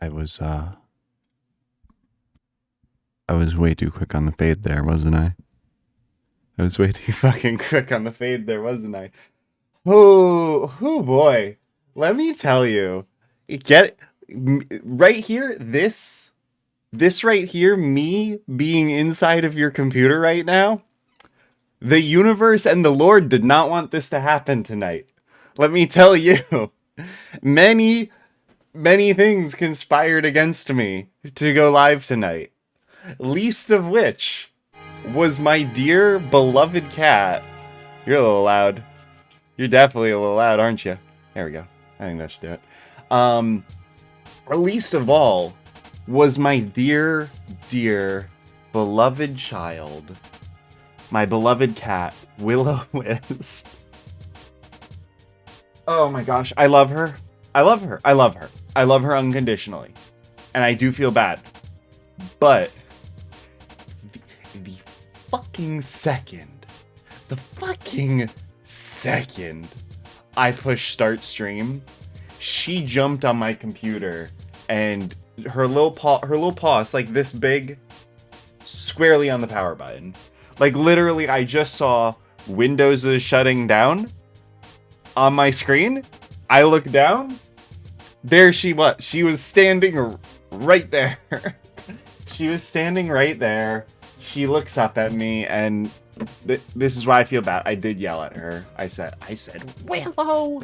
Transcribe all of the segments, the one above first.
I was uh I was way too quick on the fade there, wasn't I? I was way too fucking quick on the fade there, wasn't I? Oh boy. Let me tell you. Get right here, this right here, me being inside of your computer right now. The universe and the Lord did not want this to happen tonight. Let me tell you. Many, many things conspired against me to go live tonight. Least of which was my dear beloved cat. You're a little loud. You're definitely a little loud, aren't you? There we go. I think that should do it. Um, least of all was my dear, dear, beloved child, my beloved cat, Willow Wisp. Oh my gosh, I love her. I love her. I love her. I love her unconditionally. And I do feel bad. But the fucking second, the fucking second I push start stream, she jumped on my computer and her little paw, it's like this big, squarely on the power button. Like literally, I just saw Windows is shutting down on my screen. I look down. There she was. She was standing right there. She was standing right there. She looks up at me, and this is why I feel bad. I did yell at her. I said, Willow,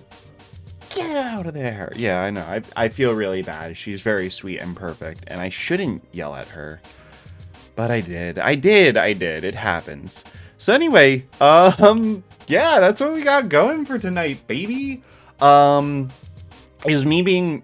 get out of there. Yeah, I know. I feel really bad. She's very sweet and perfect, and I shouldn't yell at her. But I did. It happens. So anyway, yeah, that's what we got going for tonight, baby. Is me being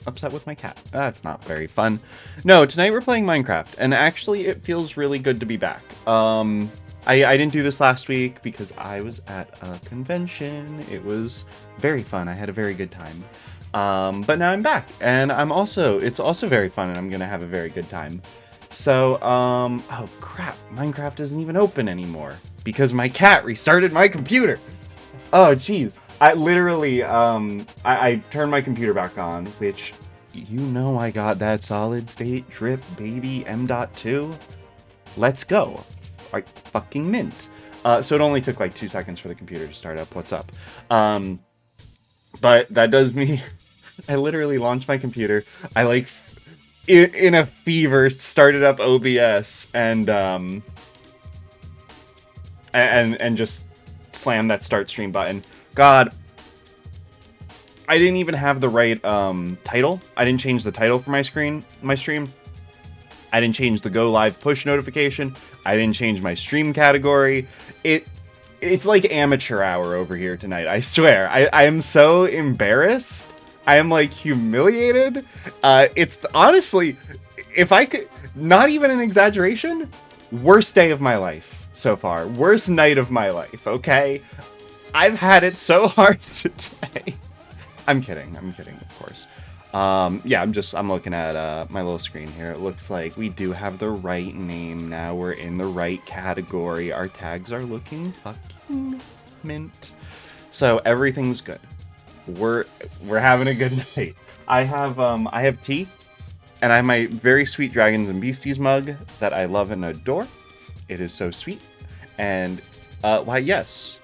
upset with my cat. That's not very fun. No, tonight we're playing Minecraft, and actually it feels really good to be back. I didn't do this last week because I was at a convention. It was very fun. I had a very good time. But now I'm back, and it's also very fun, and I'm gonna have a very good time. So, oh crap, Minecraft isn't even open anymore because my cat restarted my computer. Oh jeez. I literally, I turned my computer back on, which, you know, I got that solid state drip baby M.2. Let's go. Like, fucking mint. So it only took like 2 seconds for the computer to start up. What's up? But that does me, I literally launched my computer. I like, in a fever, started up OBS and just slammed that start stream button. God, I didn't even have the right title. I didn't change the title for my stream. I didn't change the go live push notification. I didn't change my stream category. It's like amateur hour over here tonight. I swear. I am so embarrassed. I am like humiliated. It's honestly, if I could, not even an exaggeration, worst day of my life so far. Worst night of my life, okay? I've had it so hard today. I'm kidding, of course. Yeah, I'm looking at my little screen here. It looks like we do have the right name now. We're in the right category. Our tags are looking fucking mint. So everything's good. We're having a good night. I have tea, and I have my very sweet Dragons and Beasties mug that I love and adore. It is so sweet. And why yes,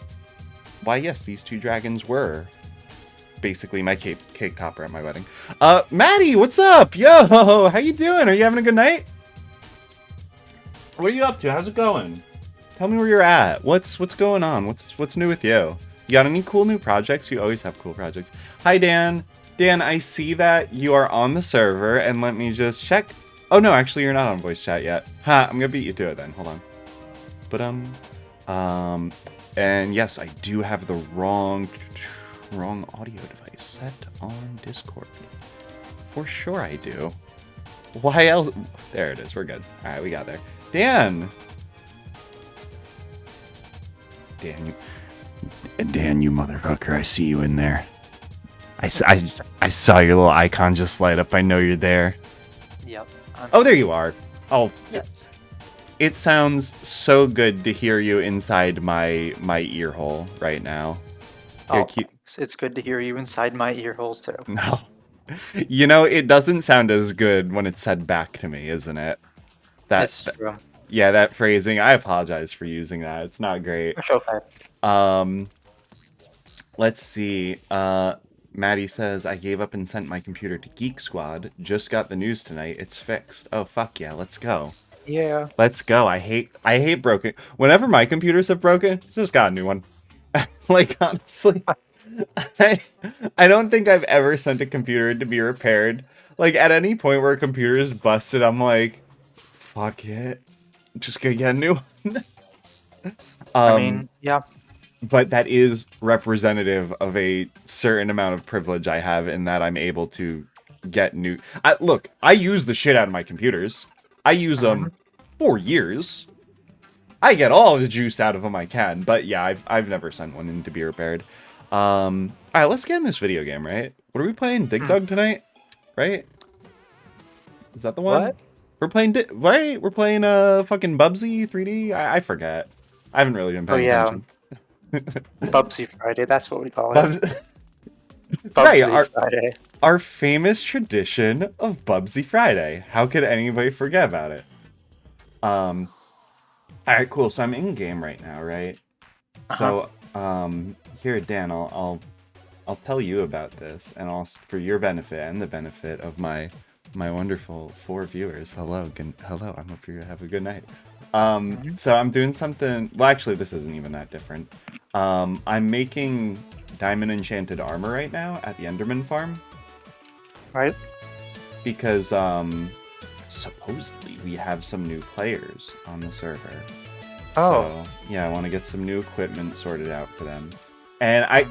these two dragons were basically my cake topper at my wedding. Maddie, what's up? Yo, how you doing? Are you having a good night? What are you up to? How's it going? Tell me where you're at. What's going on? What's new with you? You got any cool new projects? You always have cool projects. Hi, Dan. Dan, I see that you are on the server, and let me just check. Oh no, actually you're not on voice chat yet. Ha, I'm gonna beat you to it then. Hold on. But and yes, I do have the wrong audio device set on Discord. For sure I do. Why else? There it is. We're good. All right, we got there. Dan, you motherfucker! I see you in there. I saw your little icon just light up. I know you're there. Yep. Oh, there you are. Oh, Yes. It sounds so good to hear you inside my ear hole right now. Here, Oh, thanks. It's good to hear you inside my ear holes too. No. You know, it doesn't sound as good when it's said back to me, isn't it? It's true. Yeah, that phrasing. I apologize for using that. It's not great. It's okay. Um, let's see. Maddie says, I gave up and sent my computer to Geek Squad. Just got the news tonight. It's fixed. Oh, fuck yeah. Let's go. Yeah. Let's go. I hate broken. Whenever my computers have broken, just got a new one. Like, honestly, I, I don't think I've ever sent a computer to be repaired. Like, at any point where a computer is busted, I'm like, fuck it. Just gonna get a new one. I Um, mean, yeah. but that is representative of a certain amount of privilege I have in that I'm able to get new. Look, I use the shit out of my computers. I use them for years. I get all the juice out of them I can. But yeah, I've never sent one in to be repaired. All right, let's get in this video game, right? What are we playing? Dig Dug tonight, right? Is that the one? What? We're playing, right? We're playing fucking Bubsy 3D. I forget. I haven't really been Oh paying yeah. attention. Bubsy Friday. That's what we call it. Right, Bubsy Friday. our famous tradition of Bubsy Friday. How could anybody forget about it? All right, cool. So I'm in game right now, right? So, here, Dan, I'll tell you about this, and also for your benefit and the benefit of my wonderful 4 viewers. Hello. I hope you have a good night. So I'm doing something. Well, actually, this isn't even that different. I'm making diamond enchanted armor right now at the Enderman farm. Right? Because supposedly we have some new players on the server. Oh. So, yeah, I want to get some new equipment sorted out for them. And I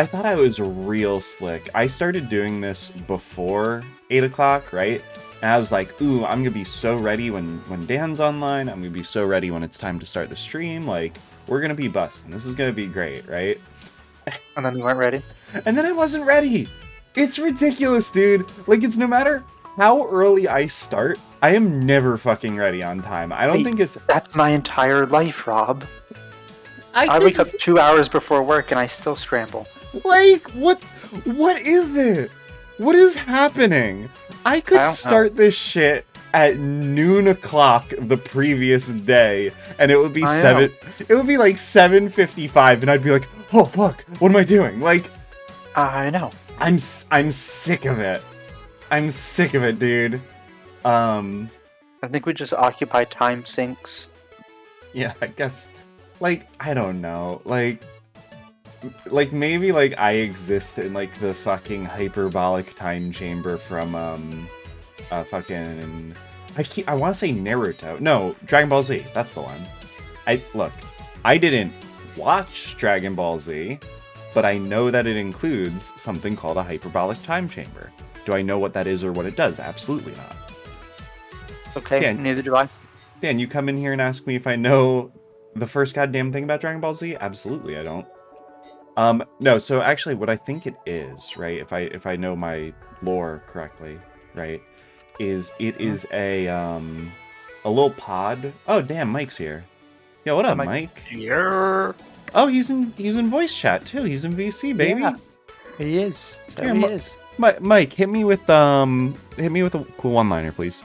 thought I was real slick. I started doing this before 8 o'clock, right? And I was like, ooh, I'm gonna be so ready when Dan's online. I'm gonna be so ready when it's time to start the stream. Like, we're gonna be busting. This is gonna be great, right? And then you weren't ready? And then I wasn't ready. It's ridiculous, dude. Like, it's no matter how early I start, I am never fucking ready on time. I don't think it's... That's my entire life, Rob. I think wake up 2 hours before work and I still scramble. Like, what is it? What is happening? I could start this shit at noon o'clock the previous day, and it would be it would be like 7:55, and I'd be like, oh fuck, what am I doing? Like, I know. I'm sick of it. I'm sick of it, dude. I think we just occupy time sinks. Yeah, I guess. Like, I don't know. Like maybe like I exist in like the fucking hyperbolic time chamber from fucking I want to say Naruto. No, Dragon Ball Z. That's the one. I didn't watch Dragon Ball Z, but I know that it includes something called a hyperbolic time chamber. Do I know what that is or what it does? Absolutely not. Okay, Dan, neither do I. Dan, you come in here and ask me if I know the first goddamn thing about Dragon Ball Z? Absolutely, I don't. No, so actually what I think it is, right, if I know my lore correctly, right, is it is a little pod. Oh, damn, Mike's here. Yo, what up, Mike? Yeah. Oh, he's in voice chat too. He's in VC, baby. Yeah, he is. So yeah, he is. Mike, hit me with a cool one-liner, please.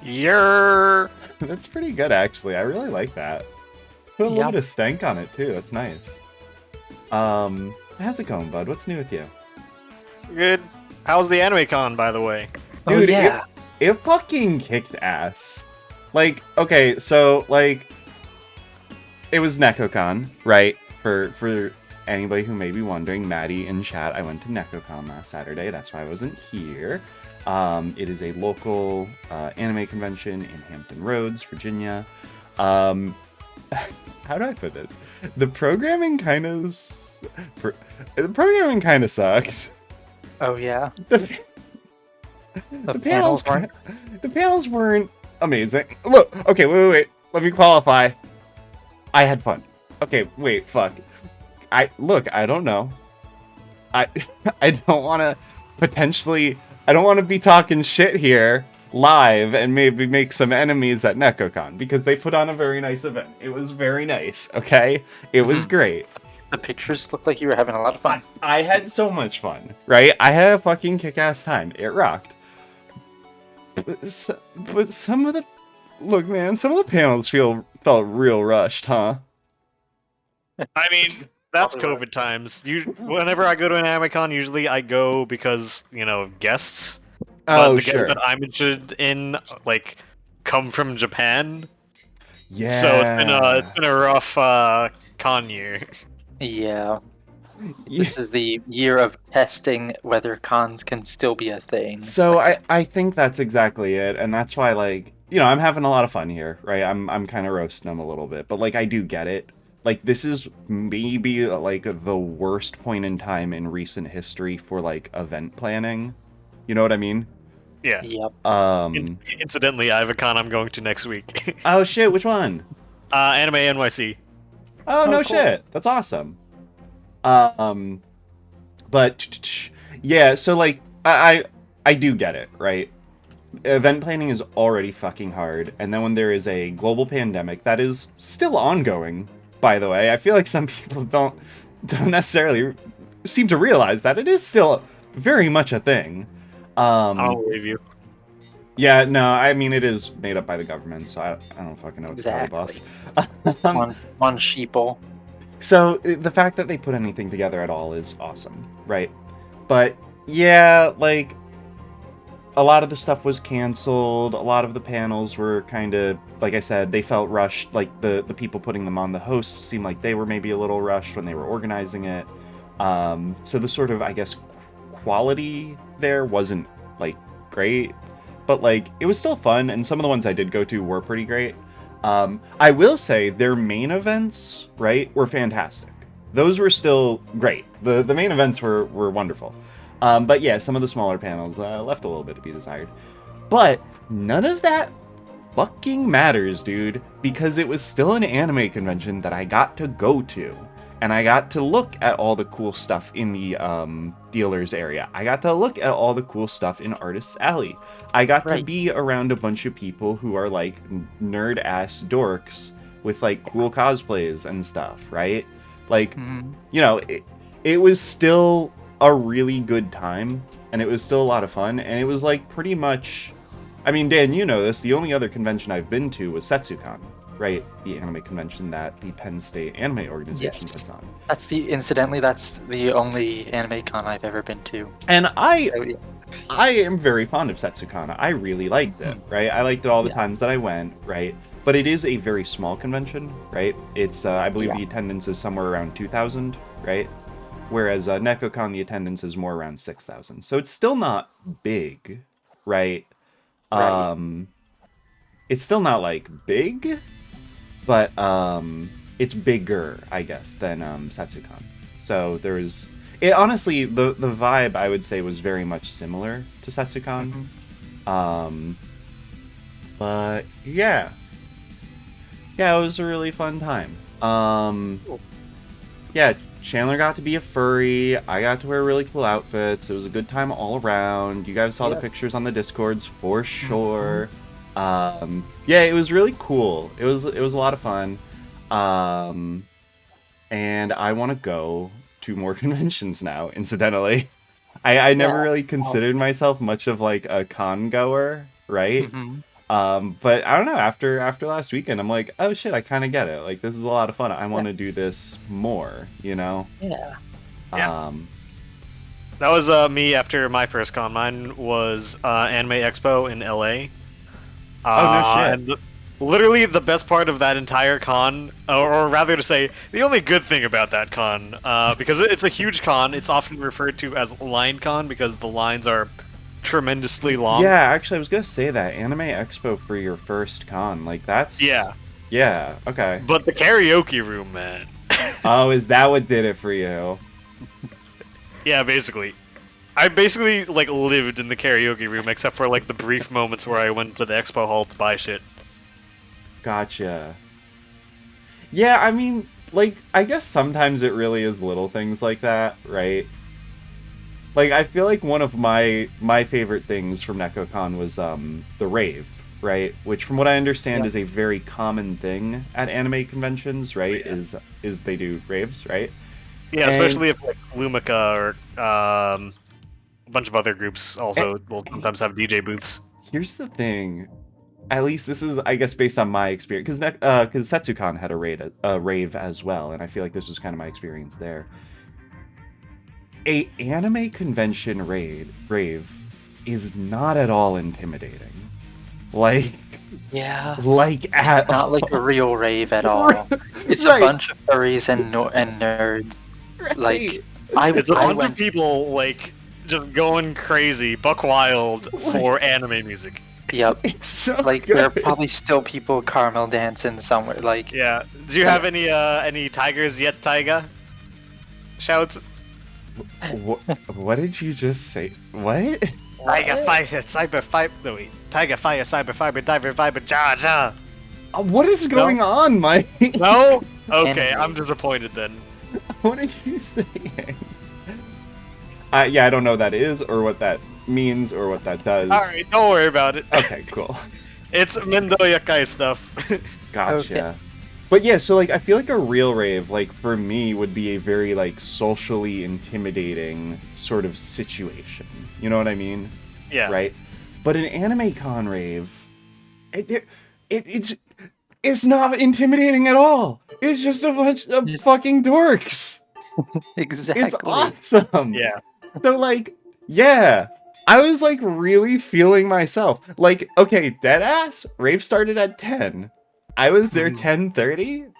Yeah. That's pretty good, actually. I really like that. Put a little bit of stank on it too. That's nice. How's it going, bud? What's new with you? Good. How's the anime con, by the way? Dude, oh, yeah. it fucking kicked ass. Like, okay, so like it was NecoCon, right? For anybody who may be wondering, Maddie in chat, I went to NecoCon last Saturday. That's why I wasn't here. It is a local anime convention in Hampton Roads, Virginia. How do I put this? The programming kind of sucks. Oh yeah. The panels weren't amazing. Look, okay, wait. Let me qualify. I had fun. Okay, wait, fuck. I don't know. I don't want to I don't want to be talking shit here live and maybe make some enemies at NecoCon because they put on a very nice event. It was very nice, okay? It was great. The pictures looked like you were having a lot of fun. I had so much fun, right? I had a fucking kick-ass time. It rocked. But some of the... Look, man, some of the panels felt real rushed, huh? I mean, that's Probably COVID times. Whenever I go to an AnimeCon, usually I go because, of guests. But Oh, the guests sure. that I'm interested in, like, come from Japan. Yeah. So it's been a rough con year. Yeah. Yeah. This is the year of testing whether cons can still be a thing. It's So like, I think that's exactly it, and that's why, like, I'm having a lot of fun here, right? I'm kind of roasting them a little bit, but like I do get it. Like, this is maybe like the worst point in time in recent history for like event planning. You know what I mean? Yeah. yep. Incidentally, I have a con I'm going to next week. Oh shit, which one? Anime NYC. Oh, no cool. shit. That's awesome. But yeah, so like I do get it, right? Event planning is already fucking hard, and then when there is a global pandemic that is still ongoing, by the way, I feel like some people don't necessarily seem to realize that it is still very much a thing. I don't believe you. Yeah, no, I mean it is made up by the government, so I don't fucking know what to tell you, Exactly. boss. One sheeple. So the fact that they put anything together at all is awesome, right? But yeah, like a lot of the stuff was canceled. A lot of the panels were kind of, like I said, they felt rushed. Like the people putting them on, the hosts seemed like they were maybe a little rushed when they were organizing it. So the sort of, I guess, quality there wasn't like great, but like it was still fun. And some of the ones I did go to were pretty great. I will say their main events, right, were fantastic. Those were still great. The main events were wonderful. But yeah, some of the smaller panels left a little bit to be desired. But none of that fucking matters, dude, because it was still an anime convention that I got to go to. And I got to look at all the cool stuff in the dealers area. I got to look at all the cool stuff in Artist's Alley. I got to be around a bunch of people who are like nerd-ass dorks with like cool cosplays and stuff, right? Like, it was still a really good time, and it was still a lot of fun, and it was like pretty much... I mean, Dan, you know this, the only other convention I've been to was Setsucon, right? The anime convention that the Penn State Anime Organization puts on. Incidentally, that's the only anime con I've ever been to. And I am very fond of Setsucon. I really liked it, right? I liked it all the times that I went, right? But it is a very small convention, right? It's, I believe the attendance is somewhere around 2,000, right? Whereas NecoCon, the attendance is more around 6,000. So it's still not big, right? It's still not, like, big, but it's bigger, I guess, than Setsucon. So there was... honestly, the vibe, I would say, was very much similar to Setsucon. But, yeah. Yeah, it was a really fun time. Yeah, Chandler got to be a furry. I got to wear really cool outfits. It was a good time all around. You guys saw the pictures on the Discords for sure. Yeah, it was really cool. It was a lot of fun. And I want to go to more conventions now, incidentally. I never really considered myself much of like a con goer, right? But I don't know, after last weekend, I'm like, oh shit, I kind of get it. Like, this is a lot of fun. I want to do this more, you know? Yeah. That was me after my first con. Mine was Anime Expo in LA. Oh, no shit. And literally the best part of that entire con, or rather to say, the only good thing about that con, because it's a huge con, it's often referred to as Line Con because the lines are tremendously long. Yeah, actually, I was gonna say that Anime Expo for your first con, like that's yeah, okay. But the karaoke room, man. Oh, is that what did it for you? Yeah, basically. I basically like lived in the karaoke room, except for like the brief moments where I went to the expo hall to buy shit. Gotcha. Yeah, I mean, like, I guess sometimes it really is little things like that, right? Like, I feel like one of my favorite things from NecoCon was the rave, right? Which, from what I understand, is a very common thing at anime conventions, right? Is they do raves, right? Yeah, And- especially if like Lumica or a bunch of other groups also will sometimes have DJ booths. Here's the thing. At least this is, I guess, based on my experience, because Setsucon had a rave as well, and I feel like this was kind of my experience there. A anime convention rave is not at all intimidating. Like, Yeah. at It's not like a real rave at all. Right. It's Right. a bunch of furries and nerds. Like, It's a I bunch went. of people like just going crazy, buck wild for anime music. Yep. It's so Like good. there are probably still people caramel dancing somewhere. Like Yeah. Do you have any tigers yet, Taiga? Shouts. What did you just say? What? Tiger fire, cyber fiber. No wait. Tiger fire, cyber fiber, diver fiber, ja ja. What is going on, Mike? No. Okay, Anime. I'm disappointed then. What are you saying? Yeah, I don't know what that is, or what that means, or what that does. All right, don't worry about it. Okay, cool. It's Mendo Yakai stuff. Gotcha. Okay. But yeah, so like I feel like a real rave, like for me, would be a very like socially intimidating sort of situation. You know what I mean? Yeah. Right? But an anime con rave, it's not intimidating at all. It's just a bunch of fucking dorks. exactly. It's awesome. Yeah. So like, yeah, I was like really feeling myself. Like, okay, deadass, rave started at 10. I was there 10:30.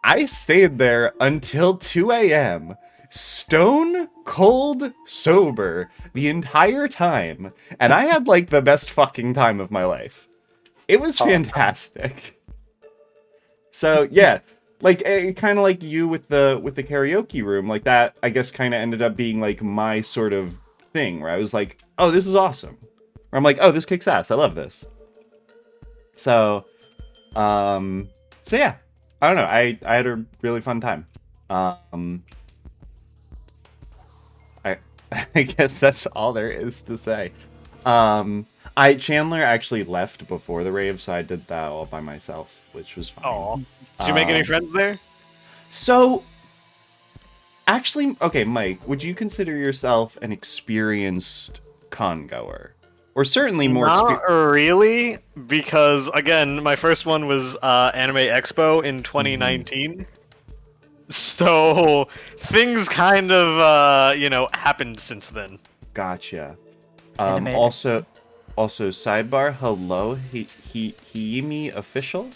I stayed there until 2 a.m. Stone cold sober the entire time. And I had like the best fucking time of my life. It was fantastic. So yeah, like kind of like you with the karaoke room, like that I guess kind of ended up being like my sort of thing where I was like, oh, this is awesome. Or I'm like, oh, this kicks ass. I love this. So yeah, I don't know. I had a really fun time. I I guess that's all there is to say. Chandler actually left before the rave, so I did that all by myself, which was fine. Oh. Did you make any friends there? So, actually, okay, Mike, would you consider yourself an experienced con goer? Or certainly more Not really, because again, my first one was Anime Expo in 2019. So things kind of happened since then. Gotcha. Anime. Also, sidebar, hello, Hiimi official?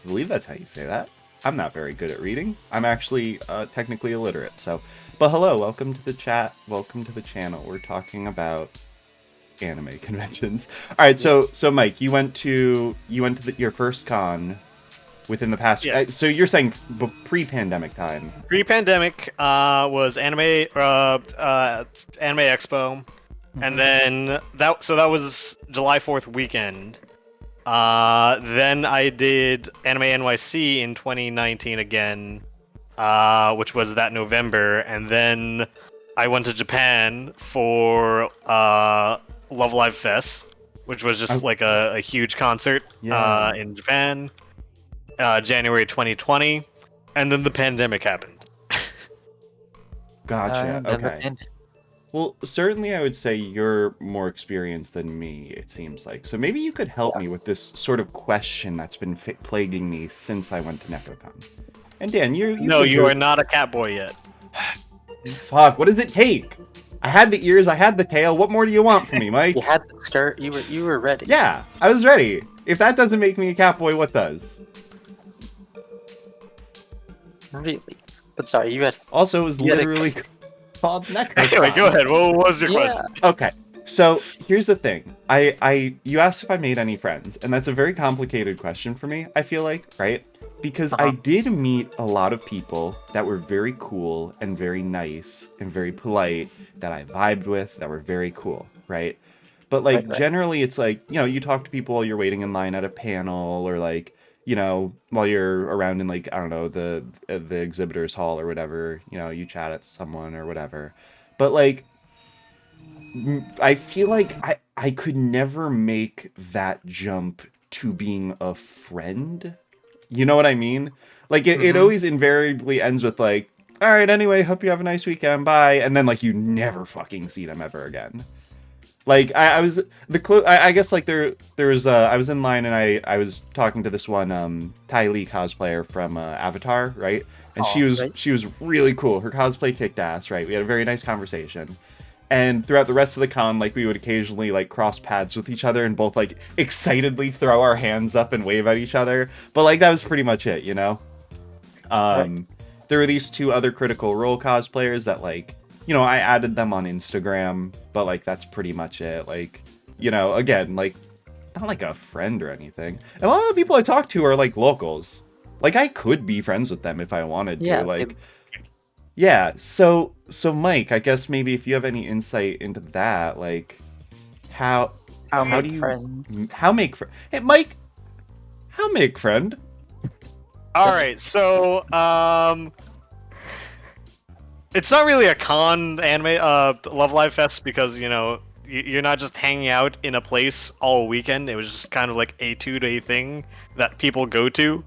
I believe that's how you say that. I'm not very good at reading. I'm actually technically illiterate, so. But hello, welcome to the chat, welcome to the channel. We're talking about anime conventions. All right, so Mike, you went to your first con within the past. Yeah. So you're saying pre-pandemic time. Pre-pandemic was Anime Expo, and then that was July 4th weekend. Then I did Anime NYC in 2019 again, which was that November, and then I went to Japan for Love Live Fest, which was just like a huge concert in Japan, January 2020, and then the pandemic happened. Gotcha. Okay. Well, certainly I would say you're more experienced than me, it seems like. So maybe you could help me with this sort of question that's been plaguing me since I went to NecoCon. And Dan, you are not a cat boy yet. Fuck, what does it take? I had the ears, I had the tail. What more do you want from me, Mike? You had the skirt. You were ready. Yeah, I was ready. If that doesn't make me a cat boy, what does? Really. But sorry, you had. Also, it was literally called NecoCon. Anyway, go ahead. What was your question? Okay, so here's the thing. You asked if I made any friends, and that's a very complicated question for me, I feel like, right? Because I did meet a lot of people that were very cool and very nice and very polite that I vibed with, that were very cool, right? But like Right. generally it's like, you talk to people while you're waiting in line at a panel or like, while you're around in like, I don't know, the exhibitors hall or whatever, you chat at someone or whatever. But like I feel like I could never make that jump to being a friend. You know what I mean? Like it always invariably ends with like, all right, anyway, hope you have a nice weekend, bye. And then like you never fucking see them ever again. Like I was I guess like there was I was in line and I was talking to this one Ty Lee cosplayer from Avatar, right? And Right. she was really cool. Her cosplay kicked ass, right? We had a very nice conversation. And throughout the rest of the con, like we would occasionally like cross paths with each other and both like excitedly throw our hands up and wave at each other. But like that was pretty much it, you know? Right. There were these two other Critical Role cosplayers that like, you know, I added them on Instagram, but like that's pretty much it. Like, you know, again, like not like a friend or anything. And a lot of the people I talk to are like locals. Like I could be friends with them if I wanted to. Yeah. Like yeah, so Mike, I guess maybe if you have any insight into that, like how How how make do you friends? how make friend? Hey Mike, how make friend? All right, so it's not really a con anime Love Live Fest because you know you're not just hanging out in a place all weekend. It was just kind of like a 2-day thing that people go to.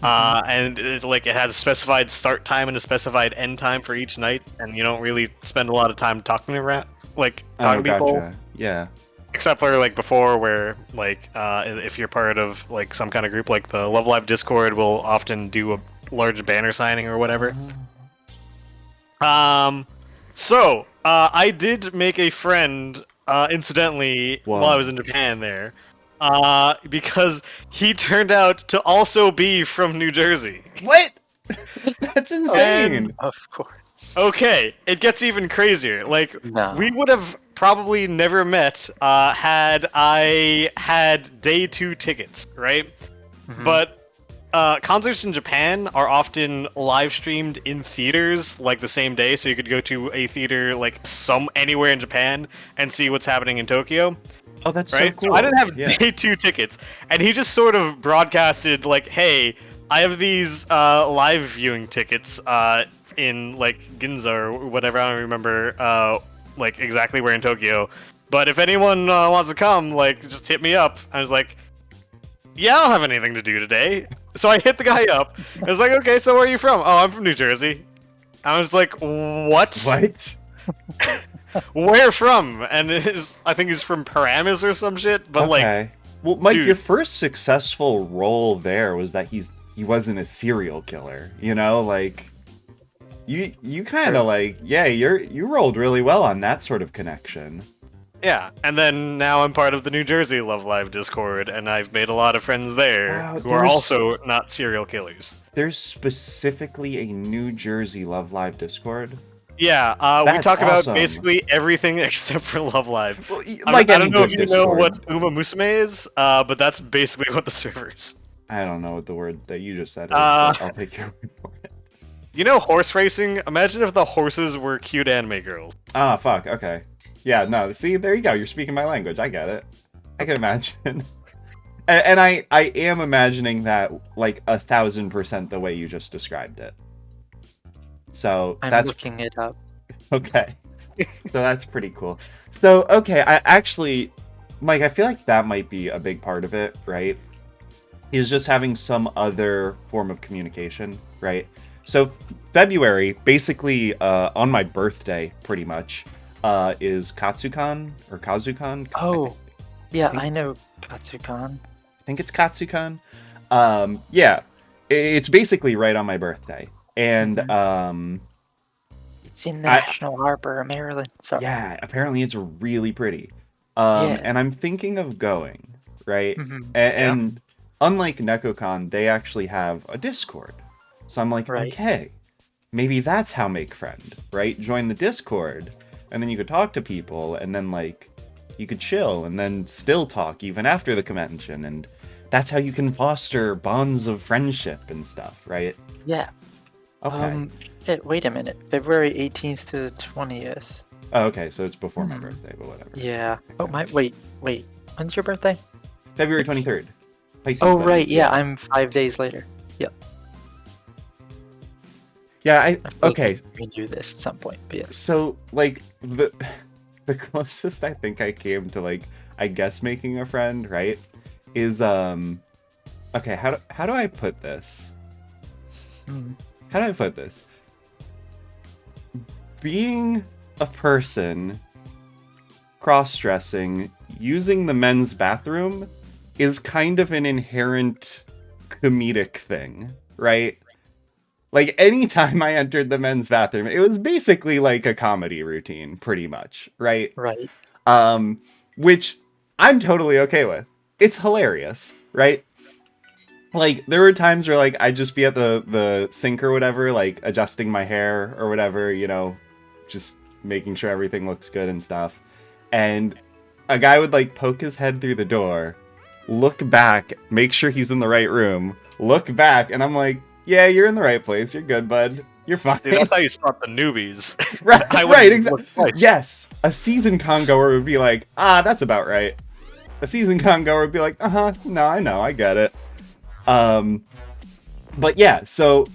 And it has a specified start time and a specified end time for each night, and you don't really spend a lot of time talking around, talking to people, Gotcha. Yeah. except for like before, where if you're part of like some kind of group, like the Love Live Discord will often do a large banner signing or whatever. So I did make a friend, incidentally, Whoa. while I was in Japan there. Because he turned out to also be from New Jersey. What? That's insane. Of course. Okay, it gets even crazier. Like, No. we would have probably never met had I had day 2 tickets, right? But concerts in Japan are often live streamed in theaters like the same day, so you could go to a theater like anywhere in Japan and see what's happening in Tokyo. Oh, that's Right? so cool. So I didn't have Yeah. day 2 tickets, and he just sort of broadcasted like, "Hey, I have these live viewing tickets in like Ginza or whatever. I don't remember like exactly where in Tokyo. But if anyone wants to come, like just hit me up." I was like, "Yeah, I don't have anything to do today." So I hit the guy up. I was like, "Okay, so where are you from?" "Oh, I'm from New Jersey." I was like, "What? What? Where from?" And I think he's from Paramus or some shit. But like, well, Mike, dude. your first successful role there was that he wasn't a serial killer. You know, like you kind of like you rolled really well on that sort of connection. yeah, and then now I'm part of the New Jersey Love Live Discord, and I've made a lot of friends there Wow, who are also not serial killers. There's specifically a New Jersey Love Live Discord. Yeah, we That's talk awesome. about basically everything except for Love Live. Well, I any don't know if good you know Discord. what Uma Musume is, but that's basically what the server is. I don't know what the word that you just said is, Uh, but I'll take your word for it. You know horse racing? Imagine if the horses were cute anime girls. Ah, fuck. Okay. Yeah. No. See, there you go. You're speaking my language. I get it. I can imagine. And I am imagining that like 1,000% the way you just described it. So I'm that's looking it up. okay. So that's pretty cool. So okay, I actually, Mike, I feel like that might be a big part of it, right? Is just having some other form of communication, right? So February, basically on my birthday, pretty much, is Katsukan or Kazukan. Oh, yeah, I know Katsukan. I think it's Katsukan. Yeah, it's basically right on my birthday, and It's in National Harbor, Maryland. Sorry. yeah, apparently it's really pretty. Yeah. And I'm thinking of going, right? Mhm. And unlike NekoCon, they actually have a Discord. So I'm like, Right. okay, maybe that's how make friend, right? Join the Discord, and then you could talk to people, and then like you could chill, and then still talk even after the convention, and that's how you can foster bonds of friendship and stuff, right? Yeah. Okay. Wait a minute. February 18th to the 20th. Oh, okay, so it's before my birthday, but whatever. Yeah. Oh, wait. When's your birthday? February 23rd. Pisces Oh, buddies, right. Yeah, I'm 5 days later. Yep. Yeah, I feel like okay. we can do this at some point, but yes. So like the closest I think I came to like I guess making a friend, right? Is okay, how do I put this? Mm. How do I put this? being a person cross-dressing using the men's bathroom is kind of an inherent comedic thing, right? Like, anytime I entered the men's bathroom, it was basically like a comedy routine, pretty much, right? Right. Which I'm totally okay with. It's hilarious, right? Like, there were times where, like, I'd just be at the sink or whatever, like, adjusting my hair or whatever, you know, just making sure everything looks good and stuff. And a guy would, like, poke his head through the door, look back, make sure he's in the right room, look back, and I'm like, yeah, you're in the right place. You're good, bud. You're fine. See, that's how you spot the newbies. Right, I right, wouldn't exactly. look twice. Yes, a seasoned con goer would be like, that's about right. A seasoned con goer would be like, no, I know, I get it. But yeah, so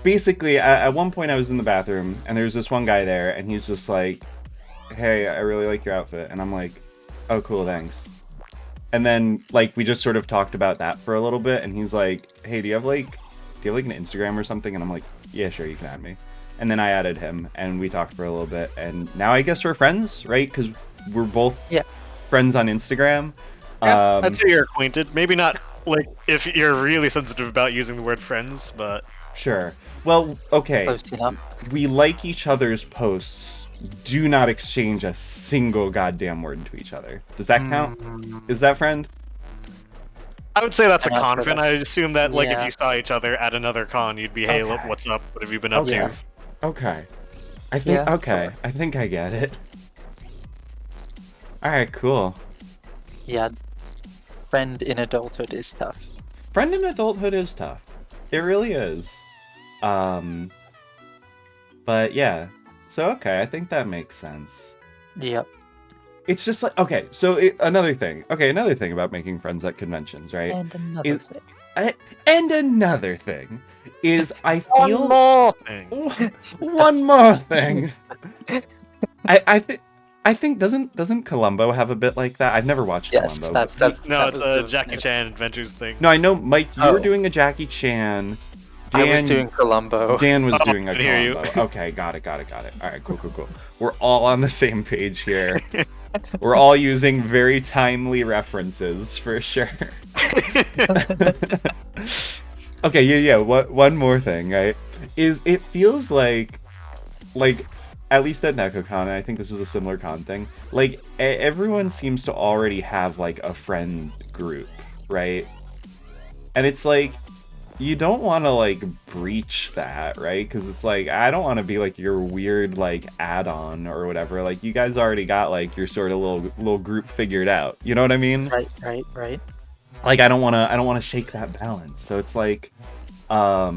basically, at one point I was in the bathroom, and there's this one guy there, and he's just like, hey, I really like your outfit. And I'm like, oh, cool, thanks. And then, like, we just sort of talked about that for a little bit, and he's like, hey, do you have an Instagram or something? And I'm like, yeah, sure, you can add me. And then I added him, and we talked for a little bit, and now I guess we're friends, right? Because we're both friends on Instagram. Yeah, I'd say you're acquainted. Maybe not, like, if you're really sensitive about using the word friends, but... Sure. Well, okay. Close enough. We like each other's posts. Do not exchange a single goddamn word to each other. Does that count? Is that friend? I would say that's a I'm not con sure friend. I that's- assume that, like, if yeah. you saw each other at another con, you'd be, hey, look, Okay. what's up? What have you been up Okay. to? Okay. I think, Yeah. okay. I think I get it. Alright, cool. Yeah. Friend in adulthood is tough. Friend in adulthood is tough. It really is. But yeah. So, okay, I think that makes sense. Yep. It's just like, okay, so another thing about making friends at conventions, right? And another thing. And another thing is I feel... One more thing. One more thing. I think doesn't Columbo have a bit like that? I've never watched Yes, Columbo. that's No, that it's was a the- Jackie Chan Adventures thing. No, I know, Mike, you were Oh. doing a Jackie Chan. Dan, I was doing Columbo. Dan was Oh, doing a I can hear you. Columbo. Okay, got it. All right, cool. We're all on the same page here. We're all using very timely references for sure. Okay, yeah. One more thing, right? Is it feels like at least at NecoCon, and I think this is a similar con thing. Like everyone seems to already have like a friend group, right? And it's like you don't want to like breach that, right? Because it's like I don't want to be like your weird like add-on or whatever. Like you guys already got like your sort of little group figured out. You know what I mean? Right. Like I don't want to shake that balance. So it's like But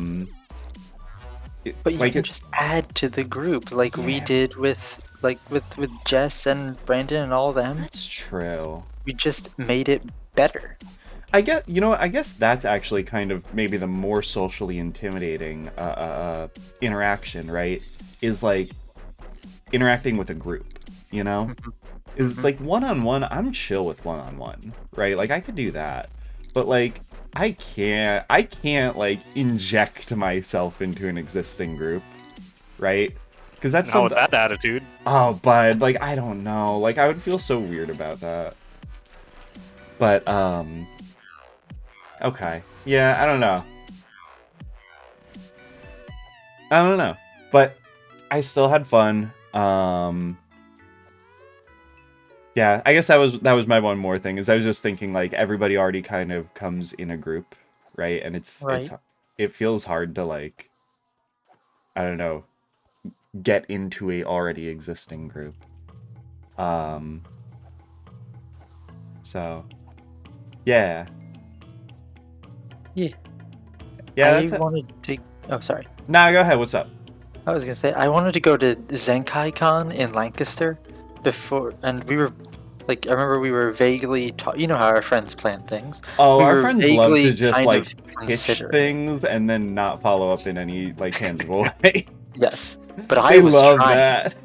you like can just add to the group, like we Yeah. did with Jess and Brandon and all them. That's true. We just made it better. I guess that's actually kind of maybe the more socially intimidating interaction, right? Is like interacting with a group, you know? Is it's like one-on-one, I'm chill with one-on-one, right? Like I could do that. But like I can't like inject myself into an existing group, right? Because that's Not with something. that attitude. Oh, but like I don't know. Like I would feel so weird about that. But okay. Yeah, I don't know. But I still had fun. Yeah, I guess that was my one more thing. Is I was just thinking like everybody already kind of comes in a group, right? And it feels hard to like I don't know, get into a already existing group. So yeah. Yeah. Yeah, I that's it. wanted to. Oh, sorry. Nah, go ahead. What's up? I was gonna say I wanted to go to Zenkai Con in Lancaster before, and we were like, I remember we were vaguely you know how our friends plan things. Oh, We our were friends love to vaguely just kind like of pitch considering. things and then not follow up in any like tangible way. Yes, but They I was love trying. that.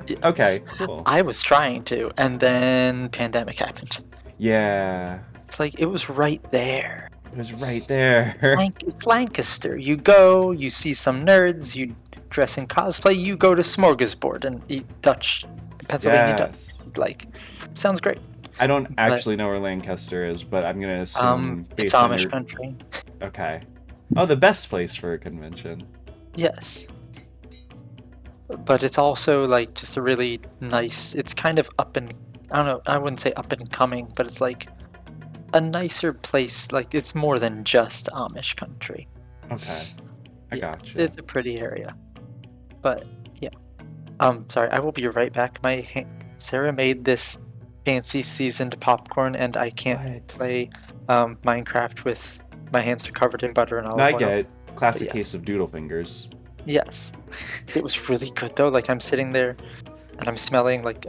Yes, Okay, cool. I was trying to, and then pandemic happened. Yeah, It's like it was right there. it was right there. It's Lancaster. You go, you see some nerds, you dress in cosplay, you go to Smorgasbord and eat Pennsylvania Dutch. Yes. Like, sounds great. I don't actually know where Lancaster is, but I'm gonna assume It's based on Amish your... country. Okay. Oh, the best place for a convention. Yes. But it's also like just a really nice. It's kind of up and I don't know. I wouldn't say up and coming, but it's like a nicer place. Like it's more than just Amish country. Okay. I Yeah, gotcha. It's a pretty area. But yeah. Sorry. I will be right back. Sarah made this fancy seasoned popcorn, and I can't What? play Minecraft with my hands are covered in butter and No, olive I oil. get it. Classic yeah. case of doodle fingers. Yes. It was really good though. Like I'm sitting there and I'm smelling like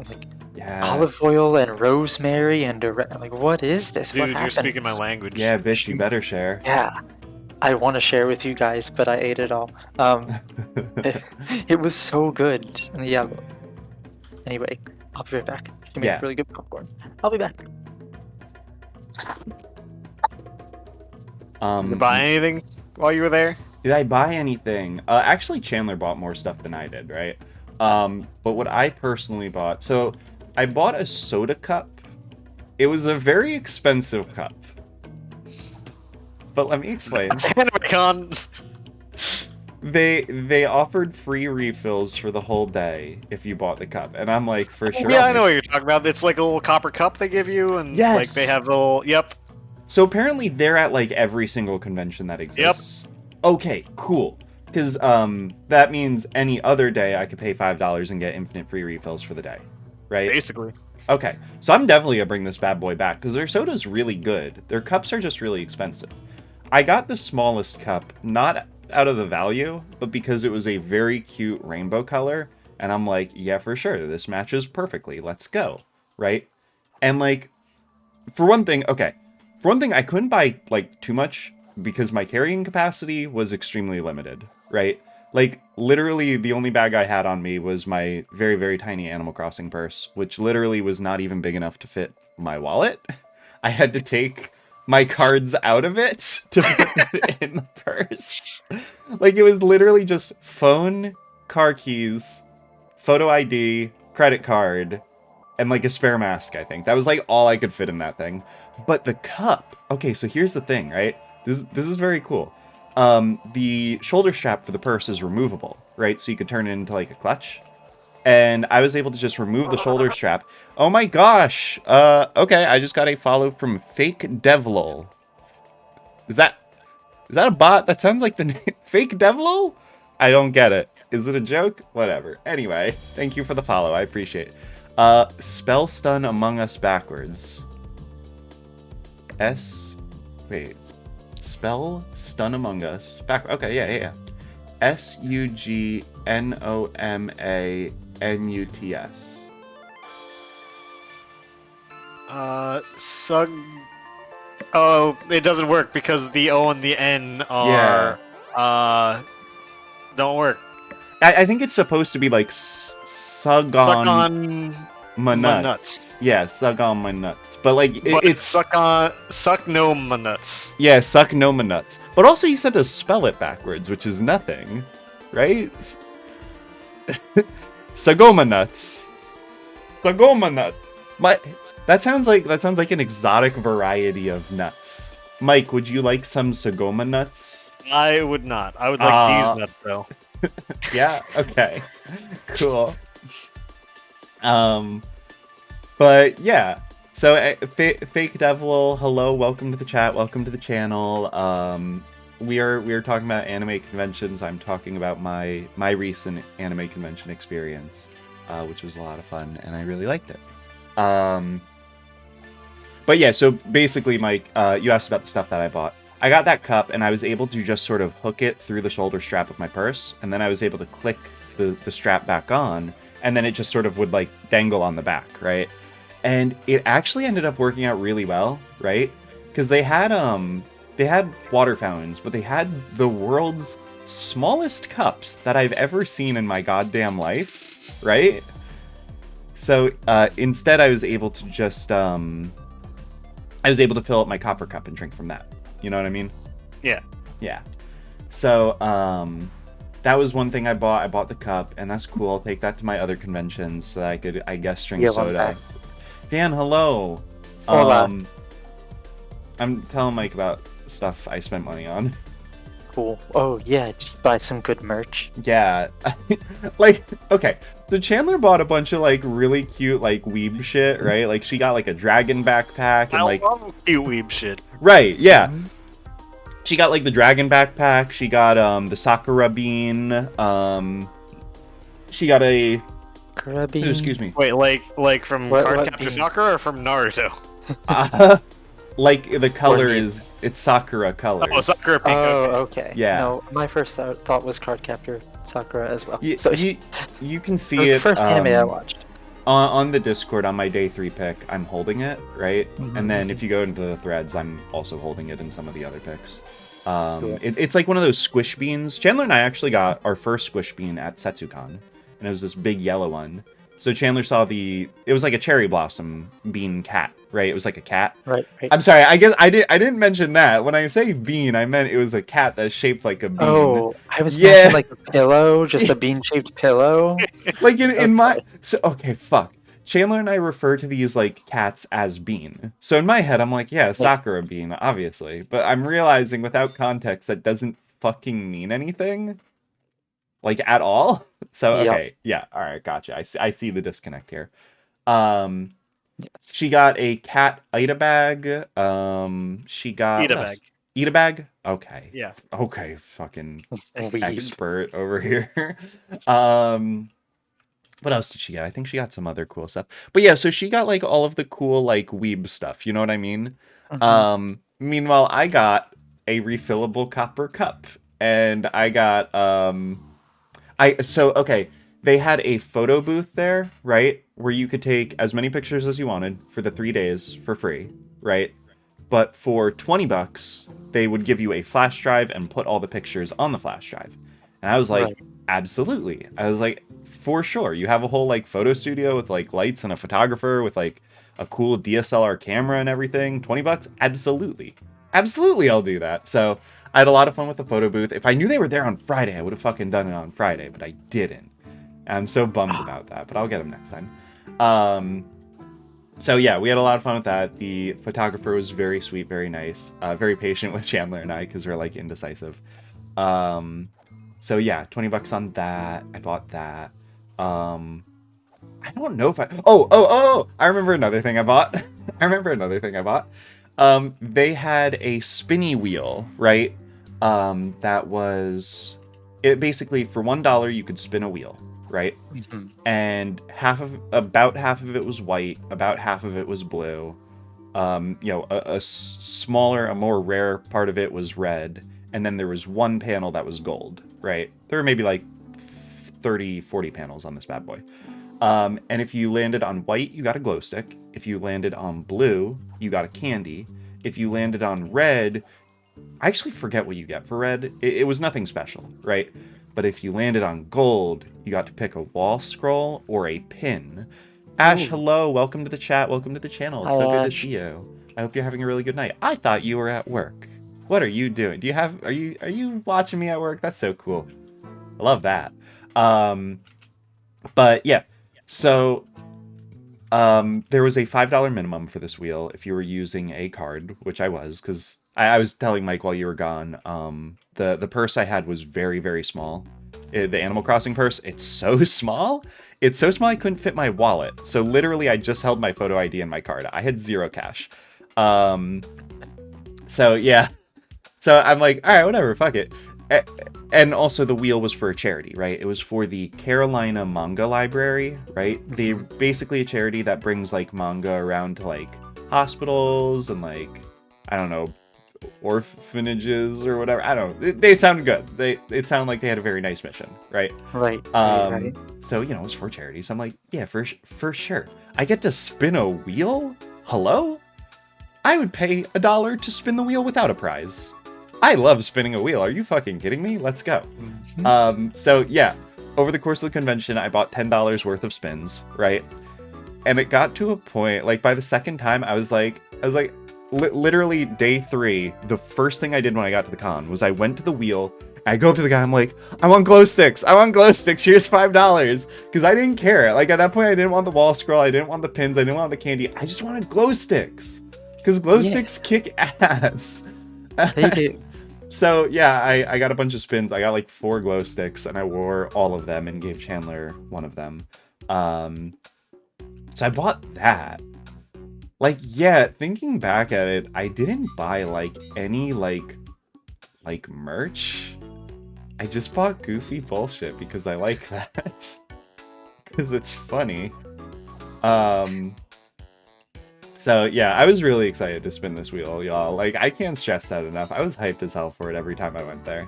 Yeah. olive oil and rosemary and I'm like, what is this? What Dude, you're happened? speaking my language. Yeah, bitch, you better share. Yeah. I want to share with you guys, but I ate it all. It was so good. And yeah. Anyway, I'll be right back. She made Yeah. really good popcorn. I'll be back. Did you buy anything while you were there? Did I buy anything? Actually, Chandler bought more stuff than I did, right? But what I personally bought... So, I bought a soda cup. It was a very expensive cup. But let me explain. AnimeCons! They offered free refills for the whole day if you bought the cup. And I'm like, for sure. Yeah, I know what you're talking about. It's like a little copper cup they give you, and Yes. like they have the little... Yep. So apparently they're at like every single convention that exists. Yep. Okay, cool. Because that means any other day I could pay $5 and get infinite free refills for the day, right? Basically. Okay, so I'm definitely gonna bring this bad boy back because their soda's really good. Their cups are just really expensive. I got the smallest cup, not out of the value, but because it was a very cute rainbow color, and I'm like, yeah, for sure, this matches perfectly. Let's go, right? And like, for one thing, I couldn't buy like too much because my carrying capacity was extremely limited, right? Like, literally, the only bag I had on me was my very, very tiny Animal Crossing purse, which literally was not even big enough to fit my wallet. I had to take my cards out of it to put it in the purse. Like, it was literally just phone, car keys, photo ID, credit card, and like a spare mask, I think. That was like all I could fit in that thing. But the cup, okay, so here's the thing, right? This is very cool. The shoulder strap for the purse is removable, right? So you could turn it into like a clutch. And I was able to just remove the shoulder strap. Oh my gosh! Okay, I just got a follow from Fake Devlol. Is that a bot? That sounds like the name. Fake Devlol? I don't get it. Is it a joke? Whatever. Anyway, thank you for the follow. I appreciate it. Spell stun Among Us backwards. Wait. Spell stun Among Us back. Okay, yeah. SUGNOMANUTS. Sug. Oh, it doesn't work because the O and the N are don't work. I think it's supposed to be like suck on my nuts. Yeah, suck on my nuts. But like it's suck no my nuts. Yeah, suck no my nuts. But also you said to spell it backwards, which is nothing, right? Sagoma nuts. Sagoma nut. That sounds like an exotic variety of nuts. Mike, would you like some Sagoma nuts? I would not. I would like these nuts though. Yeah. Okay. Cool. But yeah. So, Fake Devil, hello, welcome to the chat, welcome to the channel. We are talking about anime conventions. I'm talking about my recent anime convention experience, which was a lot of fun, and I really liked it. But yeah, so basically, Mike, you asked about the stuff that I bought. I got that cup, and I was able to just sort of hook it through the shoulder strap of my purse, and then I was able to click the strap back on, and then it just sort of would, like, dangle on the back, right? And it actually ended up working out really well, right? Because they had water fountains, but they had the world's smallest cups that I've ever seen in my goddamn life, right? So instead, I was able to just fill up my copper cup and drink from that. You know what I mean? Yeah. Yeah. So that was one thing I bought. I bought the cup, and that's cool. I'll take that to my other conventions so that I could, I guess, drink Yeah, one soda. pack. Dan, hello. Hola. I'm telling Mike about stuff I spent money on. Cool. Oh yeah, did you buy some good merch? Yeah, like, okay, so Chandler bought a bunch of, like, really cute, like, weeb shit, right? Like, she got, like, a dragon backpack, and, I like... love cute weeb shit. Right, yeah. She got, like, the dragon backpack, she got, the Sakura bean, she got a... Grubby. Ooh, excuse me. Wait, like from What Cardcaptor bean? Sakura or from Naruto? Like, the color bean? is... It's Sakura colors. Oh, Sakura pink. Oh, okay. okay. Yeah. No, my first thought was Cardcaptor Sakura as well. You, So you can see it was it, the first anime I watched. on the Discord on my day 3 pick. I'm holding it, right? Mhm. And then if you go into the threads, I'm also holding it in some of the other picks. Cool. It's like one of those squish beans. Chandler and I actually got our first squish bean at Setsucon, and it was this big yellow one. So Chandler saw it was like a cherry blossom bean cat, right? It was like a cat. Right. I'm sorry, I guess I didn't mention that. When I say bean, I meant it was a cat that's shaped like a bean. Oh, I was Yeah. imagining like a pillow, just a bean-shaped pillow. Like in my Okay. so okay, fuck. Chandler and I refer to these like cats as bean. So in my head, I'm like, yeah, Sakura bean, obviously. But I'm realizing without context that doesn't fucking mean anything, like at all. So Yep. okay, yeah, all right, gotcha. I see the disconnect here. Yes. She got a cat Ida bag. She got Eat a what bag. else? Eat a bag. Okay. Yeah. Okay, fucking Weeb. expert over here. What else did she get? I think she got some other cool stuff. But yeah, so she got like all of the cool like weeb stuff, you know what I mean? Mhm. Meanwhile, I got a refillable copper cup, and I got okay, they had a photo booth there, right? Where you could take as many pictures as you wanted for the 3 days for free, right? But for $20, they would give you a flash drive and put all the pictures on the flash drive. And I was like, Right. absolutely. I was like, for sure. You have a whole like photo studio with like lights and a photographer with like a cool DSLR camera and everything. $20? Absolutely. Absolutely, I'll do that. So I had a lot of fun with the photo booth. If I knew they were there on Friday, I would have fucking done it on Friday, but I didn't. I'm so bummed about that, but I'll get them next time. So yeah, we had a lot of fun with that. The photographer was very sweet, very nice, very patient with Chandler and I because we're like indecisive. So yeah, $20 on that. I bought that. I don't know if I I remember another thing I bought. They had a spinny wheel, right? That was it basically for $1 you could spin a wheel, right? Mhm. And about half of it was white, about half of it was blue. Smaller, a more rare part of it was red, and then there was one panel that was gold, right? There were maybe like 30, 40 panels on this bad boy. And if you landed on white, you got a glow stick. If you landed on blue, you got a candy. If you landed on red, I actually forget what you get for red. It was nothing special, right? But if you landed on gold, you got to pick a wall scroll or a pin. Ash, Ooh. hello. Welcome to the chat. Welcome to the channel. It's Hi, so good to Ash. see you. I hope you're having a really good night. I thought you were at work. What are you doing? Are you watching me at work? That's so cool. I love that. But yeah. So there was a $5 minimum for this wheel if you were using a card, which I was, because I was telling Mike while you were gone, the purse I had was very, very small. The Animal Crossing purse, it's so small. It's so small I couldn't fit my wallet. So literally I just held my photo ID and my card. I had zero cash. So yeah. So I'm like, all right, whatever, fuck it. And also the wheel was for a charity, right? It was for the Carolina Manga Library, right? They basically a charity that brings like manga around to like hospitals and like, I don't know, orphanages or whatever. I don't know. They sounded good. It sounded like they had a very nice mission, right? Right. So, it was for charity. So I'm like, yeah, for sure. I get to spin a wheel? Hello? I would pay $1 to spin the wheel without a prize. I love spinning a wheel. Are you fucking kidding me? Let's go. So yeah, over the course of the convention, I bought $10 worth of spins, right? And it got to a point, like by the second time, I was like, literally day 3, the first thing I did when I got to the con was I went to the wheel I go up to the guy, I'm like, I want glow sticks. Here's $5. Because I didn't care. Like, at that point, I didn't want the wall scroll. I didn't want the pins. I didn't want the candy. I just wanted glow sticks. Because glow sticks kick ass. They do. So, yeah, I got a bunch of spins. I got like 4 glow sticks, and I wore all of them and gave Chandler one of them. So I bought that. Like, yeah, thinking back at it, I didn't buy, like, any, like merch. I just bought goofy bullshit because I like that. Because it's funny. So, yeah, I was really excited to spin this wheel, y'all. Like, I can't stress that enough. I was hyped as hell for it every time I went there.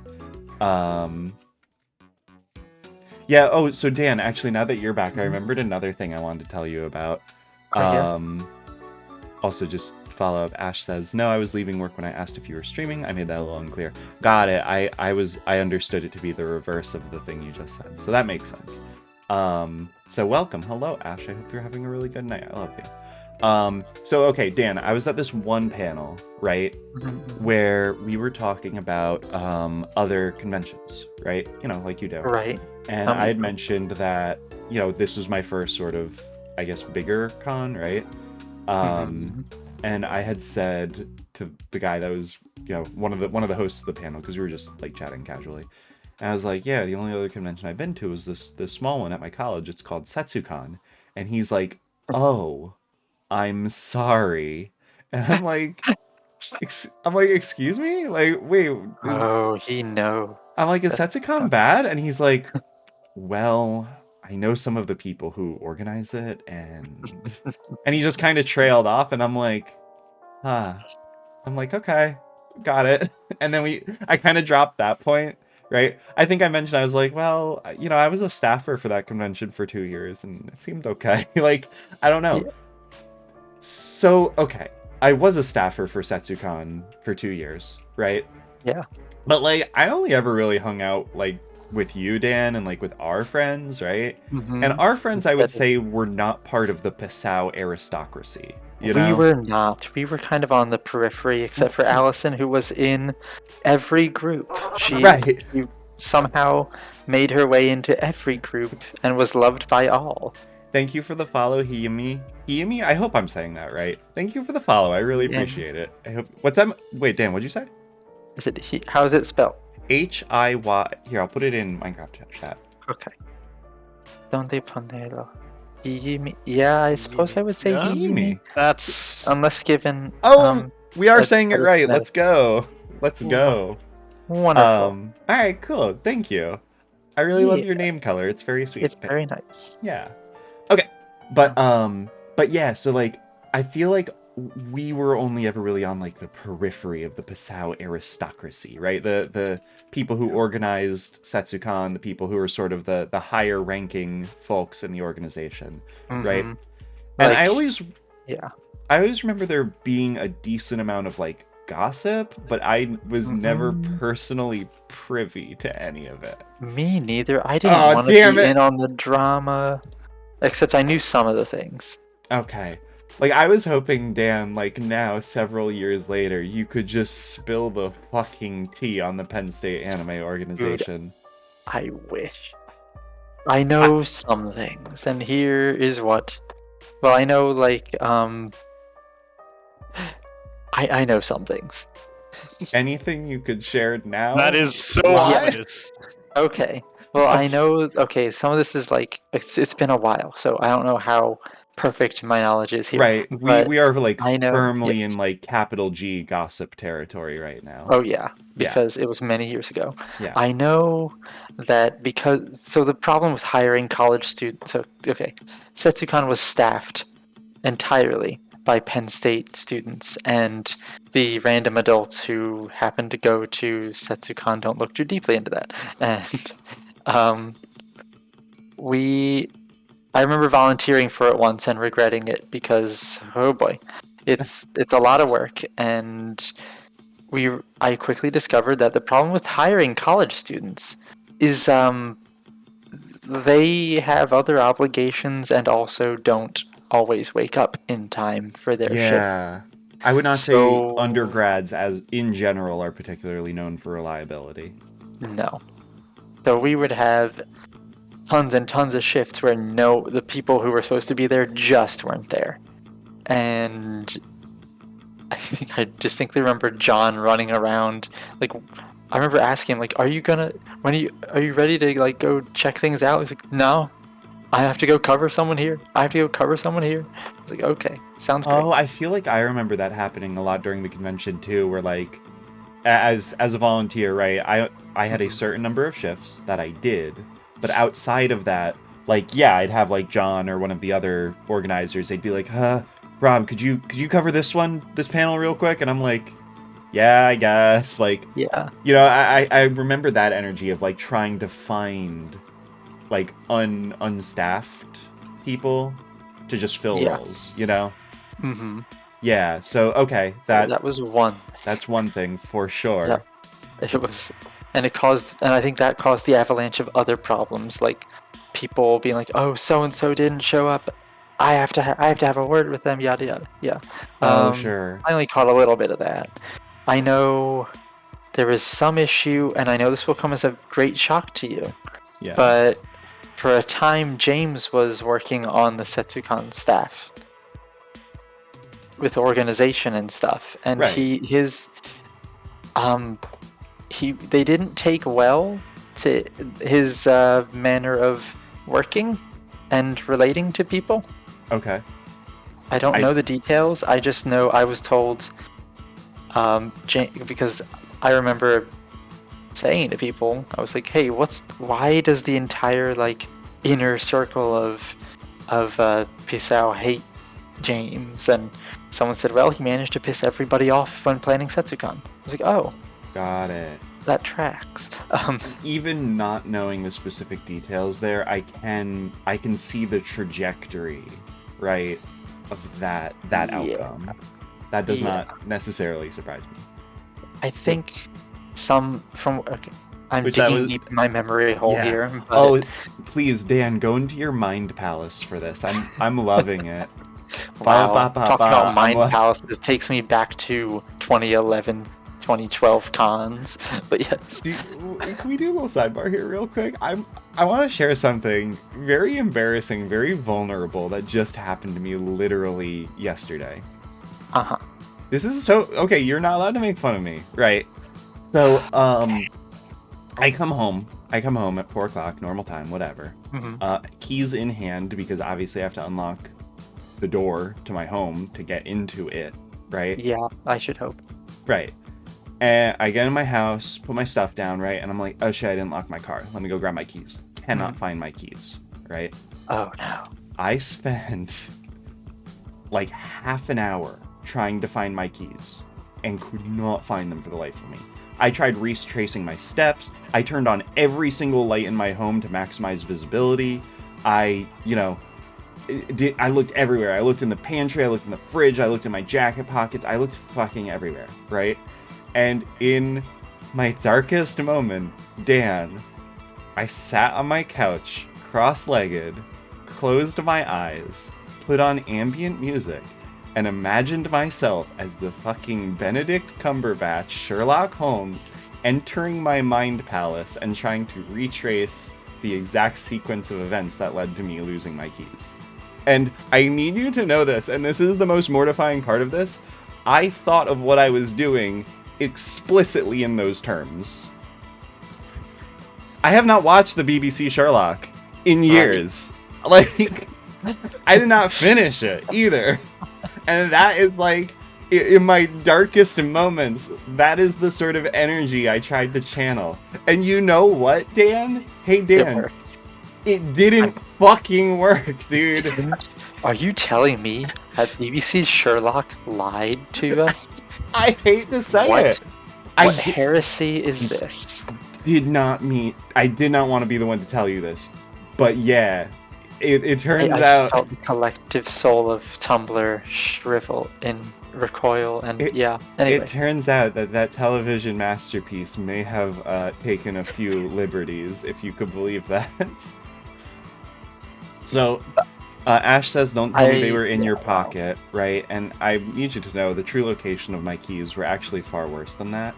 Yeah, oh, so Dan, actually, now that you're back, I remembered another thing I wanted to tell you about. Also, just follow up, Ash says, no, I was leaving work when I asked if you were streaming. I made that a little unclear. Got it. I understood it to be the reverse of the thing you just said. So that makes sense. So welcome. Hello, Ash. I hope you're having a really good night. I love you. So, okay, Dan, I was at this one panel, right, where we were talking about other conventions, right? You know, like you do. Right. And I had mentioned that, you know, this was my first sort of, I guess, bigger con, right? And I had said to the guy that was, you know, one of the hosts of the panel, because we were just like chatting casually, and I was like, yeah, the only other convention I've been to was this small one at my college. It's called SetsuCon. And he's like, oh, I'm sorry. And I'm like, excuse me? Like, wait. He knows. I'm like, is SetsuCon bad? And he's like, well, I know some of the people who organize it, and he just kind of trailed off, and I'm like, huh. I'm like, okay, got it. And then I kind of dropped that point, right? I think I mentioned, I was like, well, you know, I was a staffer for that convention for 2 years, and it seemed okay. Like, I don't know. Yeah. So, okay, I was a staffer for SetsuCon for 2 years, right? Yeah. But, like, I only ever really hung out, like, with you, Dan, and like with our friends, right? And our friends, I would say, were not part of the Passau aristocracy. You know? We were not. We were kind of on the periphery, except for Allison, who was in every group. She somehow made her way into every group and was loved by all. Thank you for the follow, Hiyumi. Hiyumi, I hope I'm saying that right. Thank you for the follow. I really appreciate it. I hope. What's that? Wait, Dan, what'd you say? Is it? How is it spelled? Hiy. Here, I'll put it in Minecraft chat. Okay. Donde ponerlo? Hiyumi. Yeah, I suppose I would say Hiyumi. That's unless given. Oh, we are saying it right. Let's go. Let's go. Wonderful. All right, cool. Thank you. I really love your name color. It's very sweet. It's very nice. Yeah. Okay. But yeah. So like, I feel like we were only ever really on like the periphery of the Passau aristocracy, right? The people who organized SetsuCon, the people who were sort of the higher ranking folks in the organization, right? And like, I always remember there being a decent amount of like gossip, but I was never personally privy to any of it. Me neither. I didn't want to be in on the drama, except I knew some of the things. Okay. Like, I was hoping, Dan, like, now, several years later, you could just spill the fucking tea on the Penn State Anime Organization. Dude, I wish. I know some things, and here is what... Well, I know, like, I know some things. Anything you could share now? That is so obvious. Okay. Well, I know... Okay, some of this is, like... It's been a while, so I don't know how... perfect my knowledge is here. Right. We are like firmly in like capital G gossip territory right now. Oh yeah, because it was many years ago. Yeah. I know that so the problem with hiring college students, SetsuCon was staffed entirely by Penn State students, and the random adults who happen to go to SetsuCon don't look too deeply into that. And I remember volunteering for it once and regretting it because, oh boy, it's a lot of work. And I quickly discovered that the problem with hiring college students is they have other obligations and also don't always wake up in time for their shift. Yeah. I would not say undergrads as in general are particularly known for reliability. No. So we would have tons and tons of shifts where the people who were supposed to be there just weren't there. And I think I distinctly remember John running around. Like, I remember asking him, like, are you ready to, like, go check things out? He's like, no, I have to go cover someone here. I was like, okay, sounds great. Oh, I feel like I remember that happening a lot during the convention too, where like, as a volunteer, right? I had a certain number of shifts that I did, but outside of that, like, yeah, I'd have like John or one of the other organizers. They'd be like, Rob, could you cover this panel real quick? And I'm like, yeah, I guess. Like, Yeah. you know, I remember that energy of like trying to find like unstaffed people to just fill roles, you know? Mm-hmm. Yeah, so okay, That was one. that's one thing for sure. Yep. It was, and I think that caused the avalanche of other problems, like people being like, "Oh, so and so didn't show up. I have to have a word with them." Yada yada. Yeah. Sure. I only caught a little bit of that. I know there was some issue, and I know this will come as a great shock to you. Yeah. But for a time, James was working on the Setsukan staff with organization and stuff, and Right. they didn't take well to his manner of working and relating to people. Okay. I don't know the details. I just know I was told, because I remember saying to people, I was like, "Hey, why does the entire like inner circle of Pisao hate James?" And someone said, "Well, he managed to piss everybody off when planning Setsukan." I was like, "Oh, got it." That tracks." Even not knowing the specific details there, I can see the trajectory, right, of that outcome. That does not necessarily surprise me. I think I'm digging deep in my memory hole here. But... Oh, please, Dan, go into your mind palace for this. I'm loving it. Wow, talking about mind palaces takes me back to 2011, 2012 cons. But yes. Can we do a little sidebar here real quick? I want to share something very embarrassing, very vulnerable that just happened to me literally yesterday. Uh-huh. This is okay, you're not allowed to make fun of me, right? So, I come home at 4 o'clock, normal time, whatever. Mm-hmm. Keys in hand, because obviously I have to unlock the door to my home to get into it, right? Yeah, I should hope. Right. And I get in my house, put my stuff down, right? And I'm like, oh shit, I didn't lock my car. Let me go grab my keys. Cannot find my keys, right? Oh no. I spent like half an hour trying to find my keys and could not find them for the life of me. I tried retracing my steps. I turned on every single light in my home to maximize visibility. I looked everywhere. I looked in the pantry, I looked in the fridge, I looked in my jacket pockets, I looked fucking everywhere, right? And in my darkest moment, Dan, I sat on my couch, cross-legged, closed my eyes, put on ambient music, and imagined myself as the fucking Benedict Cumberbatch Sherlock Holmes entering my mind palace and trying to retrace the exact sequence of events that led to me losing my keys. And I need you to know this, and this is the most mortifying part of this. I thought of what I was doing explicitly in those terms. I have not watched the BBC Sherlock in years. Like, I did not finish it either. And that is like, in my darkest moments, that is the sort of energy I tried to channel. And you know what, Dan? Hey, Dan. It didn't fucking work, dude. Are you telling me that BBC Sherlock lied to us? I hate to say it. What heresy is this? I did not want to be the one to tell you this. But yeah, it turns out... I just felt the collective soul of Tumblr shrivel in recoil, and anyway. It turns out that television masterpiece may have taken a few liberties, if you could believe that. So, Ash says, don't tell me they were in your pocket, right? And I need you to know the true location of my keys were actually far worse than that.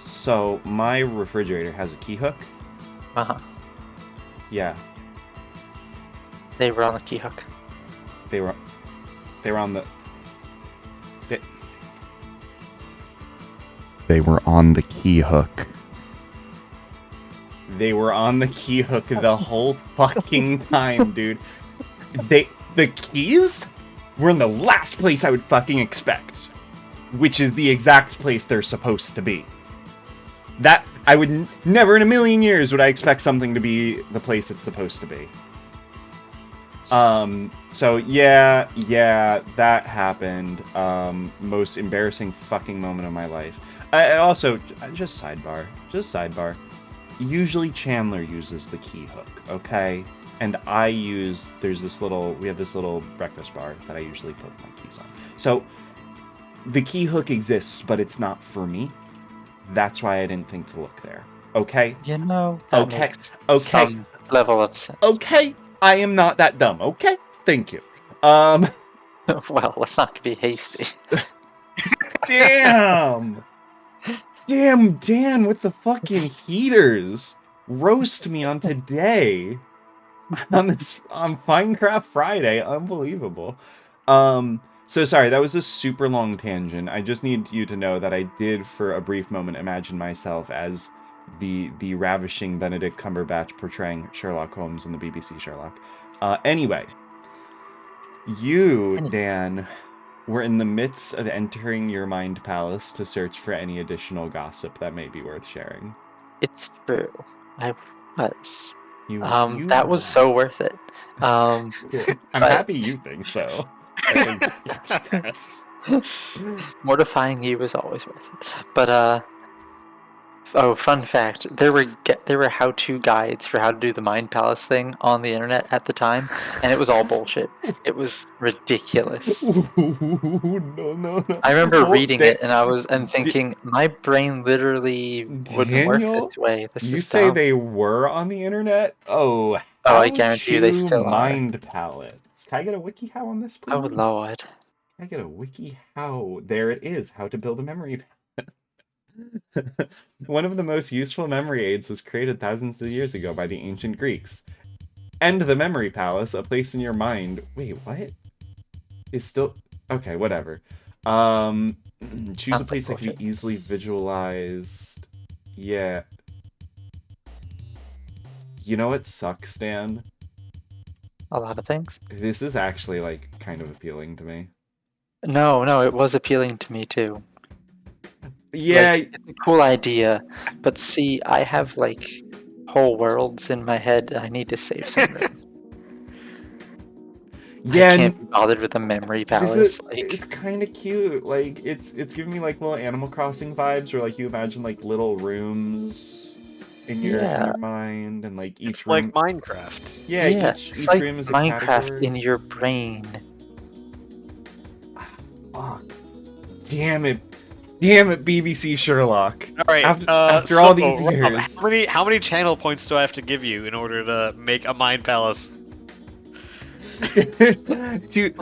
So my refrigerator has a key hook. Uh-huh. Yeah, They were on the key hook. they were on the. They were on the key hook. They were on the key hook the whole fucking time, dude. The keys were in the last place I would fucking expect, which is the exact place they're supposed to be. That I would never in a million years would I expect something to be the place it's supposed to be. So yeah, that happened. Most embarrassing fucking moment of my life. I also, just sidebar. Usually Chandler uses the key hook, okay? And we have this little breakfast bar that I usually put my keys on. So, the key hook exists, but it's not for me. That's why I didn't think to look there, okay? That makes Okay. some level of sense. Okay, I am not that dumb, okay? Thank you. Well, let's not be hasty. Damn! Damn, Dan with the fucking heaters. Roast me on today. On Finecraft Friday. Unbelievable. So sorry, that was a super long tangent. I just need you to know that I did, for a brief moment, imagine myself as the ravishing Benedict Cumberbatch portraying Sherlock Holmes in the BBC Sherlock. Anyway, Dan, were in the midst of entering your mind palace to search for any additional gossip that may be worth sharing. It's true. I was. You That was so worth it. I'm happy you think so. Yes. Mortifying you is always worth it. But fun fact: there were how-to guides for how to do the Mind Palace thing on the internet at the time, and it was all bullshit. It was ridiculous. No. I remember reading it and thinking, my brain literally wouldn't work Daniel, this way. This you is say dumb. they were on the internet? Oh, I guarantee you they still Mind Palace. Can I get a wiki how on this, please? Oh lord. Can I get a wiki how? There it is. How to build a memory. One of the most useful memory aids was created thousands of years ago by the ancient Greeks. And the memory palace, a place in your mind. Wait, what? Is still okay? Whatever. Choose a place that can be easily visualized. Yeah. You know what sucks, Dan? A lot of things. This is actually like kind of appealing to me. No, it was appealing to me too. Yeah, it's a cool idea, but see, I have like whole worlds in my head. I need to save some room. Yeah, I can't be bothered with a memory palace. It's kind of cute. Like it's giving me like little Animal Crossing vibes, where like you imagine like little rooms in your mind, and like each room. Like Minecraft. Yeah, it's each like room is a Minecraft category. in your brain. Fuck. Damn it, BBC Sherlock. All right. After all these years, how many channel points do I have to give you in order to make a Mind Palace? do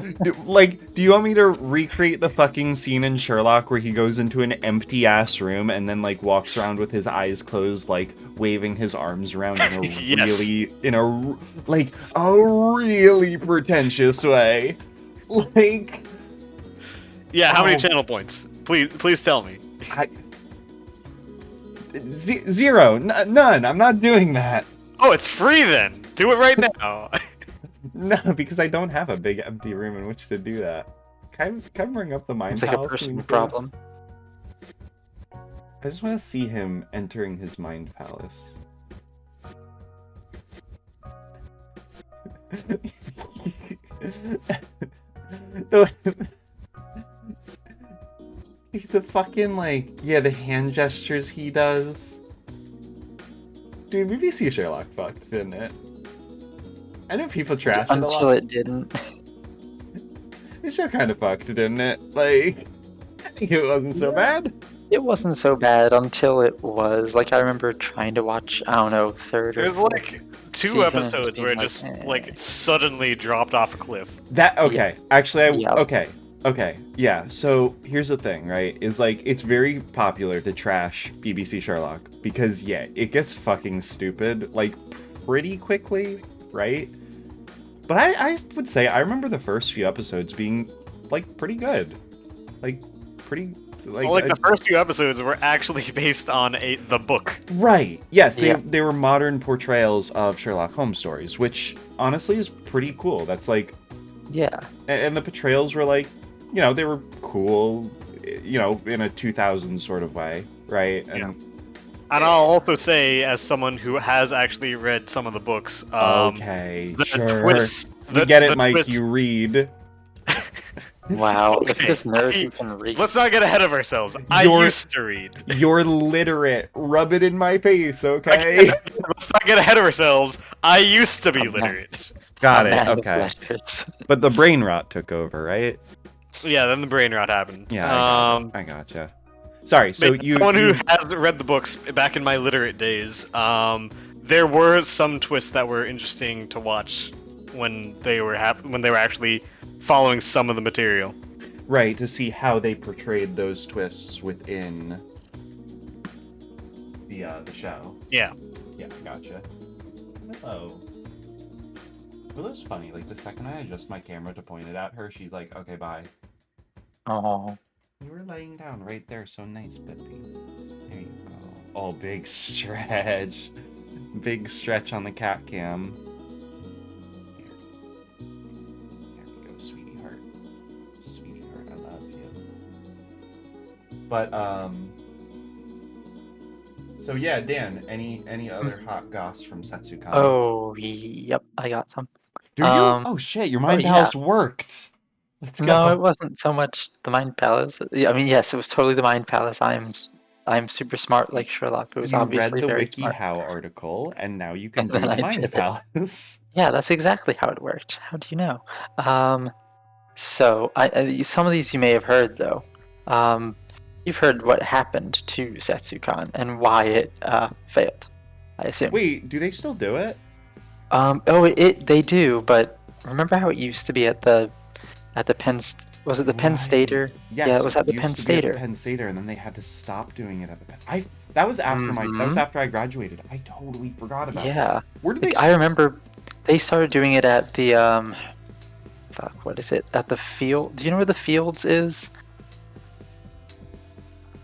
you want me to recreate the fucking scene in Sherlock where he goes into an empty ass room and then like walks around with his eyes closed, like waving his arms around in a Yes. a really pretentious way? Like, yeah, how many channel points? Please tell me. Zero, none. I'm not doing that. Oh, it's free then. Do it right now. No, because I don't have a big empty room in which to do that. Can I bring up the Mind It's like Palace a personal scene, problem. I just want to see him entering his Mind Palace. The fucking the hand gestures he does. Dude, BBC Sherlock fucked, didn't it? I know people trash it a lot. Until it didn't. This show kind of fucked, didn't it? Like, it wasn't so bad. It wasn't so bad until it was. Like, I remember trying to watch, I don't know, third or There's fourth like two season episodes and where it being just like suddenly dropped off a cliff. Okay. Actually, Yeah. okay. Okay, yeah, so here's the thing, right? Is like, it's very popular to trash BBC Sherlock because, yeah, it gets fucking stupid, like, pretty quickly, right? But I would say I remember the first few episodes being, like, pretty good. Like, pretty, like, Well, like the first few episodes were actually based on the book. right. Yes, Yeah. they were modern portrayals of Sherlock Holmes stories, which honestly is pretty cool. That's like, Yeah. and the portrayals were like, you know, they were cool, you know, in a 2000s sort of way, right? And And I'll also say, as someone who has actually read some of the books, okay, the sure. twist. We get it, the Mike. twist- You read. Wow. If Okay, this nerd who can read. Let's not get ahead of ourselves. I You're- used to read. You're literate. Rub it in my face, okay? Let's not get ahead of ourselves. I used to be I'm not- literate. Got A it. man of Okay. letters. But the brain rot took over, right? Yeah, then the brain rot happened. Yeah, I gotcha. Sorry, so But you someone who you- has read the books back in my literate days, there were some twists that were interesting to watch when they were when they were actually following some of the material. right, to see how they portrayed those twists within the show. Yeah. Yeah, gotcha. Hello. Willow's funny. Like, the second I adjust my camera to point it at her, she's like, okay, bye. Oh. You were laying down right there, so nice, baby. There you go. Oh, big stretch. Big stretch on the cat cam. Here. There we go, sweetie heart. Sweetie heart, I love you. But, so yeah, Dan, any other hot goss from Setsukan? Oh, yep. I got some. Do you? Oh shit, your mind yeah. palace worked. Let's go. No, it wasn't so much the Mind Palace. Yeah, I mean, yes, it was totally the Mind Palace. I'm super smart like Sherlock, who was You obviously read the very smart. WikiHow article, and now you can And do then the I mind did it. palace. Yeah, that's exactly how it worked. How do you know? So some of these you may have heard though. You've heard what happened to Setsukan and why it failed, I assume. Wait, do they still do it? They do, but remember how it used to be at the Penn? Was it the Penn Right. Stater? Yes, Yeah, it was at the used Penn to be at the Stater. Penn Stater, and then they had to stop doing it at the Penn. That was after that was after I graduated. I totally forgot about. Yeah. That. Where did they? I remember they started doing it at the fuck, what is it? At the field. Do you know where the Fields is?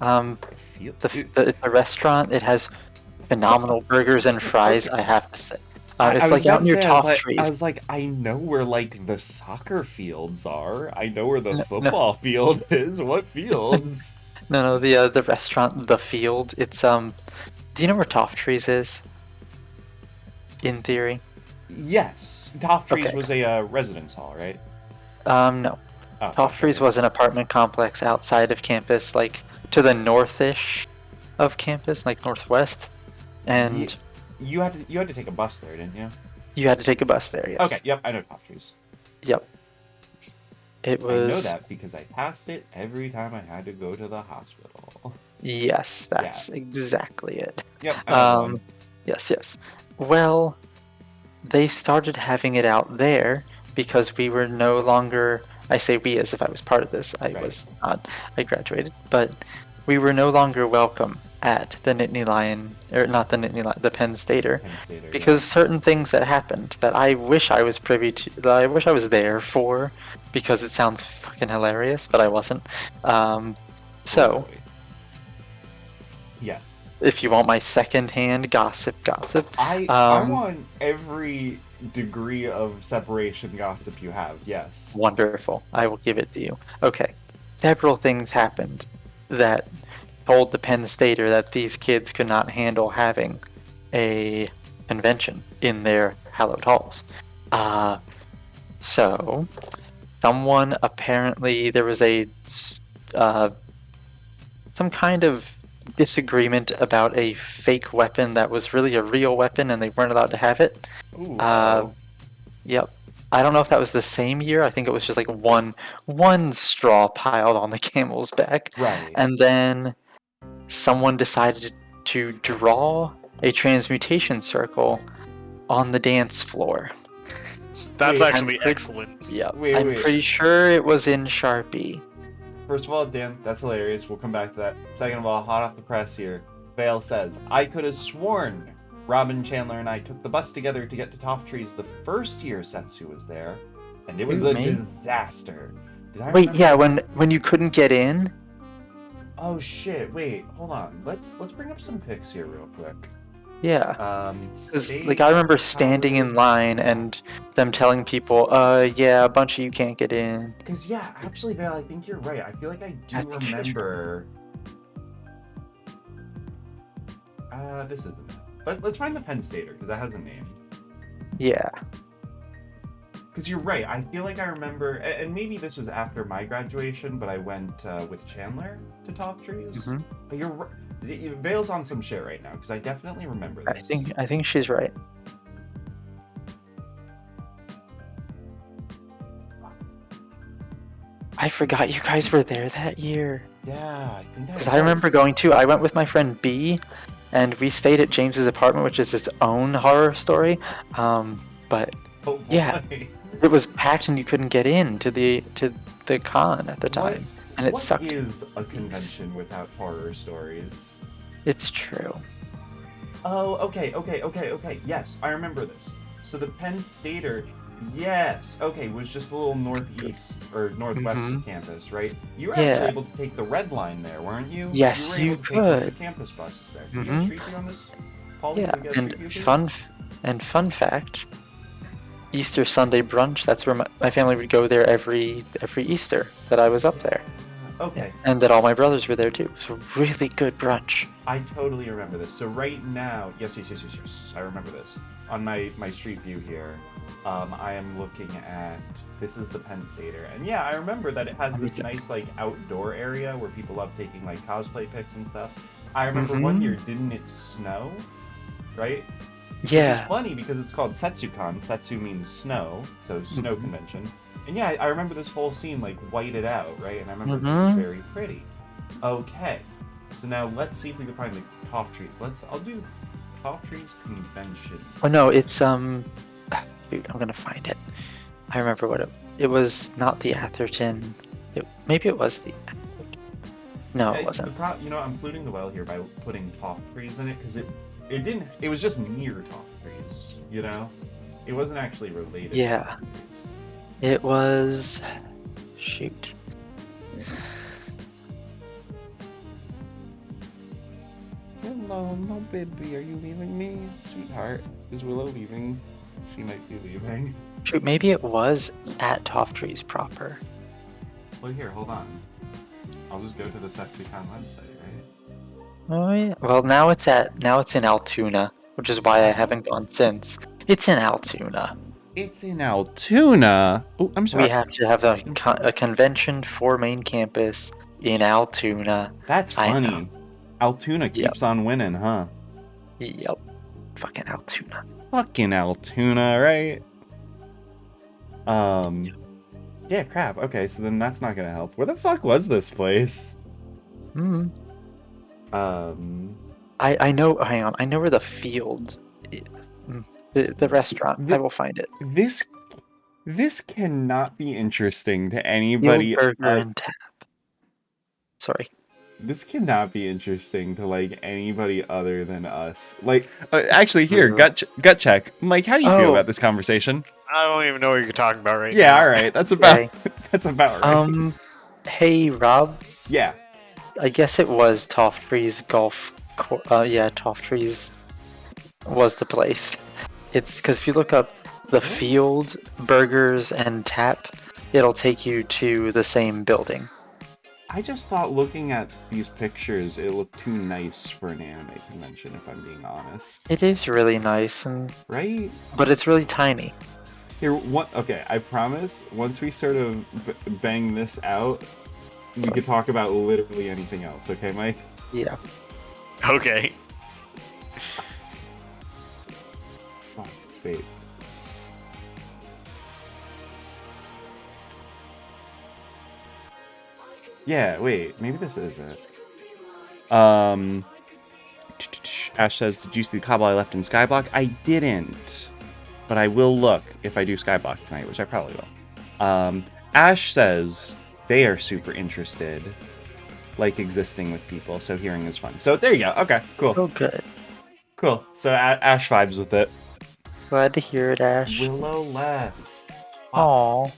feel? It's a restaurant. It has phenomenal burgers and fries, I have to say. It's like out near Top Trees. I was like, I know where like the soccer fields are. I know where the No. football field is. What fields? No, the restaurant, the Field. It's do you know where Top Trees is? In theory. Yes, Top Trees Okay. was a residence hall, right? No. Oh, Top okay. Trees was an apartment complex outside of campus, like to the northish of campus, like northwest. And You had to take a bus there, didn't you? you had to take a bus there, yes. Okay, yep, I know Top Trees. Yep. It I know was that because I passed it every time I had to go to the hospital. yes, that's exactly it. Yep, I know the one. Yes. Well, they started having it out there because we were no longer, I say we as if I was part of this. I Right. was not. I graduated, but we were no longer welcome at the Nittany Lion, or not the Nittany Lion, the Penn Stater, Penn Stater, because certain things that happened that I wish I was privy to, that I wish I was there for, because it sounds fucking hilarious, but I wasn't. So, Totally. Yeah, if you want my second-hand gossip, I Um, want every degree of separation gossip you have. Yes. wonderful. I will give it to you. Okay. Several things happened that told the Penn Stater that these kids could not handle having a convention in their hallowed halls. So, someone apparently, there was some kind of disagreement about a fake weapon that was really a real weapon and they weren't allowed to have it. Ooh, Yep. I don't know if that was the same year. I think it was just like one straw piled on the camel's back. right. And then someone decided to draw a transmutation circle on the dance floor. That's Wait, actually pretty- excellent. Yeah, Wait, I'm wait. pretty sure it was in Sharpie. First of all, Dan, that's hilarious. We'll come back to that. Second of all, hot off the press here. Vale says, I could have sworn Robin, Chandler, and I took the bus together to get to Toff Trees the first year Setsu was there, and it was a Me? disaster. Did I Wait, remember? yeah, when you couldn't get in. Oh shit! Wait, hold on. Let's bring up some pics here real quick. Yeah. 'Cause, State like I remember standing in College- line and them telling people, yeah, a bunch of you can't get in. Because yeah, actually, Vale, I think you're right. I feel like I do I think she's right. remember. This isn't it. Let's find the Penn Stater because that has a name. Yeah. Because you're right. I feel like I remember, and maybe this was after my graduation, but I went with Chandler to Top Trees. Mhm. But you're right. Vale's on some shit right now because I definitely remember this. I think she's right. I forgot you guys were there that year. Yeah, I think Because I remember going too. I went with my friend B, and we stayed at James's apartment, which is his own horror story. But Oh, yeah. boy. it was packed and you couldn't get in to the con at the time, and it What sucked. is a convention without horror stories? It's true. Oh, okay. Yes, I remember this. So the Penn Stater, yes, okay, was just a little northeast or northwest of Mhm. campus, right? You were Yeah. actually able to take the red line there, weren't you? Yes, were you able to take one of the could. campus buses there. Did you Mhm. get Street View on this? Paul, did Yeah, you get and Street View too? fun fact, Easter Sunday brunch. That's where my family would go there every Easter that I was up there, Okay, and that all my brothers were there too. So really good brunch. I totally remember this. So right now, yes, I remember this. On my Street View here, I am looking at, this is the Penn Stater. And yeah, I remember that it has this nice like outdoor area where people love taking like cosplay pics and stuff. I remember one Mhm. year, didn't it snow? Right? Which Yeah. is funny because it's called Setsucon. Setsu means snow, so snow convention. And yeah, I remember this whole scene like whited out, right? And I remember it being Mhm. very pretty. Okay, so now let's see if we can find the Toff Tree. I'll do Toff Trees convention. Oh no, it's Dude, I'm gonna find it. I remember what it was. Not the Atherton. Maybe it was the. No, it wasn't. You know, I'm polluting the well here by putting Toff Trees in it because it didn't. It was just near Toff Trees. You know, it wasn't actually related. Yeah. To Toff Trees. It was. Shoot. Hello, no baby, are you leaving me, sweetheart? Is Willow leaving? She might be leaving. Shoot, maybe it was at Toff Trees proper. Well, here, hold on. I'll just go to the Setsucon website, right? Oh yeah. Well, now it's in Altoona, which is why I haven't gone since. It's in Altoona. It's in Altoona. Oh, I'm sorry. We have to have a convention for main campus in Altoona. That's I funny. know. Altoona keeps on winning, huh? Yep. Fucking Altoona. Fucking Altoona, right? Yeah, crap. Okay, so then that's not gonna help. Where the fuck was this place? Hmm. Um, I know. Hang on. I know where the field. The restaurant. I will find it. this cannot be interesting to anybody. Field Burger and Tap. Sorry. This cannot be interesting to like anybody other than us. Like, actually, here, gut check. Mike, how do you feel about this conversation? I don't even know what you're talking about right now. Yeah, all right, that's about Okay. that's about right. Hey Rob. Yeah. I guess it was Toff Trees Golf. Yeah, Toff Trees was the place. It's because if you look up the Field Burgers and Tap, it'll take you to the same building. I just thought looking at these pictures, it looked too nice for an anime convention, if I'm being honest. It is really nice, Right? but it's really tiny. Here, okay, I promise, once we sort of bang this out, we could talk about literally anything else, okay, Mike? Yeah. Okay. Oh, wait. Yeah, wait, maybe this is it. Ash says, did you see the cobble I left in Skyblock? I didn't. but I will look if I do Skyblock tonight, which I probably will. Ash says they are super interested, like existing with people, so hearing is fun. So there you go. Okay, cool. Oh, good. Cool. So Ash vibes with it. Glad to hear it, Ash. Willow left. Aw.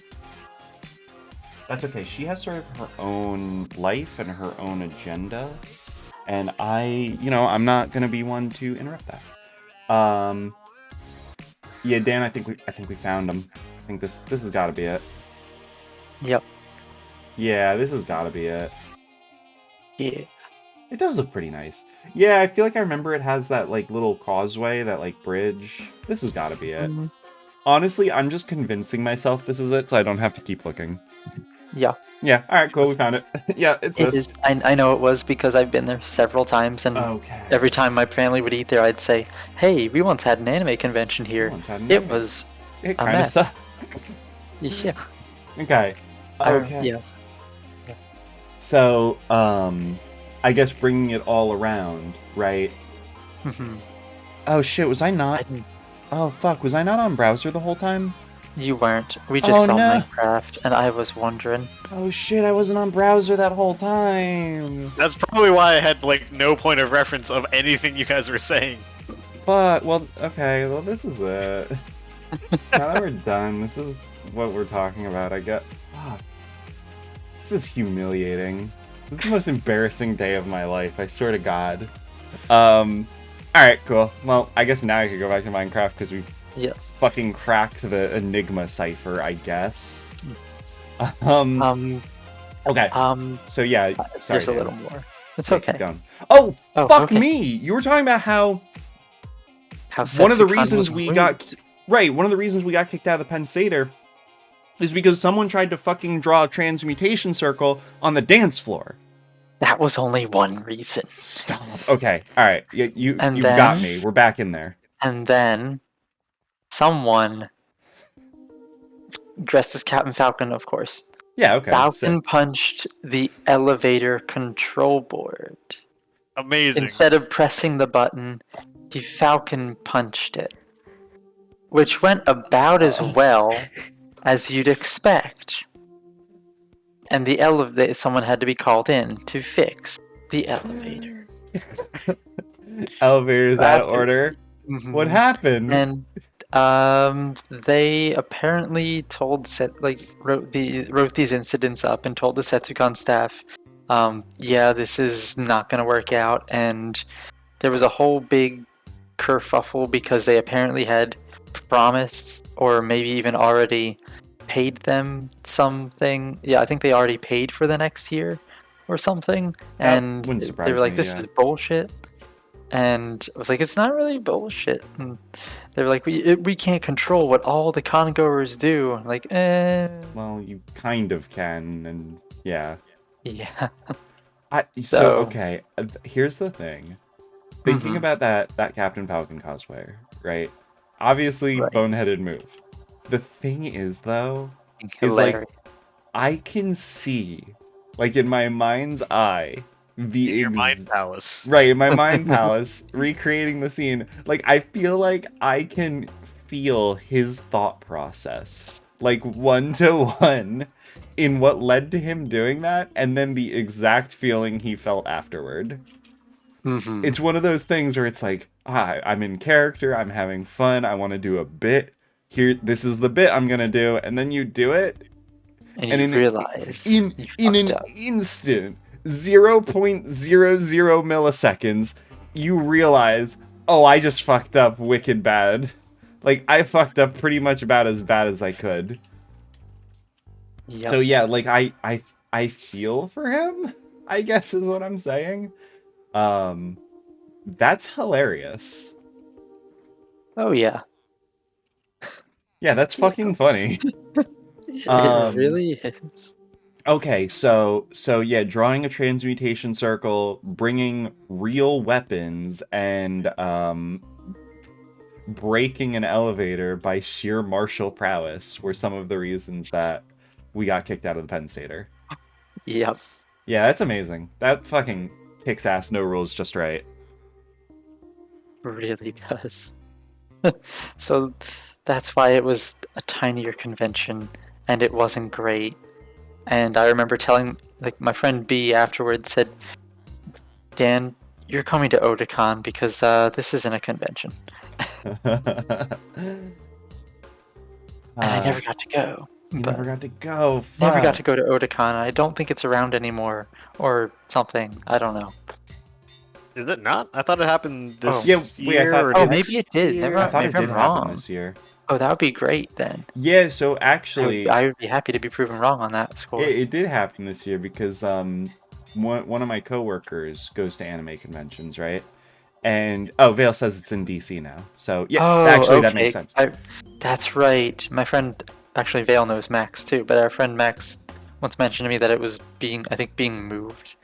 That's okay. She has sort of her own life and her own agenda, and I'm not gonna be one to interrupt that. Yeah, Dan, I think we found him. I think this has got to be it. Yep. Yeah, this has got to be it. Yeah. It does look pretty nice. Yeah, I feel like I remember it has that like little causeway, that like bridge. This has got to be it. Mm-hmm. Honestly, I'm just convincing myself this is it, so I don't have to keep looking. Yeah. Yeah. All right. Cool. We found it. Yeah, it's It this. is. I know it was because I've been there several times, and Okay. every time my family would eat there, I'd say, "Hey, we once had an anime convention here." It was. It a kind of mess. sucks. Yeah. Okay. Okay. Yeah. So, I guess bringing it all around, right? Mhm. Oh shit, was I not? Oh fuck, was I not on browser the whole time? You weren't. We just Oh, saw no. Minecraft, and I was wondering. Oh shit, I wasn't on browser that whole time. That's probably why I had like no point of reference of anything you guys were saying. But, well, okay, well this is it. Now that we're done, this is what we're talking about, I guess. Fuck. This is humiliating. This is the most embarrassing day of my life, I swear to God. Alright, cool. Well, I guess now I could go back to Minecraft because we've Yes. fucking cracked the Enigma cipher, I guess. Okay. So yeah, sorry. There's a Dan. little more. It's Okay, keep okay. going. Oh, Oh, fuck okay. me! You were talking about how How one of the Setsukan reasons was we rude. got one of the reasons we got kicked out of the Penn Stater is because someone tried to fucking draw a transmutation circle on the dance floor. That was only one reason. Stop. Okay. All right. You And got then- me. We're back in there. And then someone dressed as Captain Falcon, of course. Yeah. Okay. Falcon sick. punched the elevator control board. Amazing. Instead of pressing the button, he Falcon punched it. Which went about as well as you'd expect. And the elevator, someone had to be called in to fix the elevator. Elevators out of After- order. Mhm. What happened? And they apparently told wrote these incidents up and told the Setsukan staff, yeah, this is not gonna work out. And there was a whole big kerfuffle because they apparently had promised, or maybe even already paid them something. Yeah, I think they already paid for the next year or something. That And wouldn't they surprise were like, me, this yeah. is bullshit. And I was like, it's not really bullshit. And they were like, we can't control what all the congoers do. I'm like, Well, you kind of can, and yeah. yeah. So So- okay, here's the thing. Thinking Mhm. about that Captain Falcon cosplay, right? Obviously, Right. boneheaded move. The thing is, though, is like Hilarious. I can see, like in my mind's eye, the Your mind palace. right in my mind palace, recreating the scene. Like I feel like I can feel his thought process, like 1-to-1, in what led to him doing that, and then the exact feeling he felt afterward. Mhm. It's one of those things where it's like, I'm in character, I'm having fun, I want to do a bit. Here, this is the bit I'm gonna do, and then you do it, and and you in realize in you an fucked up. instant, 0.00 milliseconds, you realize, oh, I just fucked up wicked bad. Like I fucked up pretty much about as bad as I could. Yep. So yeah, like I feel for him, I guess is what I'm saying. That's hilarious. Oh yeah. Yeah, that's fucking funny. It Um, really is. Okay, so yeah, drawing a transmutation circle, bringing real weapons, and breaking an elevator by sheer martial prowess were some of the reasons that we got kicked out of the Penn Stater. Yep. Yeah, that's amazing. That fucking kicks ass, no rules, just right. Really does. So That's why it was a tinier convention, and it wasn't great. And I remember telling, like, my friend B afterwards said, Dan, you're coming to Otakon because this isn't a convention. And I never got to go. You but never got to go. never got Fuck. to go to Otakon. I don't think it's around anymore, or something. I don't know. Is it not? I thought it happened this Oh. Yeah, wait, I year. thought- or Oh, next maybe it did. year? Never, I thought maybe it did I'm happen wrong. this year. Oh, that would be great then. Yeah, so actually, I would be happy to be proven wrong on that score. it did happen this year because one of my coworkers goes to anime conventions, right? And Vale says it's in DC now. So yeah, Oh, actually that okay. makes sense. That's right. My friend, actually, Vale knows Max too, but our friend Max once mentioned to me that it was being moved.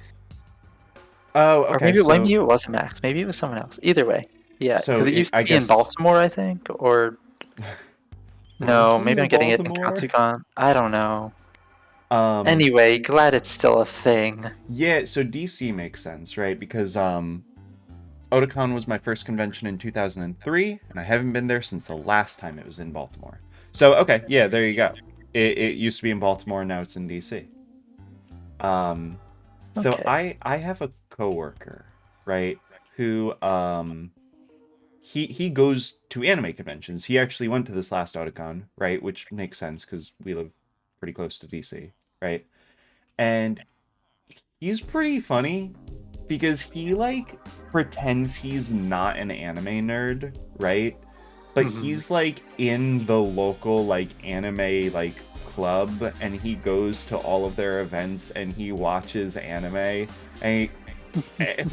Oh, Or okay. maybe So, maybe it wasn't Max. Maybe it was someone else. Either way, yeah. So Because it it- used I to be in guess- Baltimore, I think. Or no, Was it maybe in I'm getting it in Baltimore? Katsugon. I don't know. Anyway, Anyway, glad it's still a thing. yeah, so DC makes sense, right? Because Otakon was my first convention in 2003, and I haven't been there since the last time it was in Baltimore. So okay, yeah, there you go. It used to be in Baltimore, now it's in DC. So Okay. I have a coworker, right, who he goes to anime conventions. He actually went to this last Otakon, right, which makes sense because we live pretty close to DC, right? And he's pretty funny because he like pretends he's not an anime nerd, right? But Mhm. he's like in the local like anime like club, and he goes to all of their events and he watches anime, and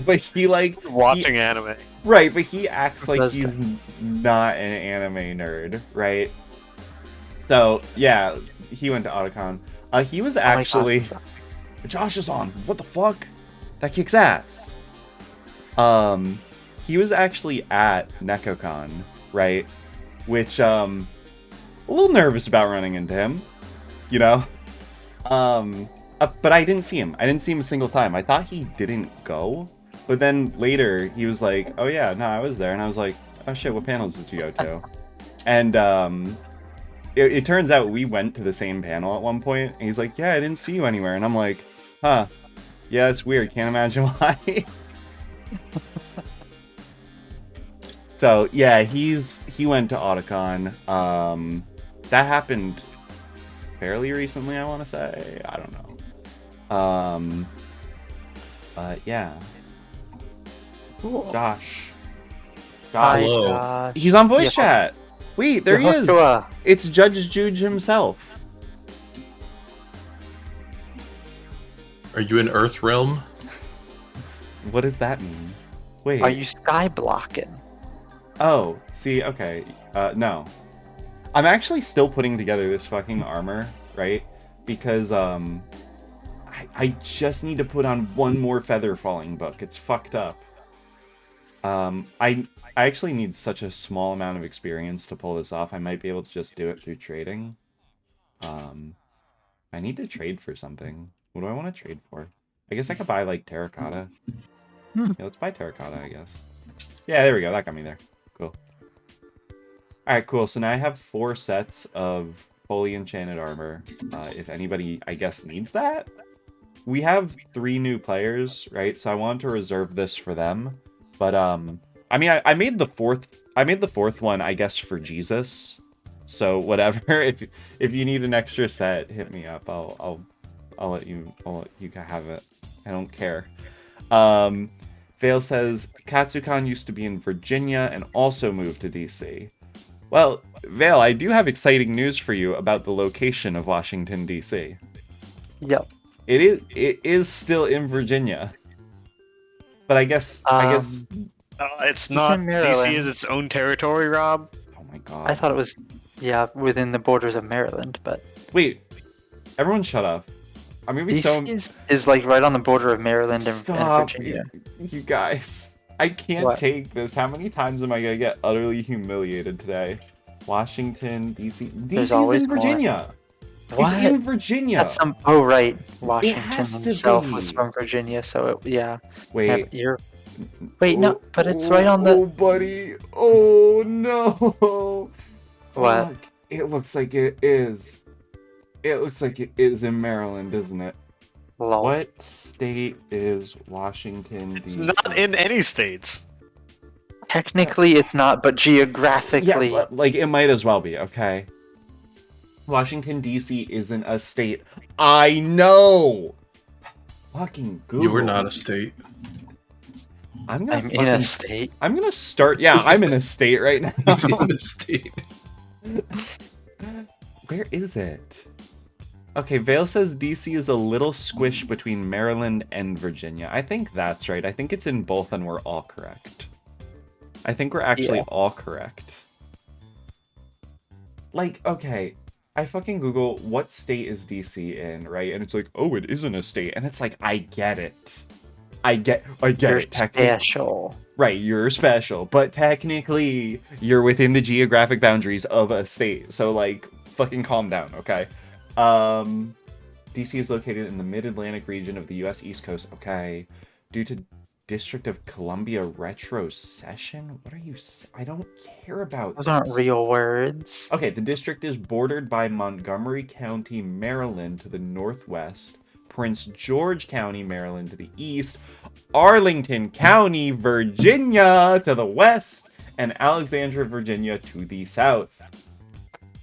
but he like Watching anime. right, but he acts like Does he's not an anime nerd, right? So yeah, he went to Otakon. He was Oh my God. actually Josh is on. What the fuck? That kicks ass. He was actually at NekoCon, right? Which a little nervous about running into him, you know. But I didn't see him. I didn't see him a single time. I thought he didn't go, but then later he was like, "Oh yeah, no, I was there," and I was like, "Oh shit, what panels did you go to?" And it turns out we went to the same panel at one point, and he's like, "Yeah, I didn't see you anywhere," and I'm like, "Huh, yeah, it's weird. Can't imagine why." So yeah, he went to Otakon. That happened fairly recently, I want to say. I don't know. But yeah. Cool. Josh. Hi, Hello. Josh. He's on voice Yeah. chat. Wait, there he is. Yehoshua. It's Judge Juge himself. Are you in Earth Realm? What does that mean? Wait. Are you sky blocking? Oh, see, okay. No. I'm actually still putting together this fucking armor, right? Because, I just need to put on one more feather falling book. It's fucked up. I actually need such a small amount of experience to pull this off. I might be able to just do it through trading. I need to trade for something. What do I want to trade for? I guess I could buy, like, terracotta. Hmm. Yeah, let's buy terracotta, I guess. Yeah, there we go. That got me there. Cool. Alright, cool. So now I have 4 sets of fully enchanted armor. If anybody, I guess, needs that. We have 3 new players, right? So I wanted to reserve this for them. But, I mean, I made the fourth one, I guess, for Jesus. So whatever. If you need an extra set, hit me up. I'll let you have it. I don't care. Vale says, Katsucon used to be in Virginia and also moved to DC. Well, Vale, I do have exciting news for you about the location of Washington, DC. Yep. It is still in Virginia. But I guess It's in not. Maryland. DC is its own territory, Rob. oh my god. I thought it was, yeah, within the borders of Maryland, but Wait. Everyone shut up. I'm gonna be so DC is like right on the border of Maryland and Stop, Virginia. you guys. I can't What? take this. How many times am I gonna get utterly humiliated today? Washington, DC. There's DC's always in more. Virginia. What? It's in Virginia. That's some. Oh right, Washington has to himself was be. from Virginia, so yeah. Wait. You're. Wait, no, but it's right on the. Oh, buddy. Oh no. What? Fuck. It looks like it is. It looks like it is in Maryland, isn't it? Lol. What state is Washington, D.C.? It's not in any states. Technically, it's not, but geographically. Yeah, but, like, it might as well be, okay? Washington, D.C. isn't a state. I know! Fucking Google. You were not a state. I'm in a state. I'm gonna start. Yeah, I'm in a state right now. He's in a state. Where is it? Okay, Vale says DC is a little squish between Maryland and Virginia. I think that's right. I think it's in both and we're all correct. I think we're actually all correct. Like, okay, I fucking Google what state is DC in, right? And it's like, oh, it isn't a state. And it's like, I get it. I get You're it. Technically. special. Right, you're special, but technically you're within the geographic boundaries of a state. So like, fucking calm down, okay? DC is located in the mid-Atlantic region of the US East Coast, okay? Due to District of Columbia retrocession? What are you I don't care about Those aren't real words. Okay, the district is bordered by Montgomery County, Maryland to the northwest, Prince George County, Maryland to the east, Arlington County, Virginia to the west, and Alexandria, Virginia to the south.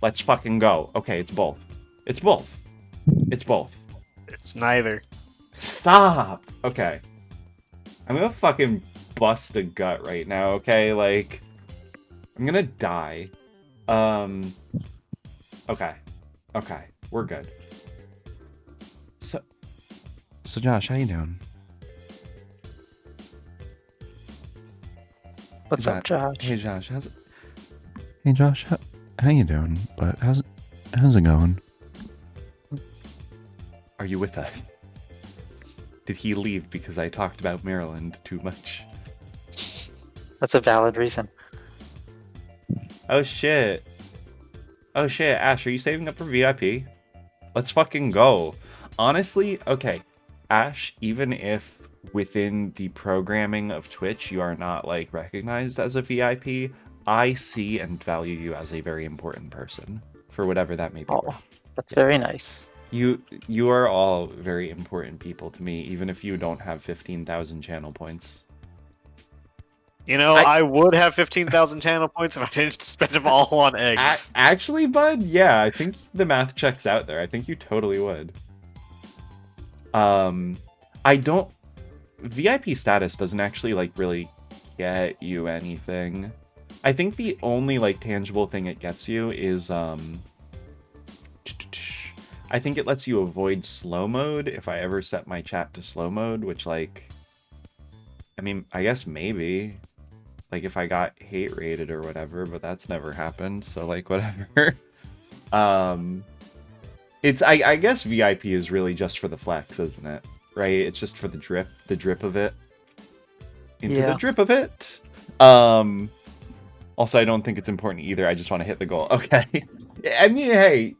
Let's fucking go. Okay, it's both. It's both. It's both. It's neither. Stop! Okay. I'm gonna fucking bust a gut right now, okay? Like, I'm gonna die. Okay. Okay. We're good. So Josh, how you doing? What's up, Josh? Hey Josh, Hey Josh, how you doing? But how's it going? Are you with us? Did he leave because I talked about Maryland too much? That's a valid reason. Oh shit. Oh shit, Ash, are you saving up for VIP? Let's fucking go. Honestly, okay. Ash, even if within the programming of Twitch you are not like recognized as a VIP, I see and value you as a very important person for whatever that may be. Oh, that's very nice. You are all very important people to me, even if you don't have 15,000 channel points. You know, I would have 15,000 channel points if I didn't spend them all on eggs. Actually, bud, yeah, I think the math checks out there. I think you totally would. VIP status doesn't actually, like, really get you anything. I think the only, like, tangible thing it gets you is, I think it lets you avoid slow mode if I ever set my chat to slow mode, which, like, I mean, I guess maybe. Like, if I got hate rated or whatever, but that's never happened, so, like, whatever. It's, I guess VIP is really just for the flex, isn't it? Right? It's just for the drip of it. Into the drip of it. Also, I don't think it's important either. I just want to hit the goal. Okay. I mean, hey,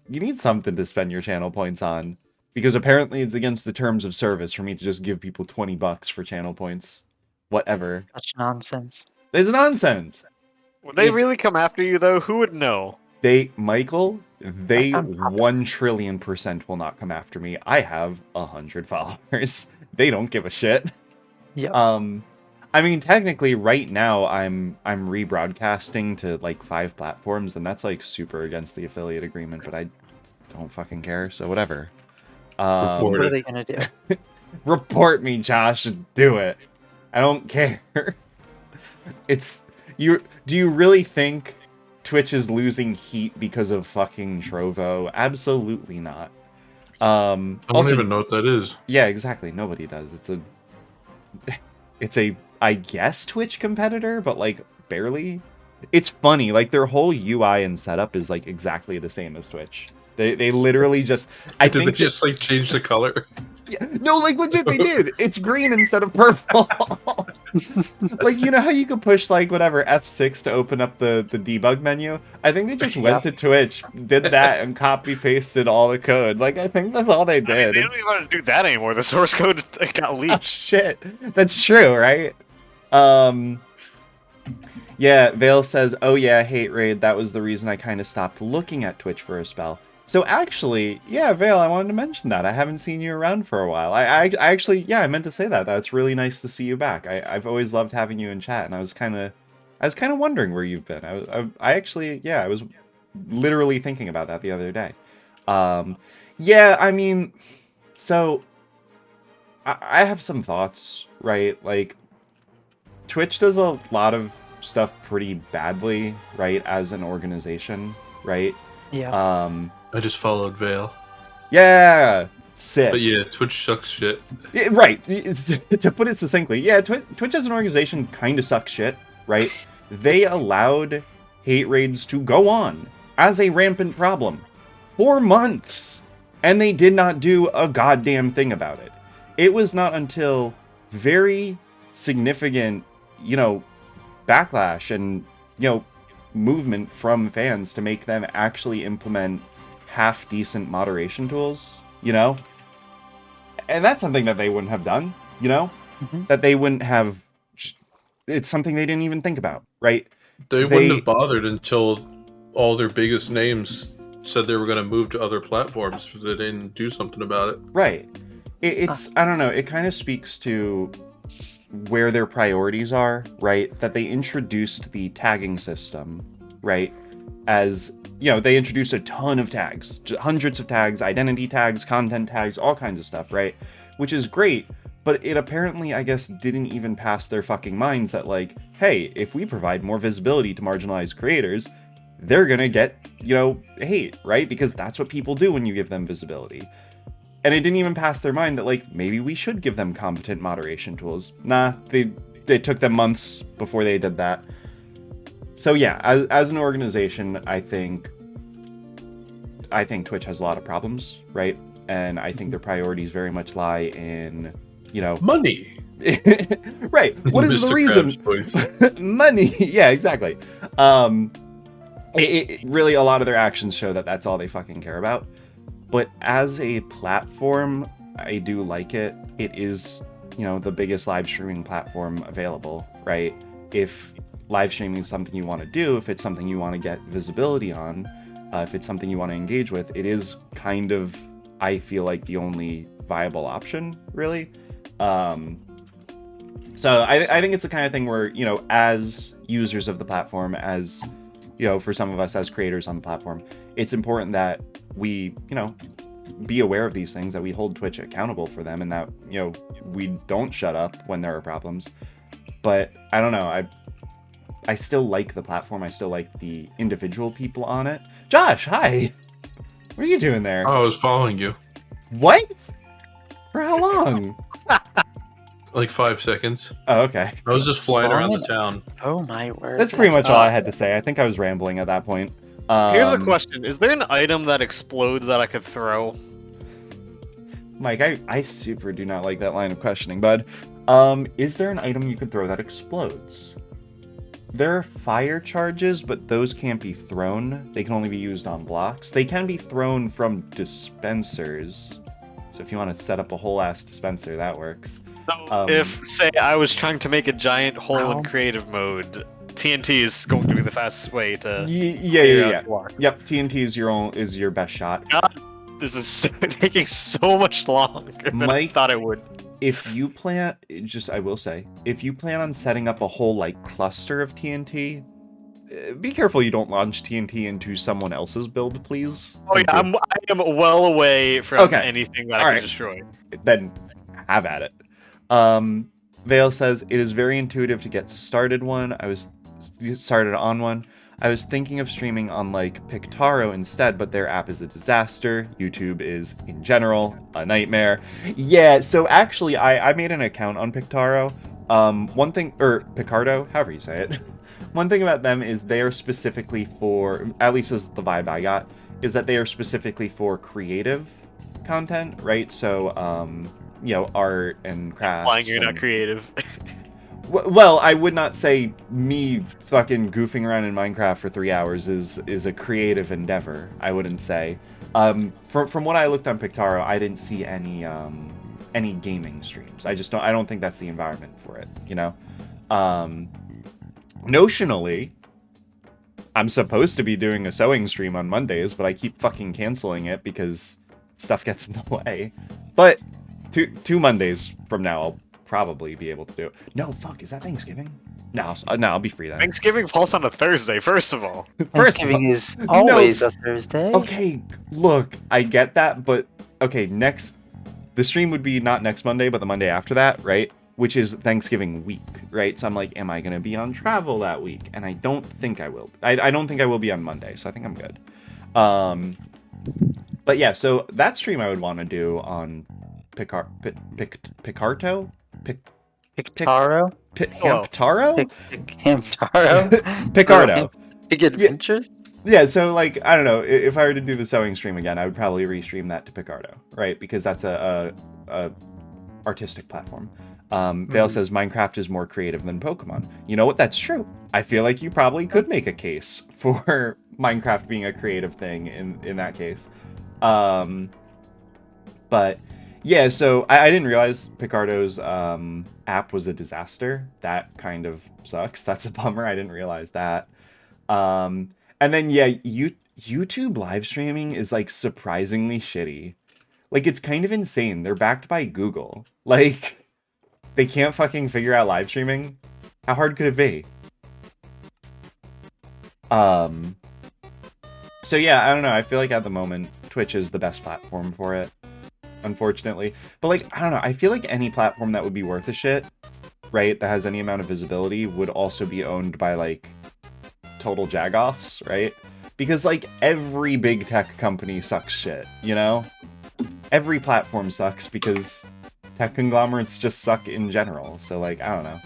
you need something to spend your channel points on. Because apparently it's against the terms of service for me to just give people $20 for channel points. Whatever. Such nonsense. It's nonsense. Would they really come after you, though? Who would know? Michael, they 1 trillion% will not come after me. I have 100 followers. They don't give a shit. Yeah. I mean, technically, right now, I'm rebroadcasting to, like, 5 platforms, and that's, like, super against the affiliate agreement, but I don't fucking care, so whatever. What are they gonna do? Report me, Josh. Do it. I don't care. Do you really think Twitch is losing heat because of fucking Trovo? Absolutely not. I don't even know what that is. Yeah, exactly. Nobody does. It's a I guess Twitch competitor, but like barely. It's funny, like their whole UI and setup is like exactly the same as Twitch. They literally just Did they just like change the color? Yeah, no, like legit they did. It's green instead of purple. Like, you know how you could push like whatever F6 to open up the debug menu? I think they just went to Twitch, did that, and copy pasted all the code. Like, I think that's all they did. I mean, they don't even want to do that anymore. The source code got leaked. Oh, shit. That's true, right? Yeah, Vale says, oh yeah, hate raid. That was the reason I kind of stopped looking at Twitch for a spell. So actually, yeah, Vale, I wanted to mention that. I haven't seen you around for a while. I actually, yeah, I meant to say that. That's really nice to see you back. I've always loved having you in chat, and I was kind of wondering where you've been. I actually, yeah, I was literally thinking about that the other day. Yeah, I mean, so I have some thoughts, right? Like, Twitch does a lot of stuff pretty badly, right, as an organization, right? Yeah. I just followed Vale. Yeah, sick. But yeah, Twitch sucks shit. Yeah, right. To put it succinctly, yeah, Twitch as an organization kind of sucks shit, right? They allowed hate raids to go on as a rampant problem for months, and they did not do a goddamn thing about it. It was not until very significant, backlash and, movement from fans to make them actually implement half-decent moderation tools, And that's something that they wouldn't have done, That they wouldn't have... It's something they didn't even think about, right? They wouldn't have bothered until all their biggest names said they were going to move to other platforms if they didn't do something about it. Right. It's, I don't know, it kind of speaks to where their priorities are, right? That they introduced the tagging system, right? As, they introduced a ton of tags, hundreds of tags, identity tags, content tags, all kinds of stuff, right? Which is great, but it apparently, I guess, didn't even pass their fucking minds that, like, hey, if we provide more visibility to marginalized creators, they're gonna get, hate, right? Because that's what people do when you give them visibility. And it didn't even pass their mind that, like, maybe we should give them competent moderation tools. Nah, it took them months before they did that. So yeah, as an organization, I think Twitch has a lot of problems, right? And I think their priorities very much lie in, money. Right. What is the reason? Money. Yeah, exactly. It really, a lot of their actions show that that's all they fucking care about. But as a platform, I do like it. It is, the biggest live streaming platform available, right? If live streaming is something you want to do, if it's something you want to get visibility on, if it's something you want to engage with, it is kind of, I feel like, the only viable option, really. So I think it's the kind of thing where, as users of the platform, as, for some of us as creators on the platform, it's important that we, be aware of these things, that we hold Twitch accountable for them, and that, we don't shut up when there are problems. But I don't know, I still like the platform. I still like the individual people on it. Josh, hi! What are you doing there? Oh, I was following you. What? For how long? Like 5 seconds. Oh, okay. I was just flying around the town. Oh my word. That's pretty much all I had to say. I think I was rambling at that point. Here's a question. Is there an item that explodes that I could throw? Mike, I super do not like that line of questioning, bud. Is there an item you could throw that explodes? There are fire charges, but those can't be thrown. They can only be used on blocks. They can be thrown from dispensers. So if you want to set up a whole ass dispenser, that works. So if, say, I was trying to make a giant hole in creative mode, TNT is going to be the fastest way to... Yeah. Yep, TNT is your best shot. God, this is taking so much longer than I thought it would. If you plan, I will say, if you plan on setting up a whole, cluster of TNT, be careful you don't launch TNT into someone else's build, please. Oh yeah, I am well away from anything that I can destroy. Then have at it. Vale says, it is very intuitive to get started on one. I was thinking of streaming on Pictaro instead, but their app is a disaster. YouTube is, in general, a nightmare. Yeah, so actually, I made an account on Pictaro. One thing, or Picardo, however you say it. One thing about them is they are specifically for, at least as the vibe I got, is that they are specifically for creative content, right? So, art and crafts. Implying you're not creative. Well, I would not say me fucking goofing around in Minecraft for 3 hours is a creative endeavor. I wouldn't say. From what I looked on Pictaro, I didn't see any gaming streams. I don't think that's the environment for it, notionally, I'm supposed to be doing a sewing stream on Mondays, but I keep fucking canceling it because stuff gets in the way. But two Mondays from now, I'll probably be able to do it. No, fuck, is that Thanksgiving? No, I'll be free then. Thanksgiving falls on a Thursday, first of all. Thanksgiving is always a Thursday. Okay, look, I get that, but okay, the stream would be not next Monday, but the Monday after that, right? Which is Thanksgiving week, right? So I'm like, am I going to be on travel that week? And I don't think I will. I don't think I will be on Monday, so I think I'm good. But yeah, so that stream I would want to do on Picarto? Pictaro? Hamtaro? Hamtaro? Picardo. Big Adventures? Yeah, so like, I don't know, if I were to do the sewing stream again, I would probably restream that to Picardo, right? Because that's a artistic platform. Vale says Minecraft is more creative than Pokemon. You know what? That's true. I feel like you probably could make a case for Minecraft being a creative thing in that case. But yeah, so I didn't realize Picardo's app was a disaster. That kind of sucks. That's a bummer. I didn't realize that. And then yeah, YouTube live streaming is like surprisingly shitty. Like, it's kind of insane. They're backed by Google. Like, they can't fucking figure out live streaming. How hard could it be? So yeah, I don't know. I feel like at the moment, Twitch is the best platform for it, unfortunately. But like, I don't know. I feel like any platform that would be worth a shit, right, that has any amount of visibility, would also be owned by like total jagoffs, right? Because like every big tech company sucks shit, you know? Every platform sucks because tech conglomerates just suck in general. So like, I don't know.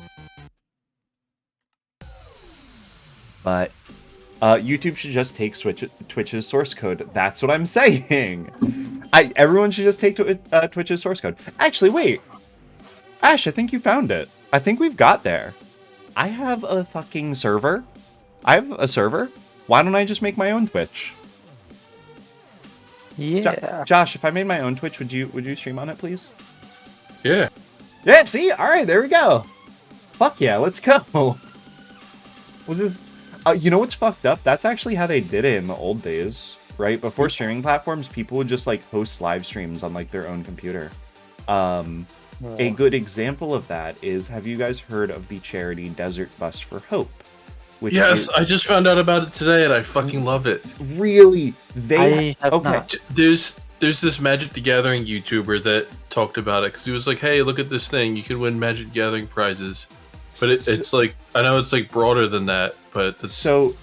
But YouTube should just take Twitch's source code. That's what I'm saying. Everyone should just take Twitch's source code. Actually, wait. Ash, I think you found it. I think we've got there. I have a fucking server. I have a server. Why don't I just make my own Twitch? Yeah. Josh, if I made my own Twitch, would you stream on it, please? Yeah. Yeah, see? Alright, there we go. Fuck yeah, let's go. We'll just... you know what's fucked up? That's actually how they did it in the old days, right? Before streaming platforms, people would just like host live streams on like their own computer. A good example of that is, have you guys heard of the charity Desert Bus for Hope? Which yes, I just found out about it today and I fucking love it. Really? I have not. There's this Magic the Gathering YouTuber that talked about it because he was like, hey, look at this thing. You can win Magic the Gathering prizes. But it's like, I know it's like broader than that, but that's... So,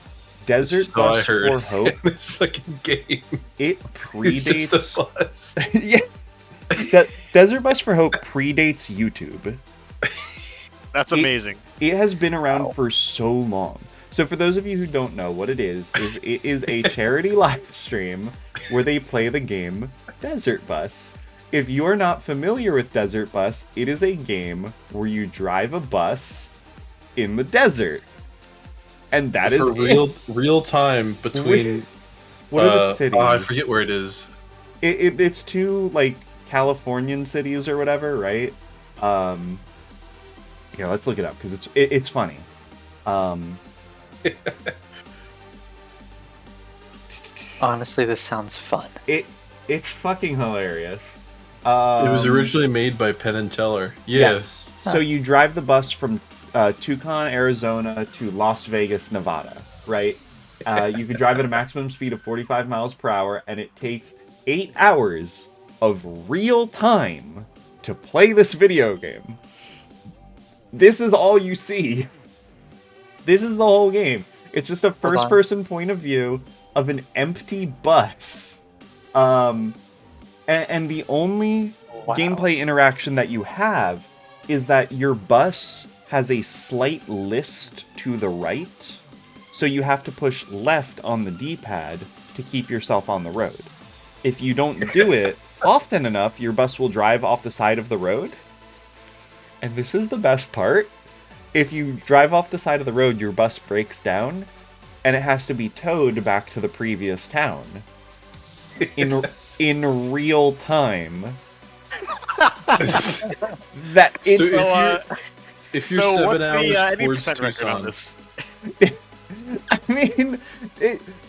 Desert Bus for Hope... this fucking game. It predates... It's just a bus. Yeah. Desert Bus for Hope predates YouTube. That's amazing. It has been around for so long. So for those of you who don't know what it is it is a charity live stream where they play the game Desert Bus. If you're not familiar with Desert Bus, it is a game where you drive a bus in the desert. And that is real time between... What are the cities? I forget where it is. It's two, like, Californian cities or whatever, right? Yeah, let's look it up, because it's funny. Honestly, this sounds fun. It's fucking hilarious. It was originally made by Penn and Teller. Yes. So you drive the bus from Tucson, Arizona to Las Vegas, Nevada, right? You can drive at a maximum speed of 45 miles per hour, and it takes 8 hours of real time to play this video game. This is all you see. This is the whole game. It's just a first-person point of view of an empty bus. And the only gameplay interaction that you have is that your bus has a slight list to the right, so you have to push left on the D-pad to keep yourself on the road. If you don't do it often enough, your bus will drive off the side of the road. And this is the best part. If you drive off the side of the road, your bus breaks down, and it has to be towed back to the previous town. In real time. That is... So if you're what's 7 hours the any towards percent record on Tucson, this? I mean,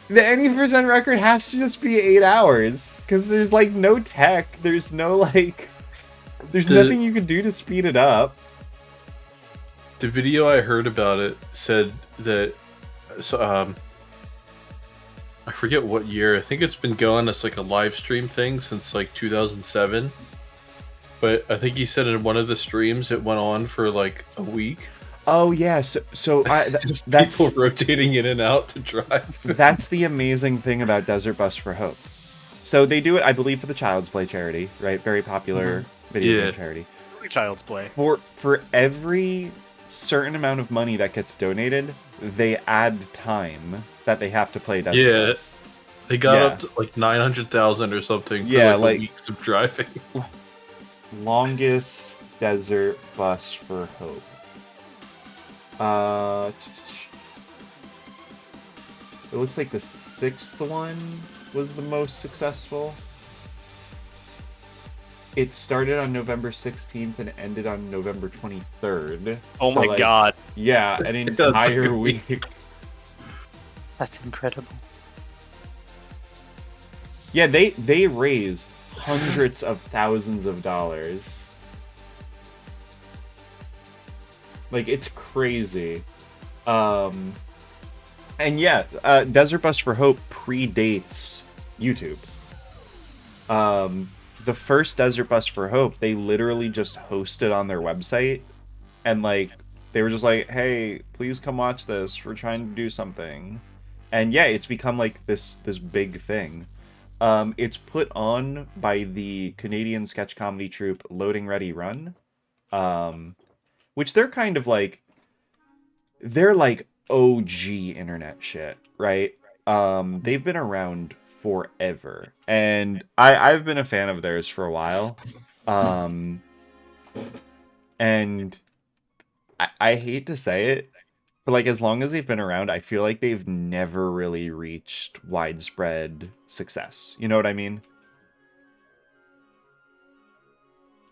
the any percent record has to just be 8 hours because there's like no tech. There's no like. There's nothing you can do to speed it up. The video I heard about it said that. So, I forget what year. I think it's been going as like a live stream thing since like 2007. But I think he said in one of the streams it went on for like a week. Oh yeah, so Just that's people rotating in and out to drive. that's the amazing thing about Desert Bus for Hope. So they do it, I believe, for the Child's Play charity, right? Very popular video game charity. Child's Play. For every certain amount of money that gets donated, they add time that they have to play Desert Bus. They got up to like 900,000 or something for like weeks of driving. Longest Desert Bus for Hope. It looks like the 6th one was the most successful. It started on November 16th and ended on November 23rd. Oh my god. Yeah, an entire week. That's incredible. Yeah, they raise hundreds of thousands of dollars. Like, it's crazy. And yeah, Desert Bus for Hope predates YouTube. The first Desert Bus for Hope, they literally just hosted on their website. And, like, they were just like, hey, please come watch this. We're trying to do something. And yeah, it's become, like, this big thing. It's put on by the Canadian sketch comedy troupe Loading Ready Run. Which they're kind of like... They're, like, OG internet shit, right? They've been around forever, and I've been a fan of theirs for a while. And I hate to say it, but like as long as they've been around, I feel like they've never really reached widespread success. You know what I mean?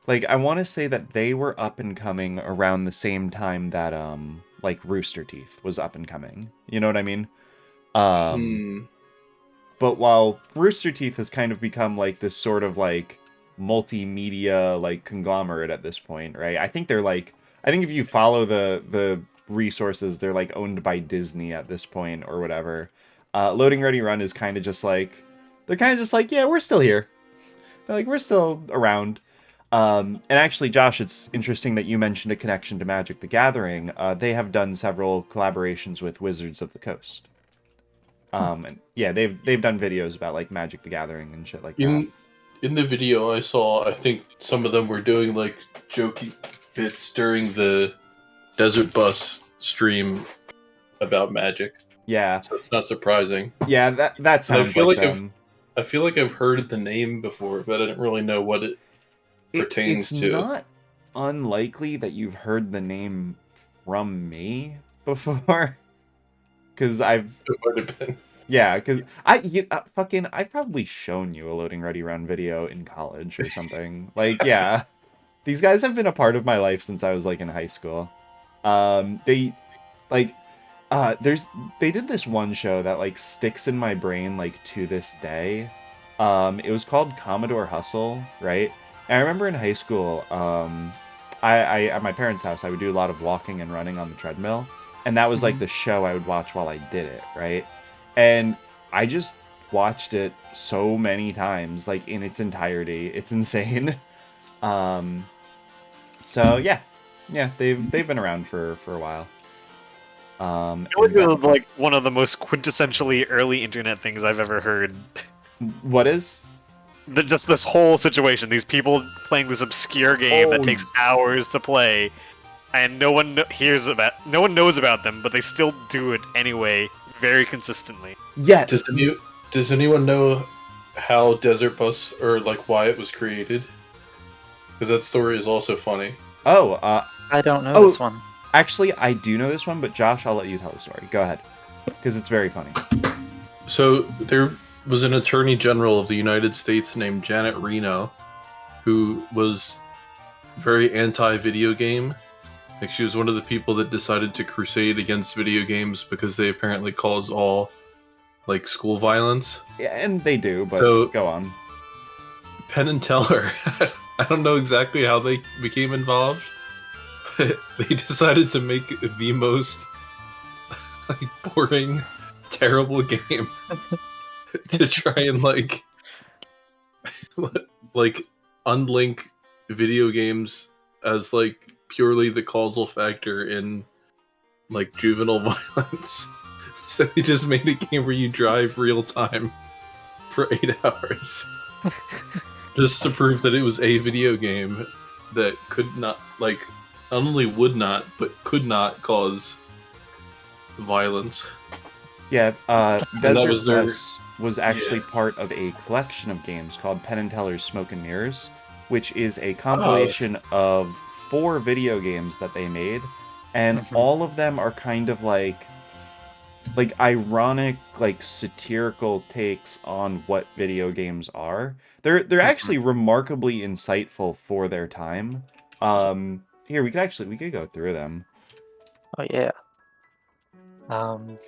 Like, I want to say that they were up and coming around the same time that like Rooster Teeth was up and coming. You know what I mean? But while Rooster Teeth has kind of become like this sort of like multimedia like conglomerate at this point, right? I think they're like, I think if you follow the resources, they're like owned by Disney at this point or whatever. Loading Ready Run is kind of just like, they're kind of just like, yeah, we're still here. They're like, we're still around. And actually, Josh, it's interesting that you mentioned a connection to Magic the Gathering. They have done several collaborations with Wizards of the Coast. And yeah, they've done videos about like Magic the Gathering and shit like that. In the video I saw, I think some of them were doing like jokey bits during the Desert Bus stream about Magic. Yeah. So it's not surprising. Yeah, that sounds like them. I feel like I've heard the name before, but I didn't really know what it pertains to. It's not unlikely that you've heard the name from me before. Because I've... It might have been. Yeah, because I've probably shown you a Loading Ready Run video in college or something. Like, yeah. These guys have been a part of my life since I was, like, in high school. They did this one show that, like, sticks in my brain, like, to this day. It was called Commodore Hustle, right? And I remember in high school, I at my parents' house, I would do a lot of walking and running on the treadmill. And that was, like, the show I would watch while I did it, right? And I just watched it so many times, like, in its entirety. It's insane. So, yeah. Yeah, they've been around for a while. It was like one of the most quintessentially early internet things I've ever heard. What is? Just this whole situation. These people playing this obscure game that takes hours to play. And no one knows about them, but they still do it anyway, very consistently. Yeah. Does anyone know how Desert Bus, or like why it was created? Because that story is also funny. Oh, I don't know this one. Actually, I do know this one, but Josh, I'll let you tell the story. Go ahead, because it's very funny. So there was an attorney general of the United States named Janet Reno, who was very anti-video game. Like, she was one of the people that decided to crusade against video games because they apparently cause all, like, school violence. Yeah, and they do, but So- go on. Penn and Teller, I don't know exactly how they became involved, but they decided to make the most like, boring, terrible game to try and like unlink video games as like purely the causal factor in like juvenile violence. So they just made a game where you drive real time for 8 hours. Just to prove that it was a video game that could not, like, not only would not, but could not cause violence. Yeah, Desert was their- Bus was actually Yeah. part of a collection of games called Penn and Teller's Smoke and Mirrors, which is a compilation of 4 video games that they made, and Mhm. all of them are kind of like ironic, like satirical takes on what video games are. They're actually remarkably insightful for their time. Here we could go through them. Oh yeah. Um.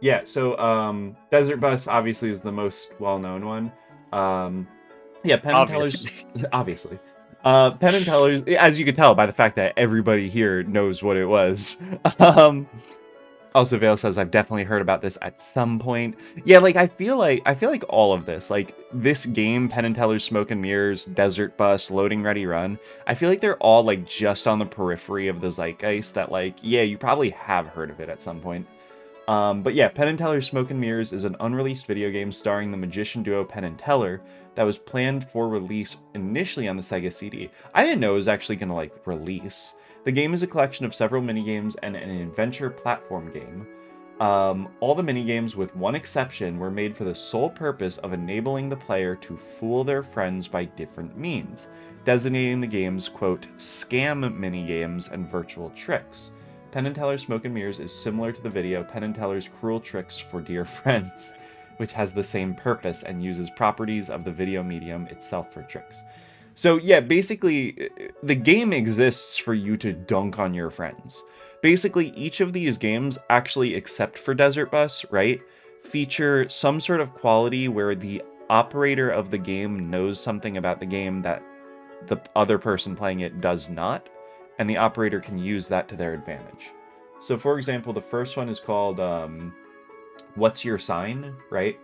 Yeah, so Desert Bus obviously is the most well-known one. Yeah, Penn and Teller's obviously. Penn and Teller's, as you can tell by the fact that everybody here knows what it was. Also, Vale says I've definitely heard about this at some point. Yeah, like I feel like all of this, like this game, Penn and Teller's Smoke and Mirrors, Desert Bus, Loading Ready Run, I feel like they're all like just on the periphery of the zeitgeist that like, yeah, you probably have heard of it at some point. But yeah, Penn and Teller's Smoke and Mirrors is an unreleased video game starring the magician duo Penn and Teller that was planned for release initially on the Sega CD. I didn't know it was actually going to like release. The game is a collection of several minigames and an adventure platform game. All the minigames, with one exception, were made for the sole purpose of enabling the player to fool their friends by different means, designating the games, quote, scam minigames and virtual tricks. Penn and Teller's Smoke and Mirrors is similar to the video Penn and Teller's Cruel Tricks for Dear Friends, which has the same purpose and uses properties of the video medium itself for tricks. So yeah, basically, the game exists for you to dunk on your friends. Basically, each of these games, actually except for Desert Bus, right, feature some sort of quality where the operator of the game knows something about the game that the other person playing it does not, and the operator can use that to their advantage. So for example, the first one is called What's Your Sign, right?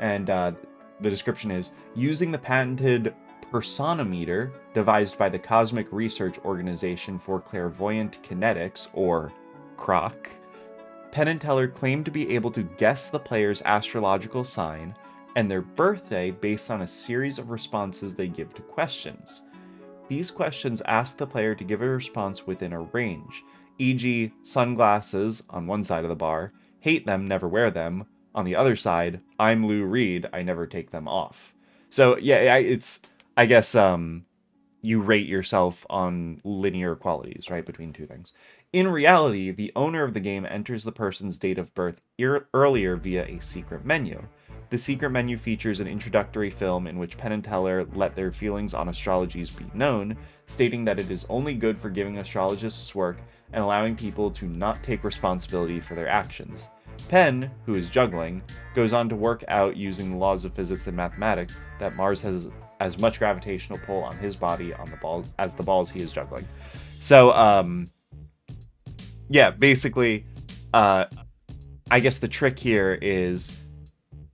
And the description is, using the patented Personometer devised by the Cosmic Research Organization for Clairvoyant Kinetics, or CROC, Penn and Teller claim to be able to guess the player's astrological sign and their birthday based on a series of responses they give to questions. These questions ask the player to give a response within a range, e.g. sunglasses on one side of the bar, hate them, never wear them, on the other side, I'm Lou Reed, I never take them off. So yeah, it's, I guess, you rate yourself on linear qualities, right, between two things. In reality, the owner of the game enters the person's date of birth earlier via a secret menu. The secret menu features an introductory film in which Penn and Teller let their feelings on astrologies be known, stating that it is only good for giving astrologists work and allowing people to not take responsibility for their actions. Penn, who is juggling, goes on to work out using the laws of physics and mathematics that Mars has as much gravitational pull on his body on the ball as the balls he is juggling. So, yeah, basically, I guess the trick here is,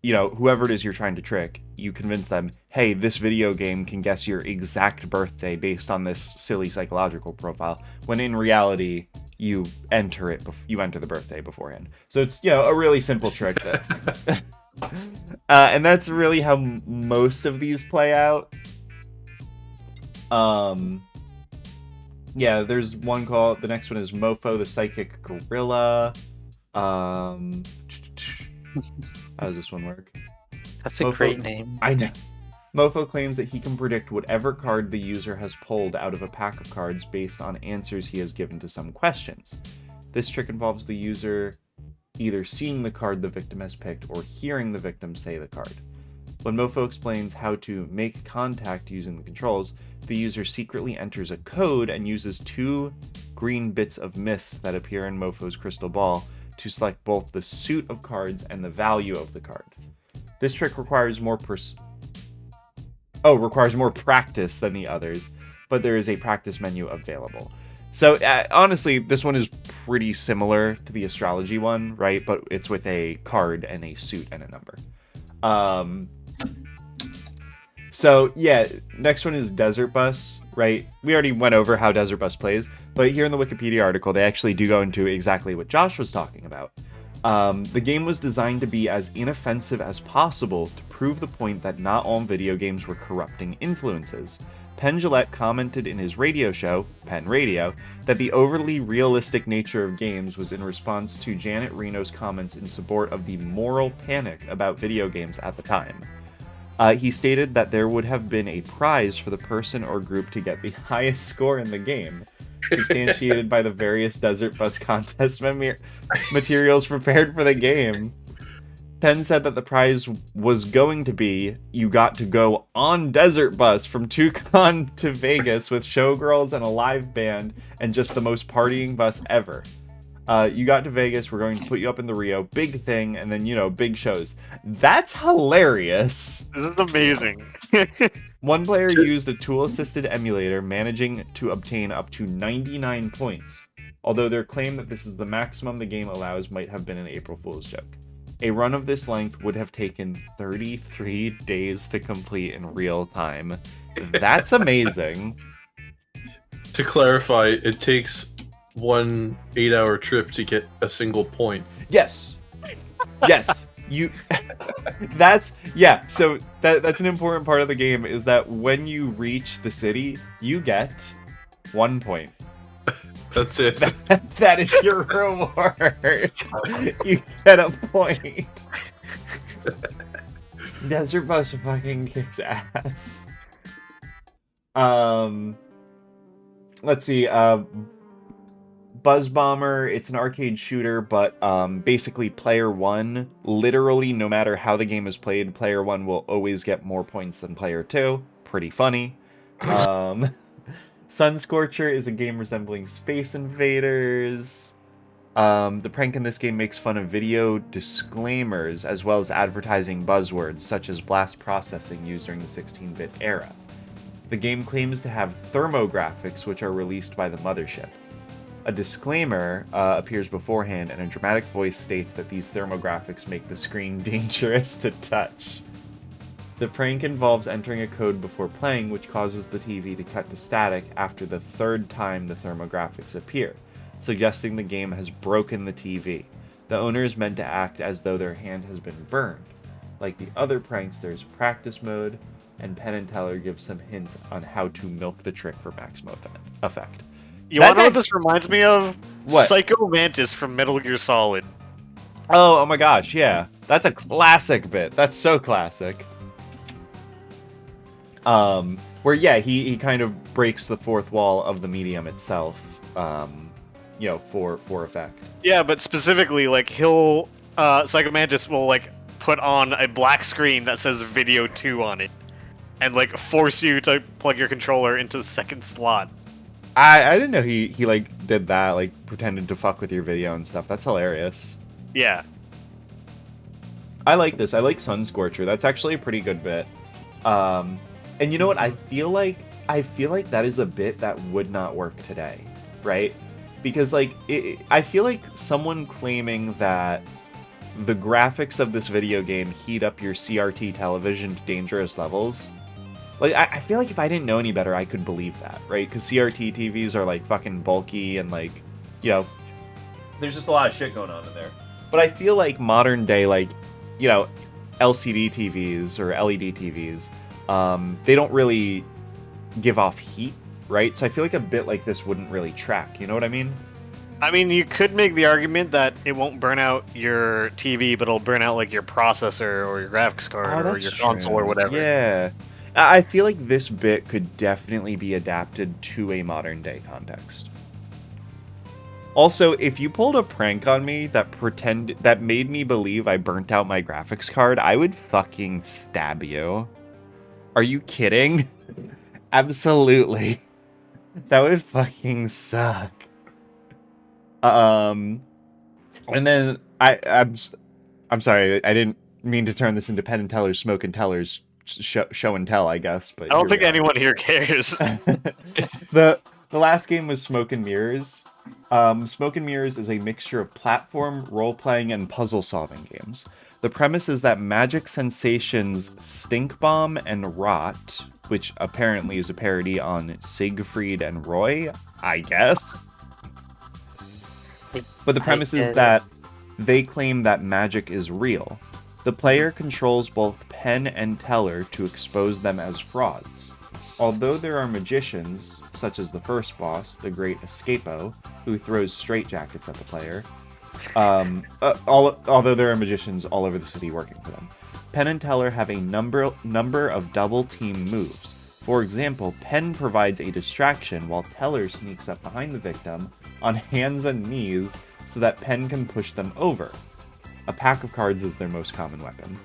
you know, whoever it is you're trying to trick, you convince them, hey, this video game can guess your exact birthday based on this silly psychological profile, when in reality, you enter the birthday beforehand. So it's, you know, a really simple trick that... and that's really how most of these play out. Yeah, there's one called, the next one is Mofo the Psychic Gorilla. How does this one work? That's a Mofo- great name. I know. Mofo claims that he can predict whatever card the user has pulled out of a pack of cards based on answers he has given to some questions. This trick involves the user either seeing the card the victim has picked or hearing the victim say the card. When Mofo explains how to make contact using the controls, the user secretly enters a code and uses 2 green bits of mist that appear in Mofo's crystal ball to select both the suit of cards and the value of the card. This trick requires more practice than the others, but there is a practice menu available. So honestly, this one is pretty similar to the astrology one, right? But it's with a card and a suit and a number. So yeah, next one is Desert Bus, right? We already went over how Desert Bus plays, but here in the Wikipedia article, they actually do go into exactly what Josh was talking about. The game was designed to be as inoffensive as possible to prove the point that not all video games were corrupting influences. Penn Jillette commented in his radio show, Penn Radio, that the overly realistic nature of games was in response to Janet Reno's comments in support of the moral panic about video games at the time. He stated that there would have been a prize for the person or group to get the highest score in the game, substantiated by the various Desert Bus contest materials prepared for the game. Penn said that the prize was going to be you got to go on Desert Bus from Tucson to Vegas with showgirls and a live band and just the most partying bus ever. You got to Vegas, we're going to put you up in the Rio, big thing, and then, big shows. That's hilarious. This is amazing. One player used a tool-assisted emulator, managing to obtain up to 99 points, although their claim that this is the maximum the game allows might have been an April Fool's joke. A run of this length would have taken 33 days to complete in real time. That's amazing. To clarify, it takes 1 8-hour trip to get a single point. Yes. So that's an important part of the game, is that when you reach the city, you get 1 point. That's it. That is your reward. You get a point. Desert Bus fucking kicks ass. Let's see. Buzz Bomber, it's an arcade shooter, but basically player 1, literally no matter how the game is played, player 1 will always get more points than player 2. Pretty funny. Sun Scorcher is a game resembling Space Invaders. The prank in this game makes fun of video disclaimers as well as advertising buzzwords such as blast processing used during the 16-bit era. The game claims to have thermographics which are released by the mothership. A disclaimer appears beforehand, and a dramatic voice states that these thermographics make the screen dangerous to touch. The prank involves entering a code before playing, which causes the TV to cut to static after the 3rd time the thermographics appear, suggesting the game has broken the TV. The owner is meant to act as though their hand has been burned. Like the other pranks, there's practice mode, and Penn and Teller give some hints on how to milk the trick for maximum effect. You want to know what this reminds me of? What? Psycho Mantis from Metal Gear Solid. Oh my gosh, yeah. That's a classic bit. That's so classic. Where, yeah, he kind of breaks the 4th wall of the medium itself, for effect. Yeah, but specifically, Psycho Mantis will, put on a black screen that says Video 2 on it, and, force you to plug your controller into the 2nd slot. I didn't know he did that, pretended to fuck with your video and stuff. That's hilarious. Yeah. I like this. I like Sun Scorcher. That's actually a pretty good bit. And you know what? I feel like that is a bit that would not work today, right? Because I feel like someone claiming that the graphics of this video game heat up your CRT television to dangerous levels. I feel like if I didn't know any better, I could believe that, right? Because CRT TVs are fucking bulky and there's just a lot of shit going on in there. But I feel like modern day LCD TVs or LED TVs, they don't really give off heat, right? So I feel like a bit like this wouldn't really track, you know what I mean? I mean, you could make the argument that it won't burn out your TV, but it'll burn out your processor or your graphics card or your console or whatever. Yeah. I feel like this bit could definitely be adapted to a modern day context. Also, if you pulled a prank on me that made me believe I burnt out my graphics card, I would fucking stab you. Are you kidding? Absolutely. That would fucking suck. And then I'm sorry, I didn't mean to turn this into Penn and Teller's Smoke and Teller's show and tell, I guess, but I don't here we think are. anyone here cares. The last game was Smoke and Mirrors. Smoke and Mirrors is a mixture of platform, role-playing, and puzzle-solving games. The premise is that Magic Sensations' Stink Bomb and Rot, which apparently is a parody on Siegfried and Roy, I guess. But the premise is that they claim that magic is real. The player controls both Penn and Teller to expose them as frauds. Although there are magicians, such as the first boss, the Great Escapo, who throws straitjackets at the player, although there are magicians all over the city working for them, Penn and Teller have a number of double team moves. For example, Penn provides a distraction while Teller sneaks up behind the victim on hands and knees so that Penn can push them over. A pack of cards is their most common weapon.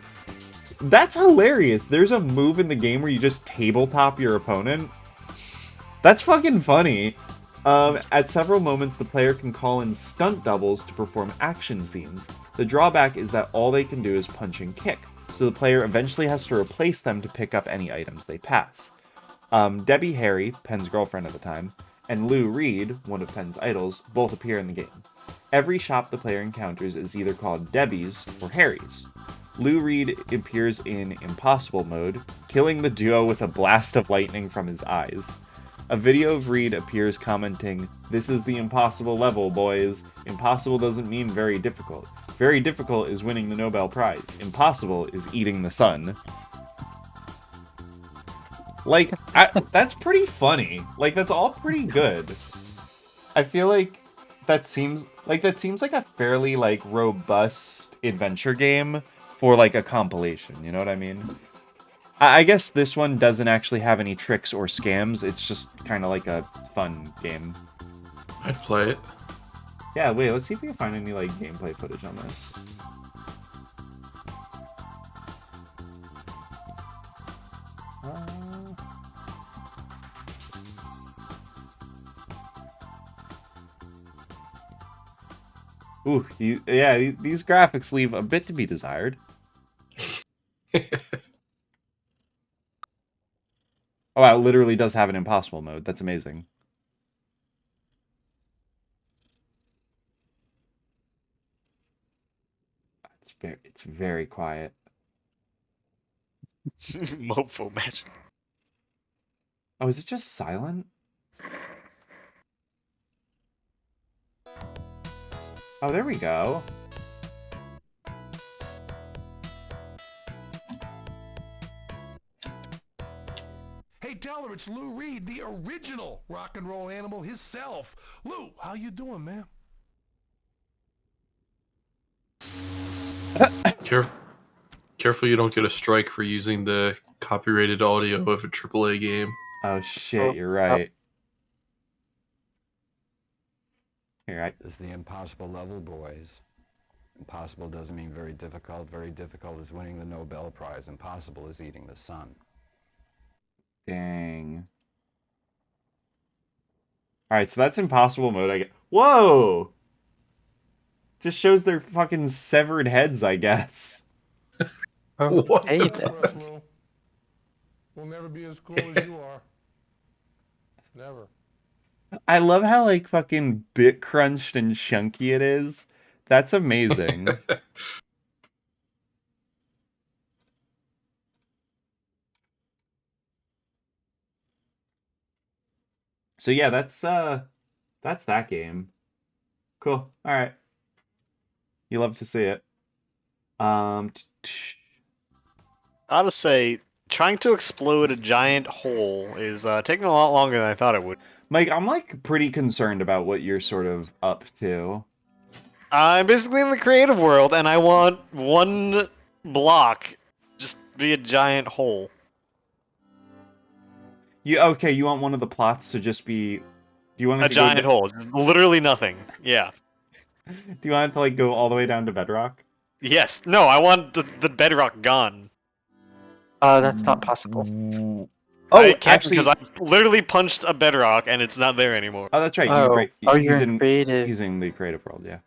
That's hilarious. There's a move in the game where you just tabletop your opponent. That's fucking funny. At several moments, the player can call in stunt doubles to perform action scenes. The drawback is that all they can do is punch and kick, so the player eventually has to replace them to pick up any items they pass. Debbie Harry, Penn's girlfriend at the time, and Lou Reed, one of Penn's idols, both appear in the game. Every shop the player encounters is either called Debbie's or Harry's. Lou Reed appears in Impossible mode, killing the duo with a blast of lightning from his eyes. A video of Reed appears commenting, "This is the impossible level, boys. Impossible doesn't mean very difficult. Very difficult is winning the Nobel Prize. Impossible is eating the sun." Like, that's pretty funny. Like, that's all pretty good. I feel like that seems like a fairly, like, robust adventure game for, like, a compilation, you know what I mean? I guess this one doesn't actually have any tricks or scams, it's just kind of like a fun game. I'd play it. Yeah, wait, let's see if we can find any, like, gameplay footage on this. Ooh, yeah, these graphics leave a bit to be desired. Oh, wow, it literally does have an impossible mode. That's amazing. It's very quiet. Mofo magic. Oh, is it just silent? Oh, there we go. Hey, Teller, it's Lou Reed, the original rock and roll animal himself. Lou, how you doing, man? Careful you don't get a strike for using the copyrighted audio of a AAA game. Oh shit, you're right. Here, This is the impossible level, boys. Impossible doesn't mean very difficult. Very difficult is winning the Nobel Prize. Impossible is eating the sun. Dang. Alright, so that's impossible mode, I guess. Whoa! Just shows their fucking severed heads, I guess. What? Hey, For us, Lou. We'll never be as cool as you are. Never. I love how, like, fucking bit crunched and chunky it is. That's amazing. So yeah, that's that game. Cool. All right. You love to see it. I ought to say, trying to explode a giant hole is taking a lot longer than I thought it would. Mike, I'm like pretty concerned about what you're sort of up to. I'm basically in the creative world, and I want one block just be a giant hole. You want one of the plots to just be Do you want it A to giant go? hole, just literally nothing. Yeah. Do you want it to like go all the way down to bedrock? Yes. No, I want the bedrock gone. That's not possible. I Oh, can't actually, because I literally punched a bedrock and it's not there anymore. oh, that's right. Oh, you're in creative. Using the creative world, yeah.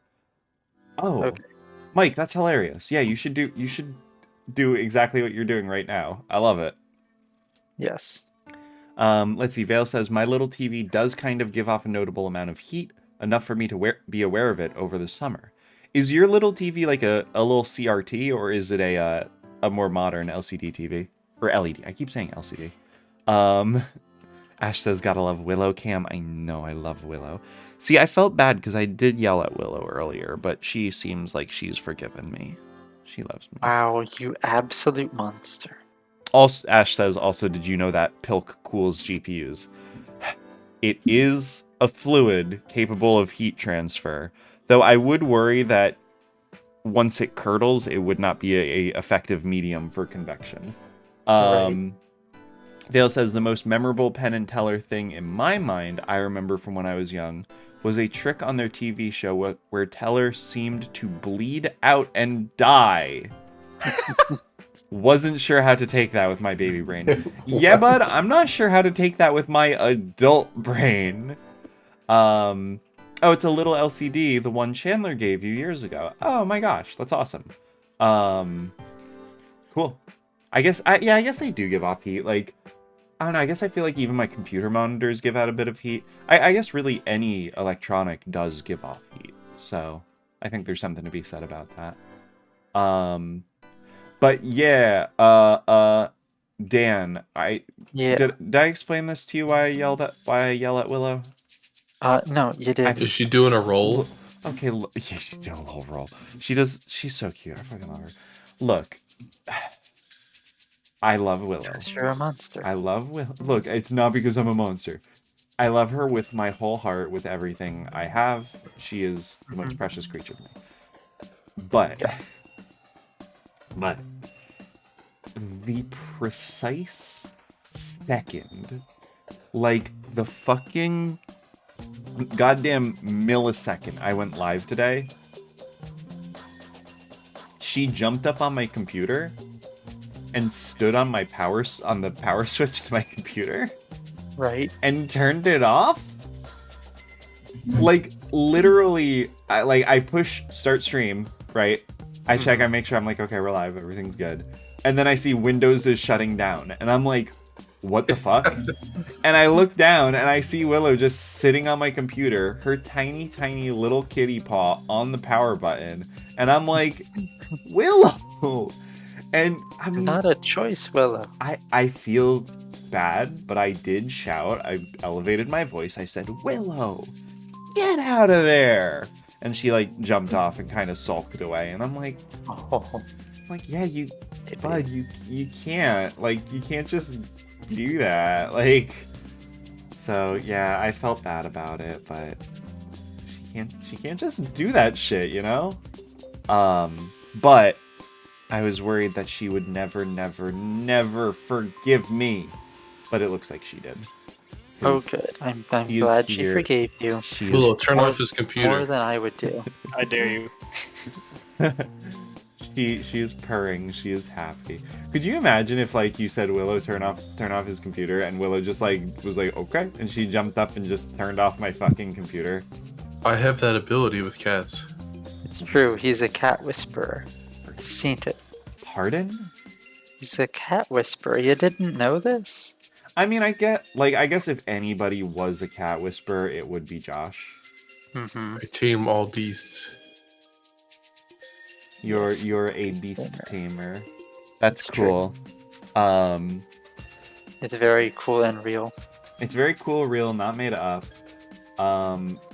Oh, Okay. Mike, that's hilarious. Yeah, you should do exactly what you're doing right now. I love it. Yes. Let's see. Vale says my little TV does kind of give off a notable amount of heat, enough for me to be aware of it over the summer. Is your little TV like a little CRT, or is it a more modern LCD TV or LED? I keep saying LCD. Ash says gotta love Willow Cam. I know, I love Willow. See, I felt bad because I did yell at Willow earlier, but she seems like she's forgiven me. She loves me. Wow, you absolute monster. Also, Ash says, also, did you know that Pilk cools GPUs? It is a fluid capable of heat transfer, though I would worry that once it curdles, it would not be a effective medium for convection. Right. Vale says, the most memorable Penn and Teller thing in my mind, I remember from when I was young, was a trick on their TV show where Teller seemed to bleed out and die. Wasn't sure how to take that with my baby brain. Yeah, bud, I'm not sure how to take that with my adult brain. Oh, it's a little LCD, the one Chandler gave you years ago. Oh my gosh, that's awesome. Cool. I guess they do give off heat. Like, I don't know, I guess I feel like even my computer monitors give out a bit of heat. I guess really any electronic does give off heat. So I think there's something to be said about that. But yeah, Dan, did I explain this to you why I yell at Willow? No, you did. Is she doing a roll? Okay, yeah, she's doing a little roll. She's so cute. I fucking love her. Look, I love Willow. Because you're a monster. I love Willow. Look, it's not because I'm a monster. I love her with my whole heart, with everything I have. She is the most precious creature to me. But the precise second, like the fucking goddamn millisecond I went live today, she jumped up on my computer and stood on the power switch to my computer. Right. And turned it off? Like, literally, I push start stream, right? I check, I make sure I'm like, okay, we're live, everything's good. And then I see Windows is shutting down. And I'm like, what the fuck? And I look down and I see Willow just sitting on my computer, her tiny, tiny little kitty paw on the power button. And I'm like, Willow! And I mean, Not a choice, Willow. I feel bad, but I did shout. I elevated my voice. I said, Willow, get out of there. And she like jumped off and kind of sulked away. And I'm like, yeah, bud, you can't. Like, you can't just do that. Like, so yeah, I felt bad about it, but she can't just do that shit, you know? But I was worried that she would never, never, never forgive me. But it looks like she did. Oh, good. I'm glad she forgave you. Willow, turn off his computer. More than I would do. I dare you. She is purring. She is happy. Could you imagine if like you said, Willow, turn off his computer, and Willow just like was like, okay, and she jumped up and just turned off my fucking computer? I have that ability with cats. It's true. He's a cat whisperer. I've seen it. Pardon? He's a cat whisperer. You didn't know this? I mean, I guess if anybody was a cat whisperer, it would be Josh. Mm-hmm. I tame all beasts. You're a beast tamer. That's It's true. cool. It's very cool and real. It's very cool, real, not made up.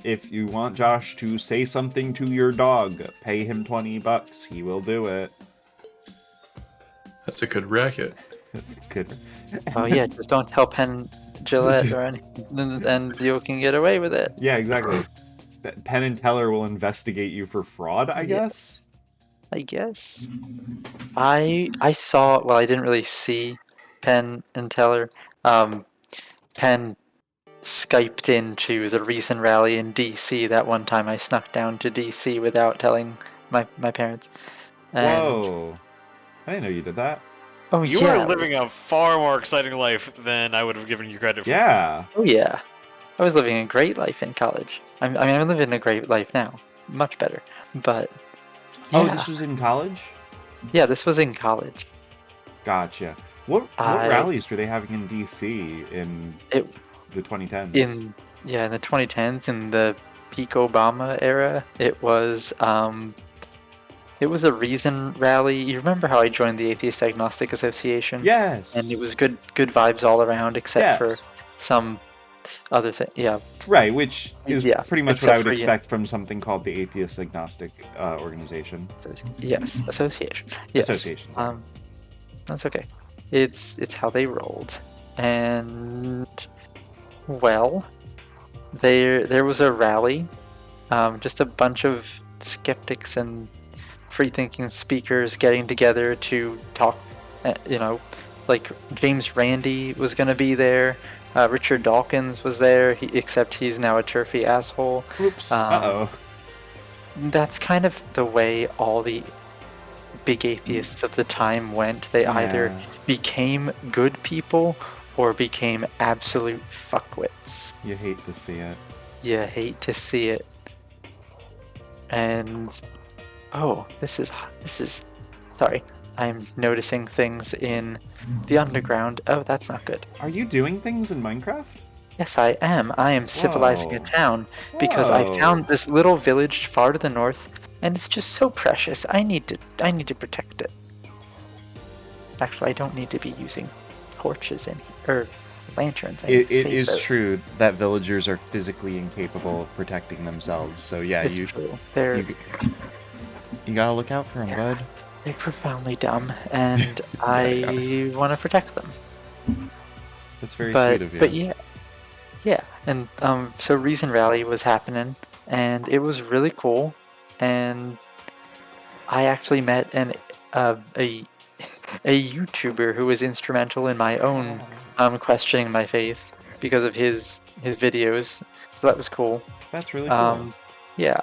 If you want Josh to say something to your dog, pay him $20. He will do it. That's a good racket. Good. Oh yeah, just don't tell Penn Gillette or anything, and you can get away with it. Yeah, exactly. Penn and Teller will investigate you for fraud, I guess? I guess. I saw. Well, I didn't really see Penn and Teller. Penn Skyped into the recent rally in DC. That one time I snuck down to DC without telling my parents. And, Whoa. I didn't know you did that. Oh You yeah. are living a far more exciting life than I would have given you credit for. Yeah. Oh yeah. I was living a great life in college. I mean, I'm living a great life now. Much better. But yeah. Oh, this was in college? Yeah, this was in college. Gotcha. What I- rallies were they having in DC in It the 2010s? in the 2010s, in the peak Obama era, it was a Reason rally. You remember how I joined the Atheist Agnostic Association? Yes. And it was good vibes all around, except Yes. for some other thing. Yeah. Right, which is Yeah, pretty much what except I would for, expect from something called the Atheist Agnostic Organization. Yes, association. Yes. Association, sorry. That's okay. It's how they rolled, and well, there was a rally, just a bunch of skeptics and free-thinking speakers getting together to talk. Like James Randi was gonna be there. Richard Dawkins was there, except he's now a turfy asshole. Oops. Uh-oh. That's kind of the way all the big atheists of the time went. They either Yeah. became good people or became absolute fuckwits. You hate to see it. You hate to see it. And oh, this is sorry. I'm noticing things in the underground. Oh, that's not good. Are you doing things in Minecraft? Yes, I am. I am civilizing a Whoa. town because I Whoa. found this little village far to the north, and it's just so precious. I need to protect it. Actually, I don't need to be using torches or lanterns. I need It to save is those. true that villagers are physically incapable of protecting themselves. So yeah, It's you true. you gotta look out for them, bud. They're profoundly dumb, and I want to protect them. That's very But sweet of you. yeah, and so Reason Rally was happening, and it was really cool, and I actually met a YouTuber who was instrumental in my own questioning my faith because of his videos. So that was cool. That's really cool. Yeah.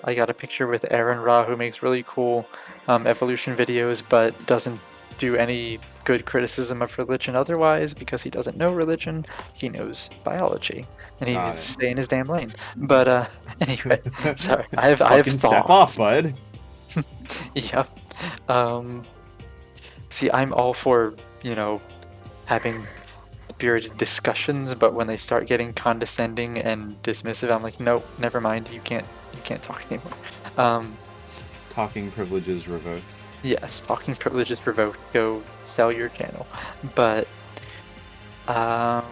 I got a picture with Aaron Ra, who makes really cool evolution videos, but doesn't do any good criticism of religion otherwise because he doesn't know religion. He knows biology, and he Got needs to it. stay in his damn lane. But anyway, sorry, I have Fucking step thoughts. off, bud. Yep. See, I'm all for, having spirited discussions, but when they start getting condescending and dismissive, I'm like, nope, never mind. You can't talk anymore. Talking privileges revoked. Yes, talking privileges revoked. Go sell your channel. But oh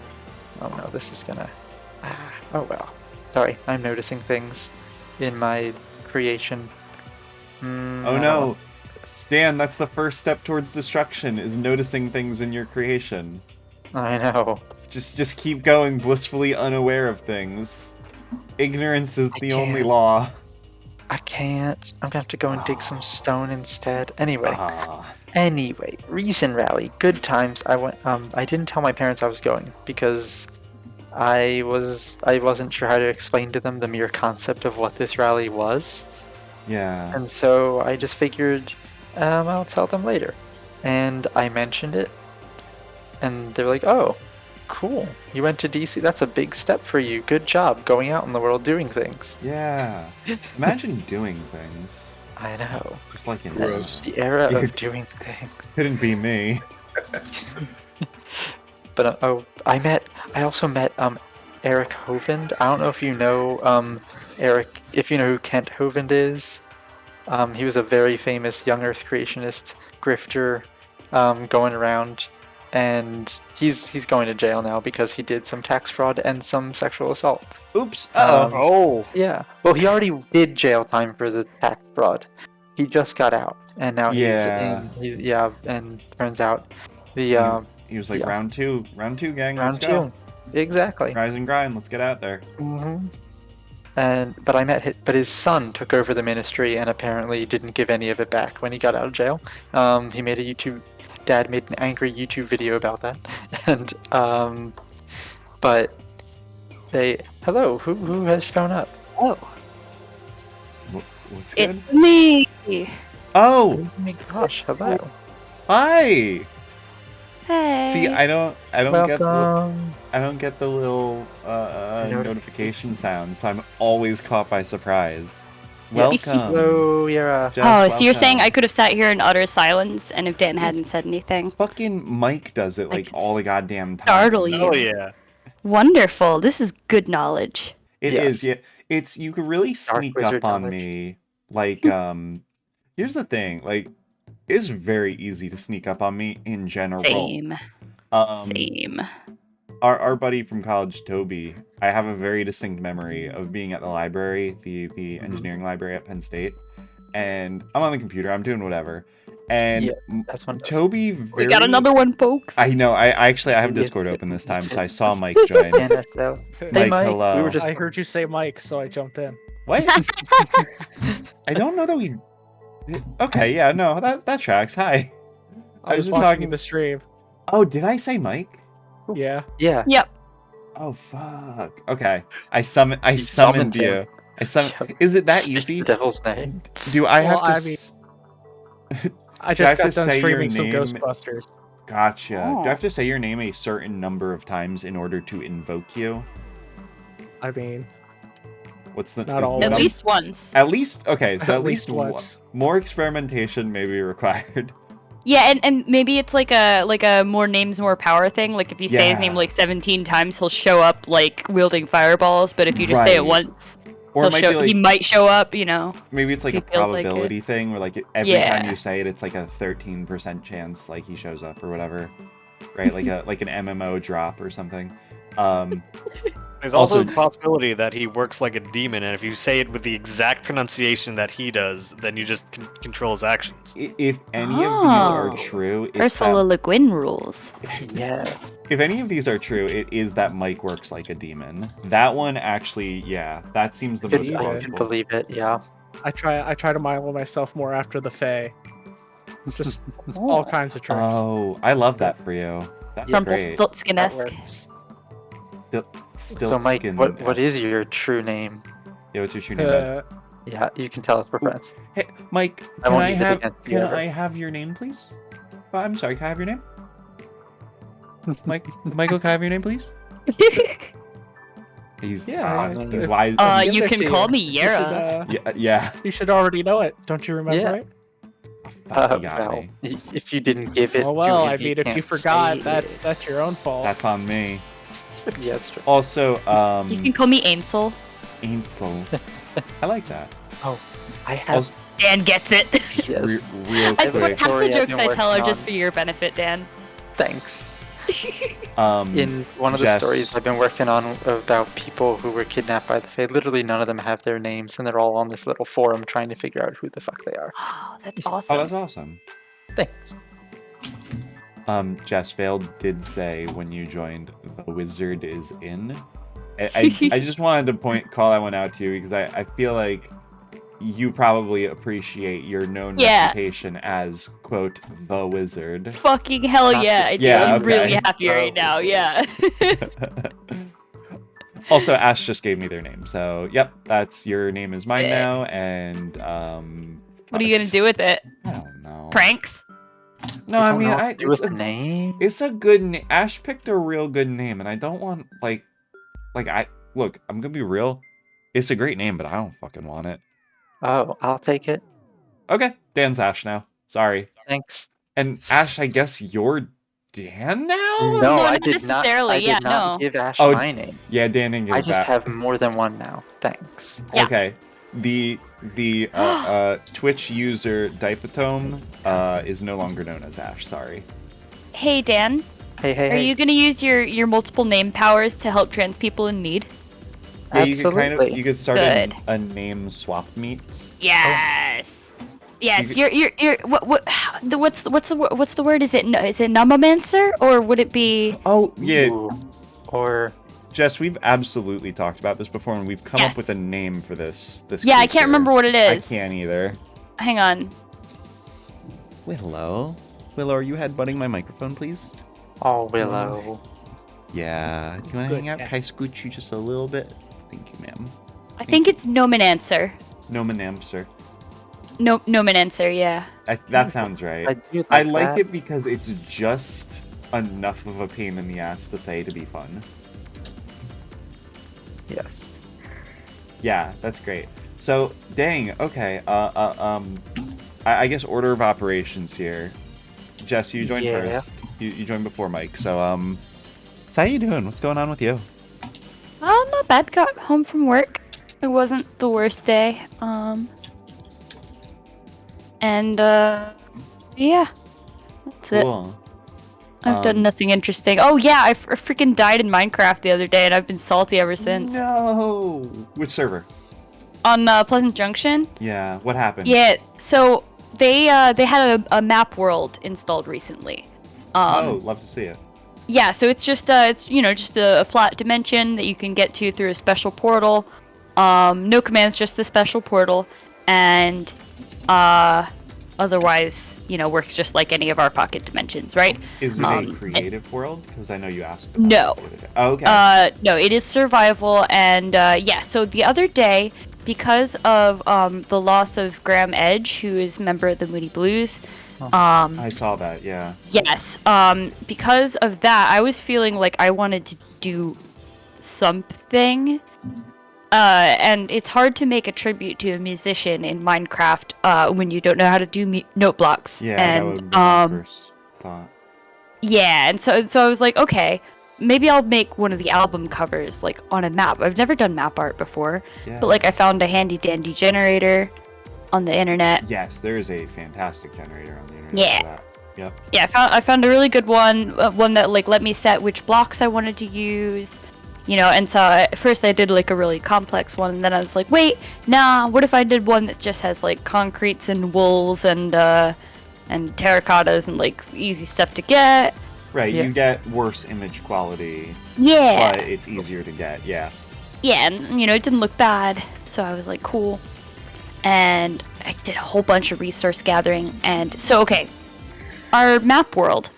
no, this is gonna. Oh well. Sorry, I'm noticing things in my creation. Oh I don't no, want this. Dan, that's the first step towards destruction, is noticing things in your creation. I know. Just keep going, blissfully unaware of things. Ignorance is I the only can't. law. I can't. I'm gonna have to go and dig some stone instead. Anyway. Ah, Anyway, Reason Rally, good times. I went. I didn't tell my parents I was going because I wasn't sure how to explain to them the mere concept of what this rally was, yeah. and so I just figured I'll tell them later. And I mentioned it, and they're like, "Oh, cool! You went to DC. That's a big step for you. Good job going out in the world doing things." Yeah. Imagine doing things. I know. Just like in Gross. The era of doing things. Couldn't be me. But I also met Eric Hovind. I don't know if you know Eric, if you know who Kent Hovind is. He was a very famous young Earth creationist grifter going around, and he's going to jail now because he did some tax fraud and some sexual assault. Oops. Uh-oh. Oh. Yeah. Well, he already did jail time for the tax fraud. He just got out, and now Yeah. and turns out the He was like, yeah. round two, gang, round let's go. two. Exactly. Rise and grind, let's get out there. Hmm. But his son took over the ministry and apparently didn't give any of it back when he got out of jail. He made Dad made an angry YouTube video about that, and but Hello, who has shown up? Oh, What's good? it's me. Oh, Oh my gosh, hello. hi. Hey. See, I don't Welcome. get the little notification sound, so I'm always caught by surprise. Yeah. Welcome. Hello, Yara. Jess, So you're saying I welcome. could have sat here in utter silence, and if Dan hadn't said anything, Fucking Mike does it I like could all the goddamn time. startle you. Hell yeah. Wonderful. This is good knowledge. It Yes. is, yeah. It's you could really Dark sneak wizard up on knowledge. me. Like, here's the thing, like, it's very easy to sneak up on me in general. Same. Um, Same. our buddy from college, Toby, I have a very distinct memory of being at the library, the engineering library at Penn State, and I'm on the computer, I'm doing whatever, and Yeah, that's one. Toby We got another one, folks. I know, I actually I have Yes, Discord open this time, yes. so I saw Mike join. NSL. Hey, Mike, Mike. hello. We were just. I heard you say Mike, so I jumped in. What? I don't know that we. Okay, yeah, no, that tracks. Hi. I was just watching talking- the stream. Oh, did I say Mike? Yeah. Yeah. Yep. Oh fuck. Okay. I summoned You summoned you. him. Is it that Speak easy? The devil's name. Do I have Well, to? I mean- s- I Do I have just got to done say your streaming some name? Ghostbusters. Gotcha. Do Oh. I have to say your name a certain number of times in order to invoke you? I mean, What's the? Not is- all At of least once. At least okay. So At at least least once. more experimentation may be required. Yeah, and maybe it's like a more names more power thing. Like if you say his name Yeah. like 17 times, he'll show up like wielding fireballs. But if you just say it Right. once, Or it might be like he might show up. You know. maybe it's like he a feels like it. probability thing where like every time Yeah. you say it, it's like a 13% chance like he shows up or whatever, right? Like an MMO drop or something. There's also Also- the possibility that he works like a demon, and if you say it with the exact pronunciation that he does, then you just control his actions. If any of these are Oh. true, it's Ursula that, Le Guin rules. Yeah. if any of these are true, it is that Mike works like a demon. That one actually, yeah, that seems the most I can plausible. believe it. Yeah. I try to model myself more after the Fae. Just all kinds of tricks. Oh, I love that for you. That's From great. That Stiltskin-esque. works. Still So, Mike, skin. what is your true name? Yeah, what's your true name, bud? Yeah, you can tell us we're friends. Hey, Mike, I can won't I use it have against you can ever. I have your name, please? I'm sorry, can I have your name? Michael, can I have your name, please? He's Yeah, he's wise. Give You it can to call you. me You should, Yara. Yeah. you should already know it. Don't you remember Yeah. it? Fuck, you got well, me. if you didn't give it. Oh well, you I mean, if you can't forgot, say that's your own fault. That's on me. it. Yeah, it's true. Also, You can call me Ainsel. Ainsel. I like that. I have. Also, Dan gets it. Yes. real I swear, quick. half Story the I've jokes been I tell are working just on. for your benefit, Dan. Thanks. Um, In one of the Jess. stories I've been working on about people who were kidnapped by the Fae, literally none of them have their names, and they're all on this little forum trying to figure out who the fuck they are. Oh, that's Oh, awesome. that's awesome. Thanks. Jess Vale did say when you joined, the wizard is in. I just wanted to call that one out to you because I feel like you probably appreciate your known Yeah. reputation as, quote, the wizard. Fucking hell Not yeah, just- I do. Yeah, I'm okay. really happy right now. Yeah. Also, Ash just gave me their name, so yep, that's your name is mine Sick. now, and What are you gonna do with it? I don't know. Pranks? No, I mean, do with the name. it's a good name. Ash picked a real good name, and I don't want look. I'm gonna be real. It's a great name, but I don't fucking want it. Oh, I'll take it. Okay, Dan's Ash now. Sorry. Thanks. And Ash, I guess you're Dan now. No, no, I not did not. necessarily, I yeah, did not no. give Ash Oh, my name. Yeah, Dan didn't give I it just back. have more than one now. Thanks. Yeah. Okay. The Twitch user Dipatome is no longer known as Ash. Sorry. Hey Dan, Hey, hey, are hey. you gonna use your multiple name powers to help trans people in need? Yeah, you could Absolutely. you could start Good. a name swap meet. Yes. Yes. You You're what's the word? Is it Numamancer or would it be? Oh yeah, Ooh. Or Jess, we've absolutely talked about this before, and we've come up with a Yes. name for this. Yeah, I can't creature. remember what it I is. can't either. Hang on. Willow, are you headbutting my microphone, please? oh, Willow. Yeah. Do you want to Good hang out? cat. Can I scoot you just a little bit? Thank you, ma'am. I think it's Nomanancer. Nomanamser. No, Nomanancer, yeah. That sounds I right. do I like like that. it because it's just enough of a pain in the ass to say to be fun. Yes. Yeah, that's great. So, dang, okay. I guess order of operations here. Jess, you joined Yeah. first. You joined before Mike. So how you doing? What's going on with you? Oh, not bad. Got home from work. It wasn't the worst day. Yeah, that's it. Cool. I've done nothing interesting. Oh yeah, I freaking died in Minecraft the other day, and I've been salty ever since. No. Which server? On Pleasant Junction. Yeah. What happened? Yeah. So they had a map world installed recently. Oh, love to see it. Yeah. So it's just just a flat dimension that you can get to through a special portal. No commands, just the special portal, and otherwise, works just like any of our pocket dimensions, right? Is it a creative world? Because I know you asked. About No. it the other day. Oh, okay. No, it is survival, and yeah. So the other day, because of the loss of Graham Edge, who is a member of the Moody Blues, I saw that. Yeah. yes. Because of that, I was feeling like I wanted to do something. And it's hard to make a tribute to a musician in Minecraft when you don't know how to do note blocks. Yeah. And That would be my first thought. yeah, and so I was like, okay, maybe I'll make one of the album covers like on a map. I've never done map art before, Yeah. but like I found a handy dandy generator on the internet. Yes, there is a fantastic generator on the internet. Yeah. For that. Yep. Yeah, I found a really good one that like let me set which blocks I wanted to use. And so at first I did like a really complex one, and then I was like, wait, nah, what if I did one that just has like concretes and wools and terracottas and like easy stuff to get. Right. Yeah. You get worse image quality, Yeah. but it's easier to get. Yeah. Yeah, and it didn't look bad, so I was like, cool. And I did a whole bunch of resource gathering, and so okay, our map world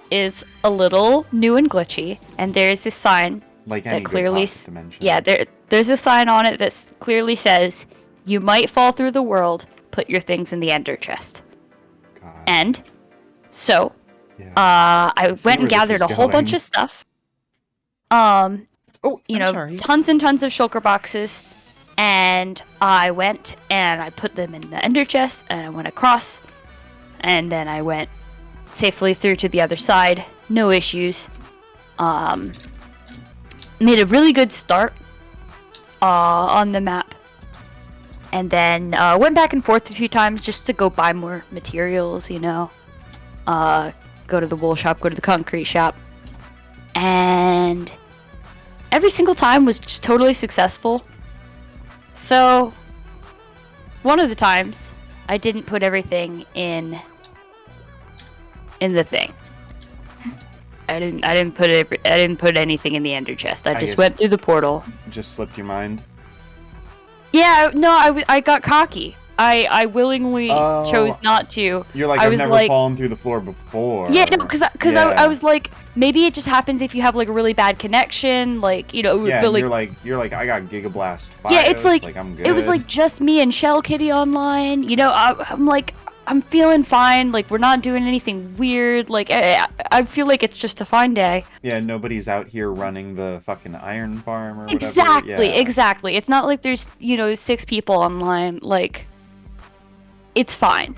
is a little new and glitchy, and there's this sign Like any that good clearly, pocket dimension. yeah, there's a sign on it that clearly says, "You might fall through the world. Put your things in the ender chest." God. And so, Yeah. I See went and where this gathered is a whole bunch going. of stuff. Oh, I'm sorry. Tons and tons of shulker boxes, and I went and I put them in the ender chest, and I went across, and then I went safely through to the other side, no issues. Made a really good start on the map, and then went back and forth a few times just to go buy more materials, go to the wool shop, go to the concrete shop, and every single time was just totally successful. So one of the times I didn't put everything in the thing. I didn't put anything in the ender chest. I just guess- went through the portal. Just slipped your mind. Yeah, no, I got cocky. I willingly chose not to. You're like, I I've was never like- fallen through the floor before. Yeah, no, because Yeah. I was like, maybe it just happens if you have like a really bad connection, like Yeah, but and like you're like, I got Gigablast BIOS, yeah, it's like I'm good. it was like just me and Shell Kitty online. I'm like, I'm feeling fine. Like we're not doing anything weird. Like I feel like it's just a fine day. Yeah, nobody's out here running the fucking iron farm or whatever. Exactly, Yeah. exactly. It's not like there's 6 people online. Like it's fine,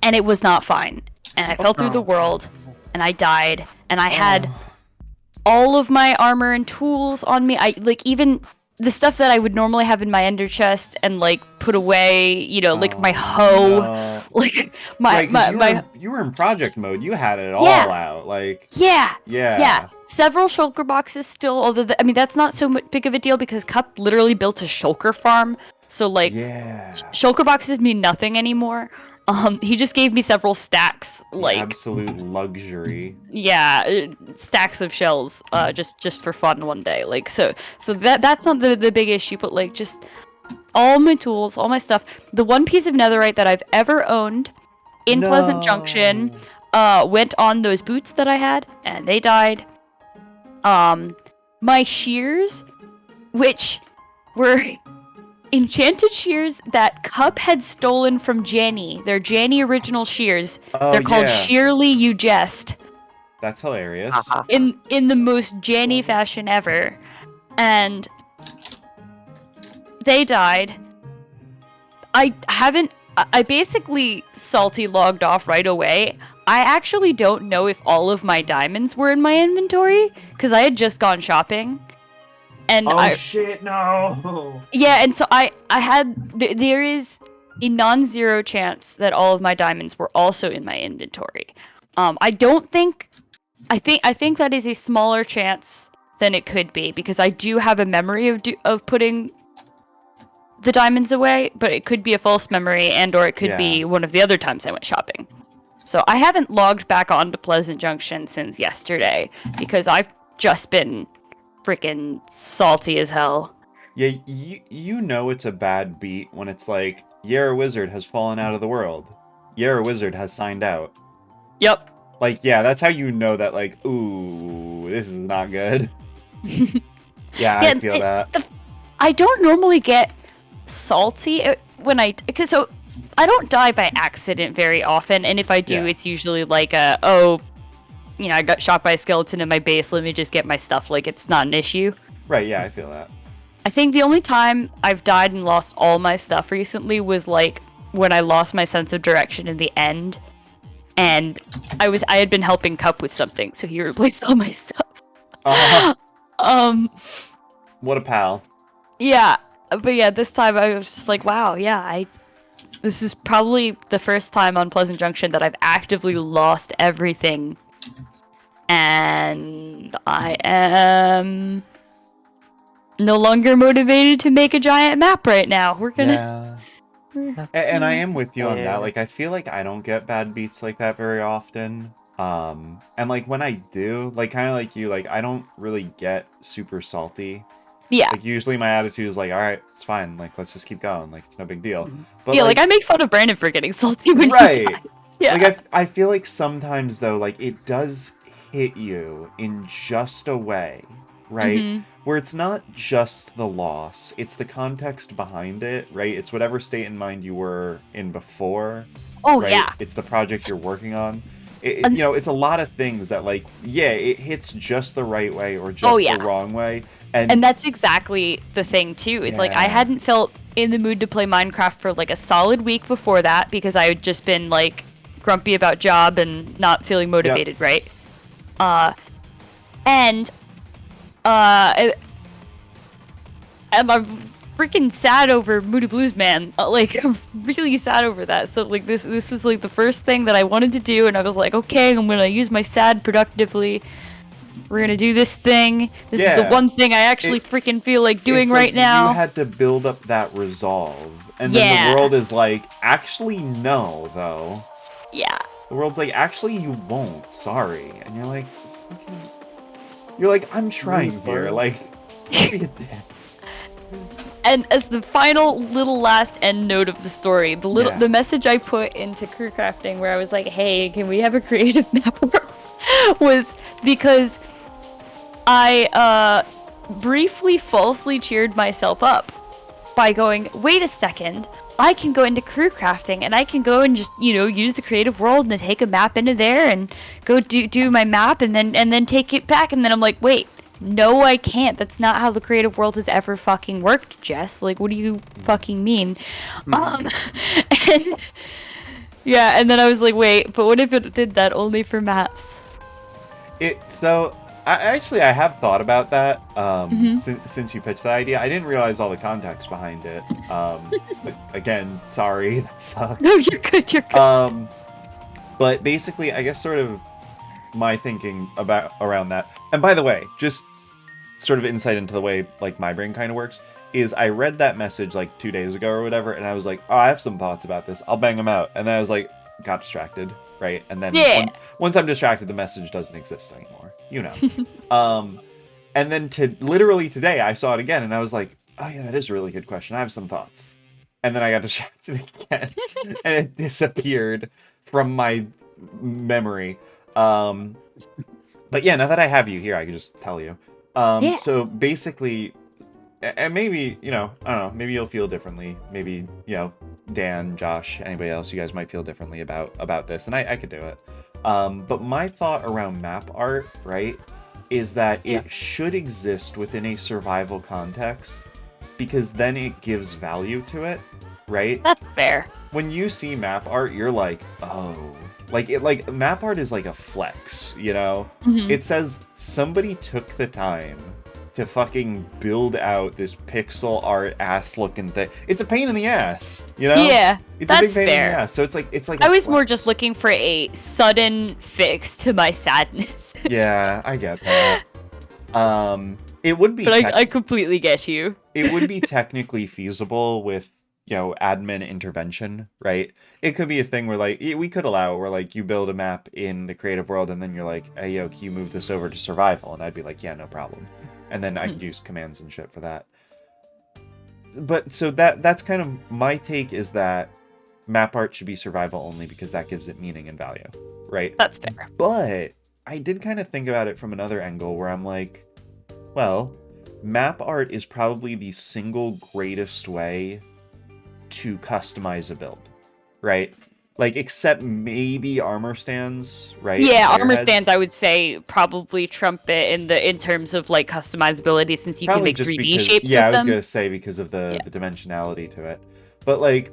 and it was not fine. And I fell through the world, and I died, and I had all of my armor and tools on me. I like even the stuff that I would normally have in my ender chest and like put away, like my hoe, No. like my Right, 'cause you were in project mode. You had it all Yeah. out. Like, yeah. yeah. Yeah, several shulker boxes still. Although that's not so big of a deal because Cup literally built a shulker farm. So like, Yeah. shulker boxes mean nothing anymore. He just gave me several stacks, like Absolute luxury. stacks of shells, just for fun one day. Like so that's not the big issue, but like just all my tools, all my stuff. The one piece of netherite that I've ever owned in Pleasant Junction went on those boots that I had, and they died. My shears, which were enchanted shears that Cup had stolen from Janny. They're Janny original shears. Oh, They're called yeah. Sheerly You Jest. That's hilarious. Haha. In the most Janny fashion ever. And they died. I basically salty logged off right away. I actually don't know if all of my diamonds were in my inventory because I had just gone shopping. And Shit, no! yeah, and so there is a non-zero chance that all of my diamonds were also in my inventory. I think that is a smaller chance than it could be because I do have a memory of putting the diamonds away, but it could be a false memory or it could be one of the other times I went shopping. So I haven't logged back onto Pleasant Junction since yesterday because I've just been freaking salty as hell. Yeah, you know it's a bad beat when it's like, Yara Wizard has fallen out of the world. Yara Wizard has signed out. Yep. Like, yeah, that's how you know that, like, ooh, this is not good. Yeah, I feel that. I don't normally get salty when I don't die by accident very often, and if I do, it's usually like I got shot by a skeleton in my base, let me just get my stuff, like it's not an issue. Right, yeah, I feel that. I think the only time I've died and lost all my stuff recently was like when I lost my sense of direction in the end, and I had been helping Cup with something, so he replaced all my stuff. What a pal. Yeah, but yeah, this time I was just like, wow, yeah, this is probably the first time on Pleasant Junction that I've actively lost everything. And I am no longer motivated to make a giant map right now. We're gonna... Yeah. And I am with you on that. Like, I feel like I don't get bad beats like that very often. And like when I do, like kind of like you, like I don't really get super salty. Yeah. Like usually my attitude is like, all right, it's fine. Like let's just keep going. Like it's no big deal. But yeah, like I make fun of Brandon for getting salty when right. he died. Yeah. Like I feel like sometimes though, like it does hit you in just a way, right? Mm-hmm. Where it's not just the loss, it's the context behind it, right? It's whatever state in mind you were in before. Oh, right? yeah. It's the project you're working on. You know, it's a lot of things that, like, yeah, it hits just the right way or just the wrong way. And that's exactly the thing, too. Is like, I hadn't felt in the mood to play Minecraft for, like, a solid week before that because I had just been, like, grumpy about job and not feeling motivated, right? And I'm freaking sad over Moody Blues Man. Like, I'm really sad over that. So, like, this was, like, the first thing that I wanted to do, and I was like, okay, I'm gonna use my sad productively. We're gonna do this thing. This is the one thing I actually freaking feel like doing right now. You had to build up that resolve. And then the world is like, actually, no, though. Yeah. The world's like, actually, you won't. Sorry. And you're like, you're like, I'm trying here. Like, be a dick. And as the final little last end note of the story, the message I put into crew crafting where I was like, hey, can we have a creative map world? Was because I briefly falsely cheered myself up by going, wait a second, I can go into crew crafting and I can go and just, you know, use the creative world and take a map into there and go do my map and then take it back. And then I'm like, wait, no, I can't. That's not how the creative world has ever fucking worked, Jess. Like, what do you fucking mean? And yeah, and then I was like, wait, but what if it did that only for maps? So I have thought about that since you pitched that idea. I didn't realize all the context behind it. But again, sorry, that sucks. No, you're good. You're good. But basically, I guess sort of my thinking around that. And by the way, just sort of insight into the way like my brain kind of works is I read that message like 2 days ago or whatever, and I was like, oh, I have some thoughts about this. I'll bang them out. And then I was like, got distracted, right? And then once I'm distracted, the message doesn't exist anymore. You know. And then literally today, I saw it again, and I was like, oh yeah, that is a really good question. I have some thoughts. And then I got distracted again, and it disappeared from my memory. But yeah, now that I have you here, I can just tell you. Yeah. So basically, and maybe, I don't know, maybe you'll feel differently. Maybe, Dan, Josh, anybody else, you guys might feel differently about this, and I could do it. But my thought around map art, right, is that it should exist within a survival context, because then it gives value to it, right? That's fair. When you see map art, you're like, oh, like map art is like a flex, Mhm. It says somebody took the time to fucking build out this pixel art ass looking thing. It's a pain in the ass, Yeah, It's that's a big pain in fair. the ass. So it's like I a was more flex. just looking for a sudden fix to my sadness. Yeah, I get that. It would be But tech- I completely get you. it would be technically feasible with admin intervention, right? It could be a thing where like we could allow it where like you build a map in the creative world and then you're like, hey yo, can you move this over to survival? And I'd be like, yeah, no problem. And then I could use commands and shit for that. But so that's kind of my take, is that map art should be survival only because that gives it meaning and value, right? That's fair. But I did kind of think about it from another angle where I'm like, well, map art is probably the single greatest way to customize a build, right? Like, except maybe armor stands, right? Yeah, Player armor heads. stands I would say probably trump it in terms of like customizability, since you Probably can make just 3D because, shapes yeah, I with was them. gonna say because of the dimensionality to it. But like,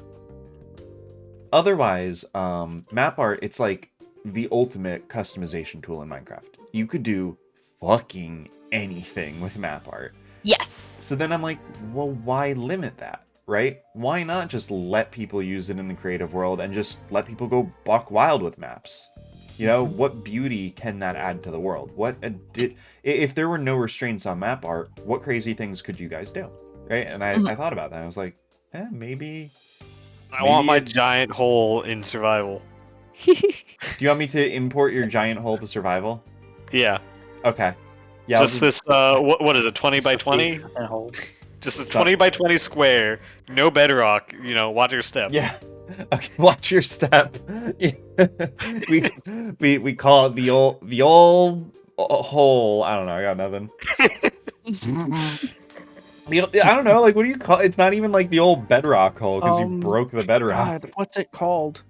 otherwise, map art, it's like the ultimate customization tool in Minecraft. You could do fucking anything with map art. Yes. So then I'm like, well, why limit that, right? Why not just let people use it in the creative world and just let people go buck wild with maps? What beauty can that add to the world? If there were no restraints on map art, what crazy things could you guys do, right? And I thought about that. I was like, maybe. I want my it- giant hole in survival. Do you want me to import your giant hole to survival? Yeah. Okay. Yeah. Just this, what is it, 20 by 20? Just a 20 by 20 square, no bedrock, watch your step. Yeah. Okay, watch your step. Yeah. we call it the old hole. I don't know. I got nothing. I don't know. Like, what do you call? It's not even like the old bedrock hole because you broke the bedrock. God, what's it called?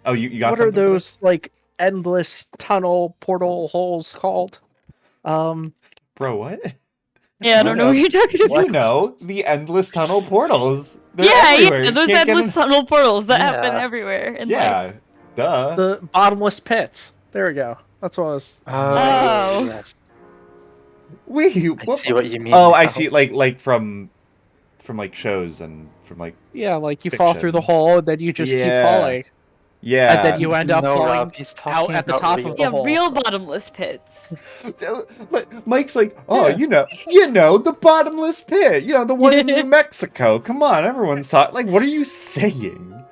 Oh, you got. What are something for those like endless tunnel portal holes called? this? Bro, what? Yeah, I don't know what you're talking about. The endless tunnel portals. They're Yeah, everywhere. yeah, You those can't get endless in- tunnel portals that happen Yeah. everywhere in life. Yeah. Duh. The bottomless pits. There we go. That's what I was. Oh. Yes. Wait. I What? see what you mean. Oh, I now. see. Like from like shows and from like. Yeah, like you fall through the Fiction. hole, and then you just keep Yeah. falling, Yeah. and then you end up No, falling Rob, he's out talking at the about top real- of the Yeah, hole. real bottomless pits. But Mike's like, oh, Yeah. the bottomless pit, the one in New Mexico. Come on, everyone saw it. Like, what are you saying?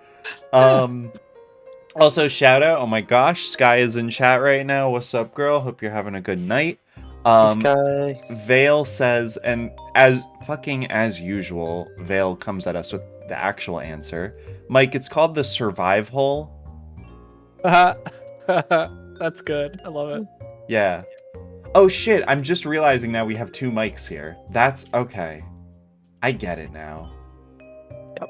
Also, shout out. Oh my gosh, Sky is in chat right now. What's up, girl? Hope you're having a good night. This guy. Vale says, and as usual, Vale comes at us with the actual answer. Mike, it's called the survive hole. That's good. I love it. Yeah. Oh shit, I'm just realizing now we have two mics here. That's okay. I get it now. Yep.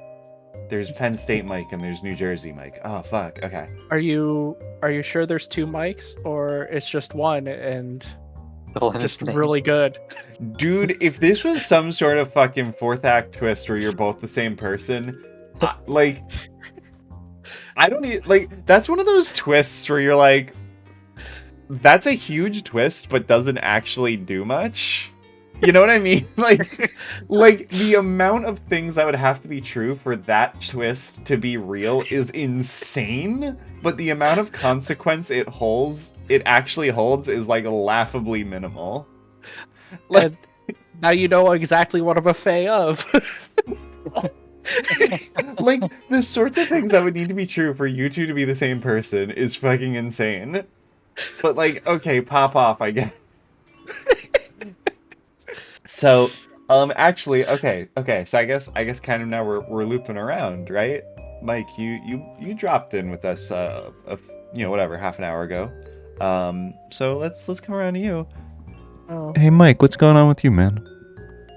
There's Penn State Mike and there's New Jersey Mike. Oh fuck, okay. Are you sure there's two mics, or it's just one and Villainous just name. really good? Dude, if this was some sort of fucking fourth act twist where you're both the same person, I don't need, that's one of those twists where you're like, that's a huge twist, but doesn't actually do much. You know what I mean? Like the amount of things that would have to be true for that twist to be real is insane, but the amount of consequence it actually holds is like laughably minimal. And now you know exactly what I'm a fae of. Like, the sorts of things that would need to be true for you two to be the same person is fucking insane. But like, okay, pop off, I guess. So, actually, okay. So I guess kind of now we're looping around, right? Mike, you dropped in with us, half an hour ago. So let's come around to you. Oh. Hey, Mike, what's going on with you, man?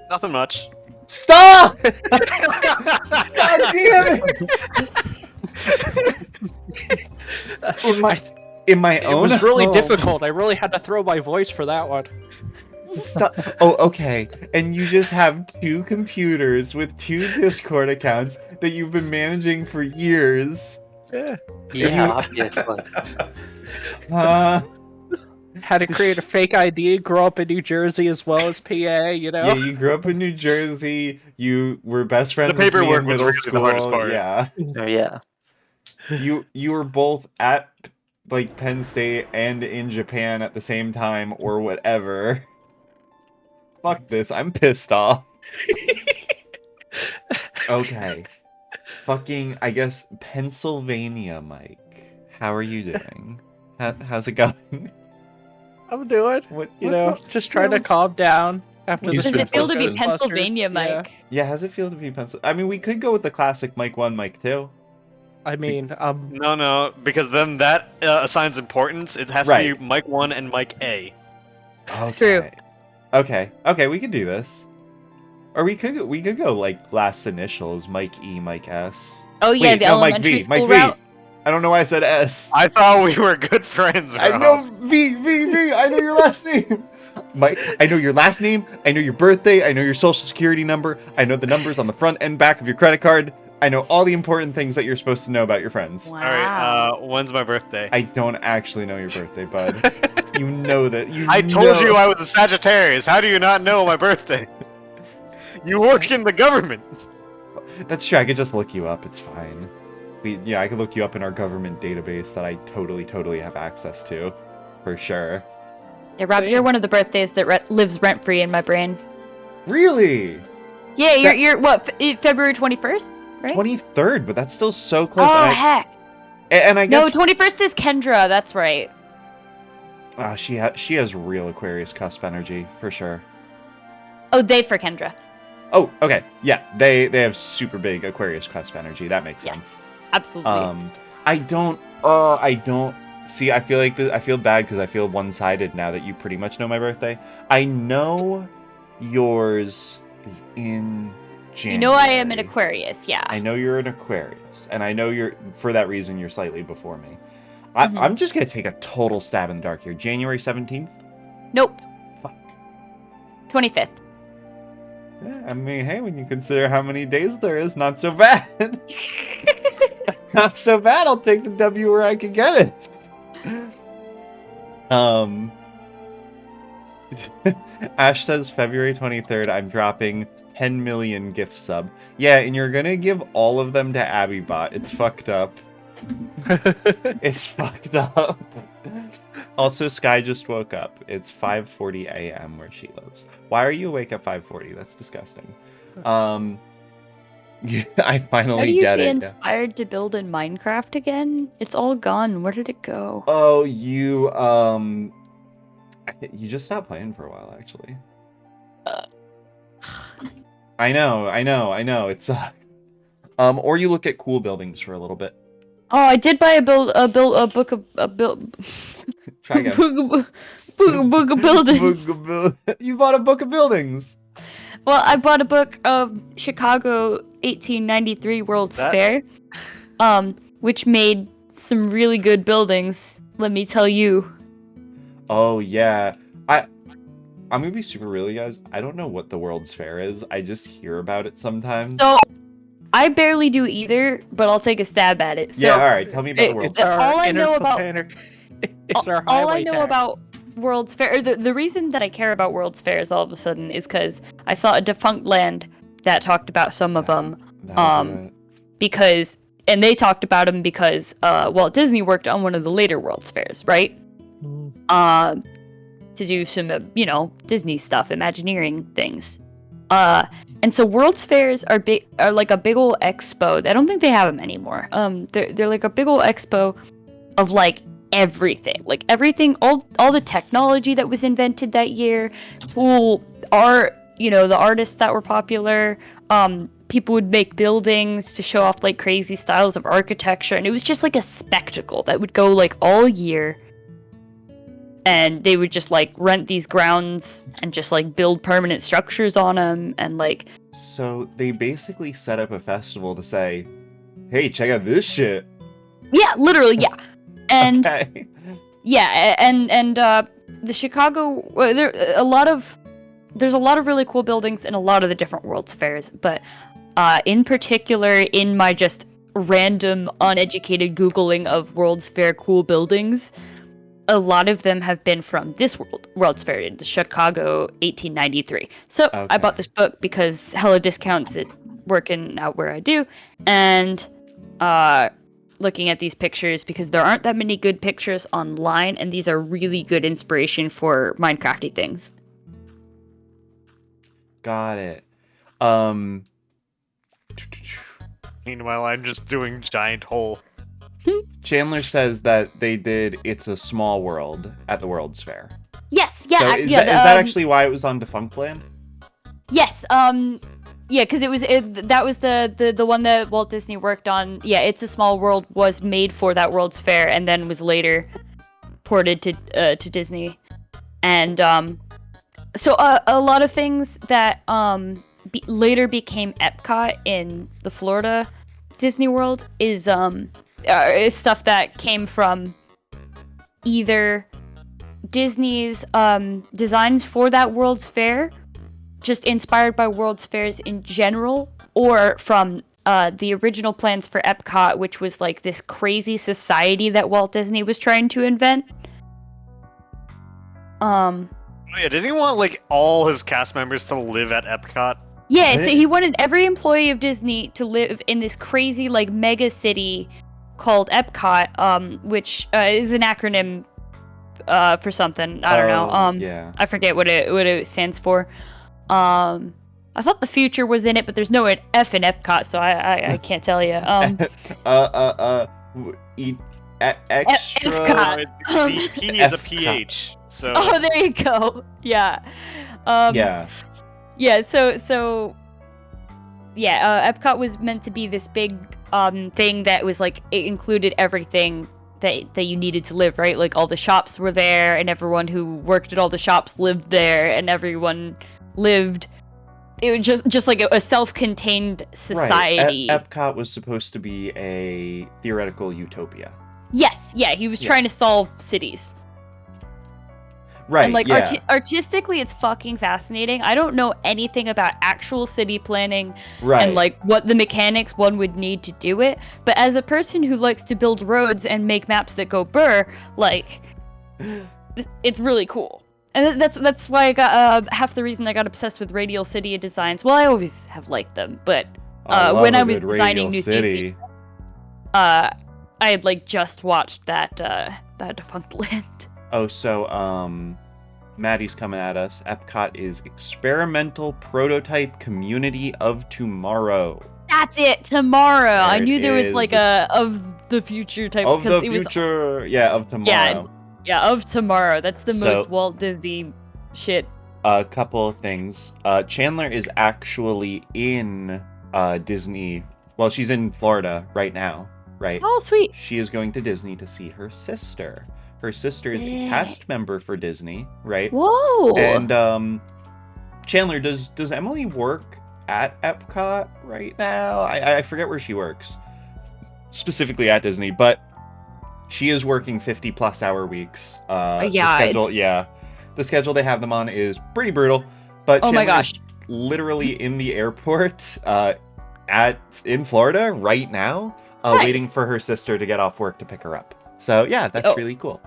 Nothing much. Stop! God damn it! In my It own was really home. difficult. I really had to throw my voice for that one. Stop. Oh, okay. And you just have 2 computers with 2 Discord accounts that you've been managing for years. Yeah. Yeah, obviously. Had to create a fake ID, grow up in New Jersey as well as PA, you know? Yeah, you grew up in New Jersey. You were best friends with me paperwork in was middle really school. the hardest part. Yeah. Oh, yeah. You were both at like Penn State and in Japan at the same time or whatever. Fuck this. I'm pissed off. Okay. Fucking, I guess, Pennsylvania, Mike. How are you doing? How's it going? I'm doing. Just trying to calm down after He's the Does it feel to be Ghostbusters. Pennsylvania, Yeah. Mike? Yeah, how's it feel to be Pennsylvania? I mean, we could go with the classic Mike 1, Mike 2. I mean, No, because then that assigns importance. It has to Right. be Mike 1 and Mike A. Okay. Okay, we could do this. Or we could go like last initials, Mike E, Mike S. Oh yeah, Wait, the no, Mike elementary V, school Mike route. V. I don't know why I said S. I thought we were good friends, Rob. I know V. I know your last name. Mike, I know your last name. I know your birthday. I know your social security number. I know the numbers on the front and back of your credit card. I know all the important things that you're supposed to know about your friends. Wow. Alright, when's my birthday? I don't actually know your birthday, bud. You know that. I told you I was a Sagittarius. How do you not know my birthday? You work in the government. That's true. I could just look you up. It's fine. I could look you up in our government database that I totally have access to, for sure. Yeah, Rob, you're one of the birthdays that lives rent free in my brain. Really? Yeah, you're what? February 21st, right? 23rd, but that's still so close. Oh heck! And I No, guess 21st is Kendra. That's right. she has real Aquarius cusp energy for sure. Oh, they for Kendra. Oh, okay. Yeah, they have super big Aquarius cusp energy. That makes sense. Yes, absolutely. I don't see. I feel like I feel bad because I feel one-sided now that you pretty much know my birthday. I know yours is in January. You know I am an Aquarius. Yeah. I know you're an Aquarius, and I know for that reason you're slightly before me. I'm just gonna take a total stab in the dark here. January 17th. Nope. Fuck. 25th. Yeah, I mean, hey, when you consider how many days there is, not so bad. Not so bad. I'll take the W where I can get it. Ash says February 23rd, I'm dropping 10 million gift sub. Yeah, and you're gonna give all of them to Abbybot. It's fucked up. It's fucked up. Also, Sky just woke up. It's 5:40 a.m. where she lives. Why are you awake at 5:40? That's disgusting. Yeah, I finally get it. How do you be inspired to build in Minecraft again? It's all gone. Where did it go? Oh, you you just stopped playing for a while, actually. I know. It sucks. Or you look at cool buildings for a little bit. Oh, I did buy a book of Try again. book of buildings. You bought a book of buildings. Well, I bought a book of Chicago 1893 World's Fair, which made some really good buildings. Let me tell you. Oh yeah, I'm gonna be super real, you guys. I don't know what the World's Fair is. I just hear about it sometimes. So, I barely do either, but I'll take a stab at it. So, yeah, all right. Tell me about the World's Fair. all I know about all I know about World's Fair, the reason that I care about World's Fairs all of a sudden is because I saw a defunct land that talked about some of them, because, and they talked about them because Walt Disney worked on one of the later World's Fairs, right? To do some, Disney stuff, Imagineering things. And so World's Fairs are like a big old expo. I don't think they have them anymore. They're like a big old expo of like everything, all the technology that was invented that year, cool art, the artists that were popular. People would make buildings to show off like crazy styles of architecture, and it was just like a spectacle that would go like all year. and they would just like rent these grounds and just like build permanent structures on them, and like. So they basically set up a festival to say, "Hey, check out this shit." Yeah, literally, yeah, and Okay. yeah, and the Chicago, there's a lot of really cool buildings in a lot of the different World's Fairs, but in particular, in my just random, uneducated Googling of World's Fair cool buildings, a lot of them have been from this World's Fair in Chicago 1893. So I Okay. bought this book because hella discounts it working out where I do, and looking at these pictures because there aren't that many good pictures online, and these are really good inspiration for Minecrafty things. Got it. Meanwhile, I'm just doing giant hole. Chandler says that they did It's a Small World at the World's Fair. Yes, yeah, So is that actually why it was on Defunctland? Yes, yeah, because that was the one that Walt Disney worked on. Yeah, It's a Small World was made for that World's Fair and then was later ported to Disney. And so a lot of things that later became Epcot in the Florida Disney World is stuff that came from either Disney's designs for that World's Fair, just inspired by World's Fairs in general, or from the original plans for Epcot, which was like this crazy society that Walt Disney was trying to invent. Yeah, didn't he want like all his cast members to live at Epcot? Yeah, so he wanted every employee of Disney to live in this crazy like mega city called Epcot, which is an acronym for something. I don't know. Yeah. I forget what it stands for. I thought the future was in it, but there's no F in Epcot, so I can't tell you. Extra. Epcot. The P is a PH. So. Oh, there you go. Yeah. Yeah. Yeah. So. Yeah. Epcot was meant to be this big thing that was like it included everything that you needed to live, right? Like all the shops were there, and everyone who worked at all the shops lived there, and everyone lived. It was just like a self-contained society. Right. Epcot was supposed to be a theoretical utopia. Yes, yeah, he was trying to solve cities. Right, and like yeah. artistically, it's fucking fascinating. I don't know anything about actual city planning Right. and like what the mechanics one would need to do it. But as a person who likes to build roads and make maps that go burr, like it's really cool. And that's why I got half the reason I got obsessed with Radial City designs. Well, I always have liked them, but when I was designing New City, I had like just watched that Defunct Land. Oh, so Maddie's coming at us. Epcot is experimental prototype community of tomorrow. That's it, tomorrow. There I knew it there was is. like a of the future type Of the because it future, yeah, of tomorrow. Yeah, of tomorrow. That's the So- most Walt Disney shit. A couple of things. Chandler is actually in Disney. Well, she's in Florida right now, right? Oh, sweet. She is going to Disney to see her sister. Her sister is a Yeah. cast member for Disney, right? Whoa. And Chandler, does Emily work at Epcot right now? I forget where she works, specifically at Disney, but she is working 50+ hour weeks. The schedule they have them on is pretty brutal. But Oh my Chandler's gosh. literally in the airport in Florida right now, Nice. waiting for her sister to get off work to pick her up. So yeah, that's Oh. really cool.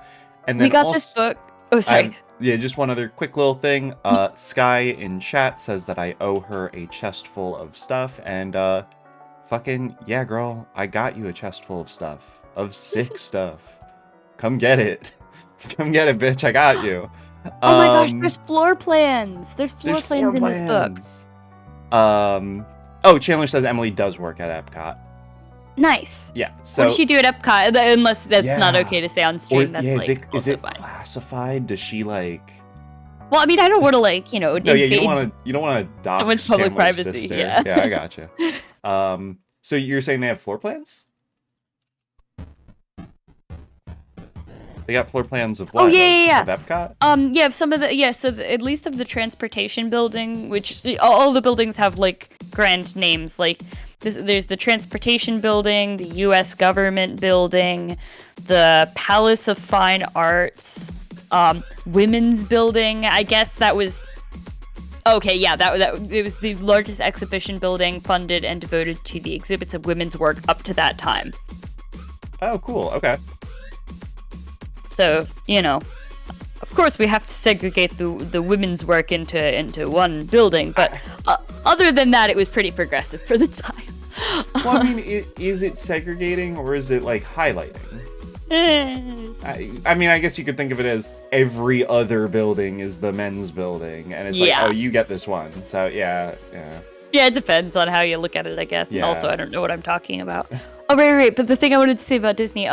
And then We got also, this book. Oh, sorry. yeah, just one other quick little thing. Sky in chat says that I owe her a chest full of stuff, and fucking yeah, girl, I got you a chest full of stuff, of sick stuff. Come get it, come get it, bitch. I got you. Oh my gosh, there's floor plans. There's floor plans in this book. Oh, Chandler says Emily does work at Epcot. Nice. Yeah. So What does she do at Epcot? Unless that's not Yeah. okay to say on or, stream. That's yeah, like is also it fine. classified? Does she like? Well, I mean, I don't want to like No, yeah, invade. you don't want to dox someone's public Chandler's privacy, sister. yeah. Yeah, I gotcha. So you're saying they have floor plans? They got floor plans of Oh, what? yeah. Of Epcot? Yeah, some of the at least of the transportation building, which all the buildings have like grand names. Like there's the transportation building, the U.S. government building, the Palace of Fine Arts, women's building. I guess that was okay. Yeah, that it was the largest exhibition building funded and devoted to the exhibits of women's work up to that time. Oh, cool. Okay. So, of course we have to segregate the women's work into one building, but other than that, it was pretty progressive for the time. Well, I mean, is it segregating or is it like highlighting? I mean, I guess you could think of it as every other building is the men's building, and it's like, oh, you get this one. So yeah. Yeah, it depends on how you look at it, I guess. Yeah. And also, I don't know what I'm talking about. Oh, right. But the thing I wanted to say about Disney,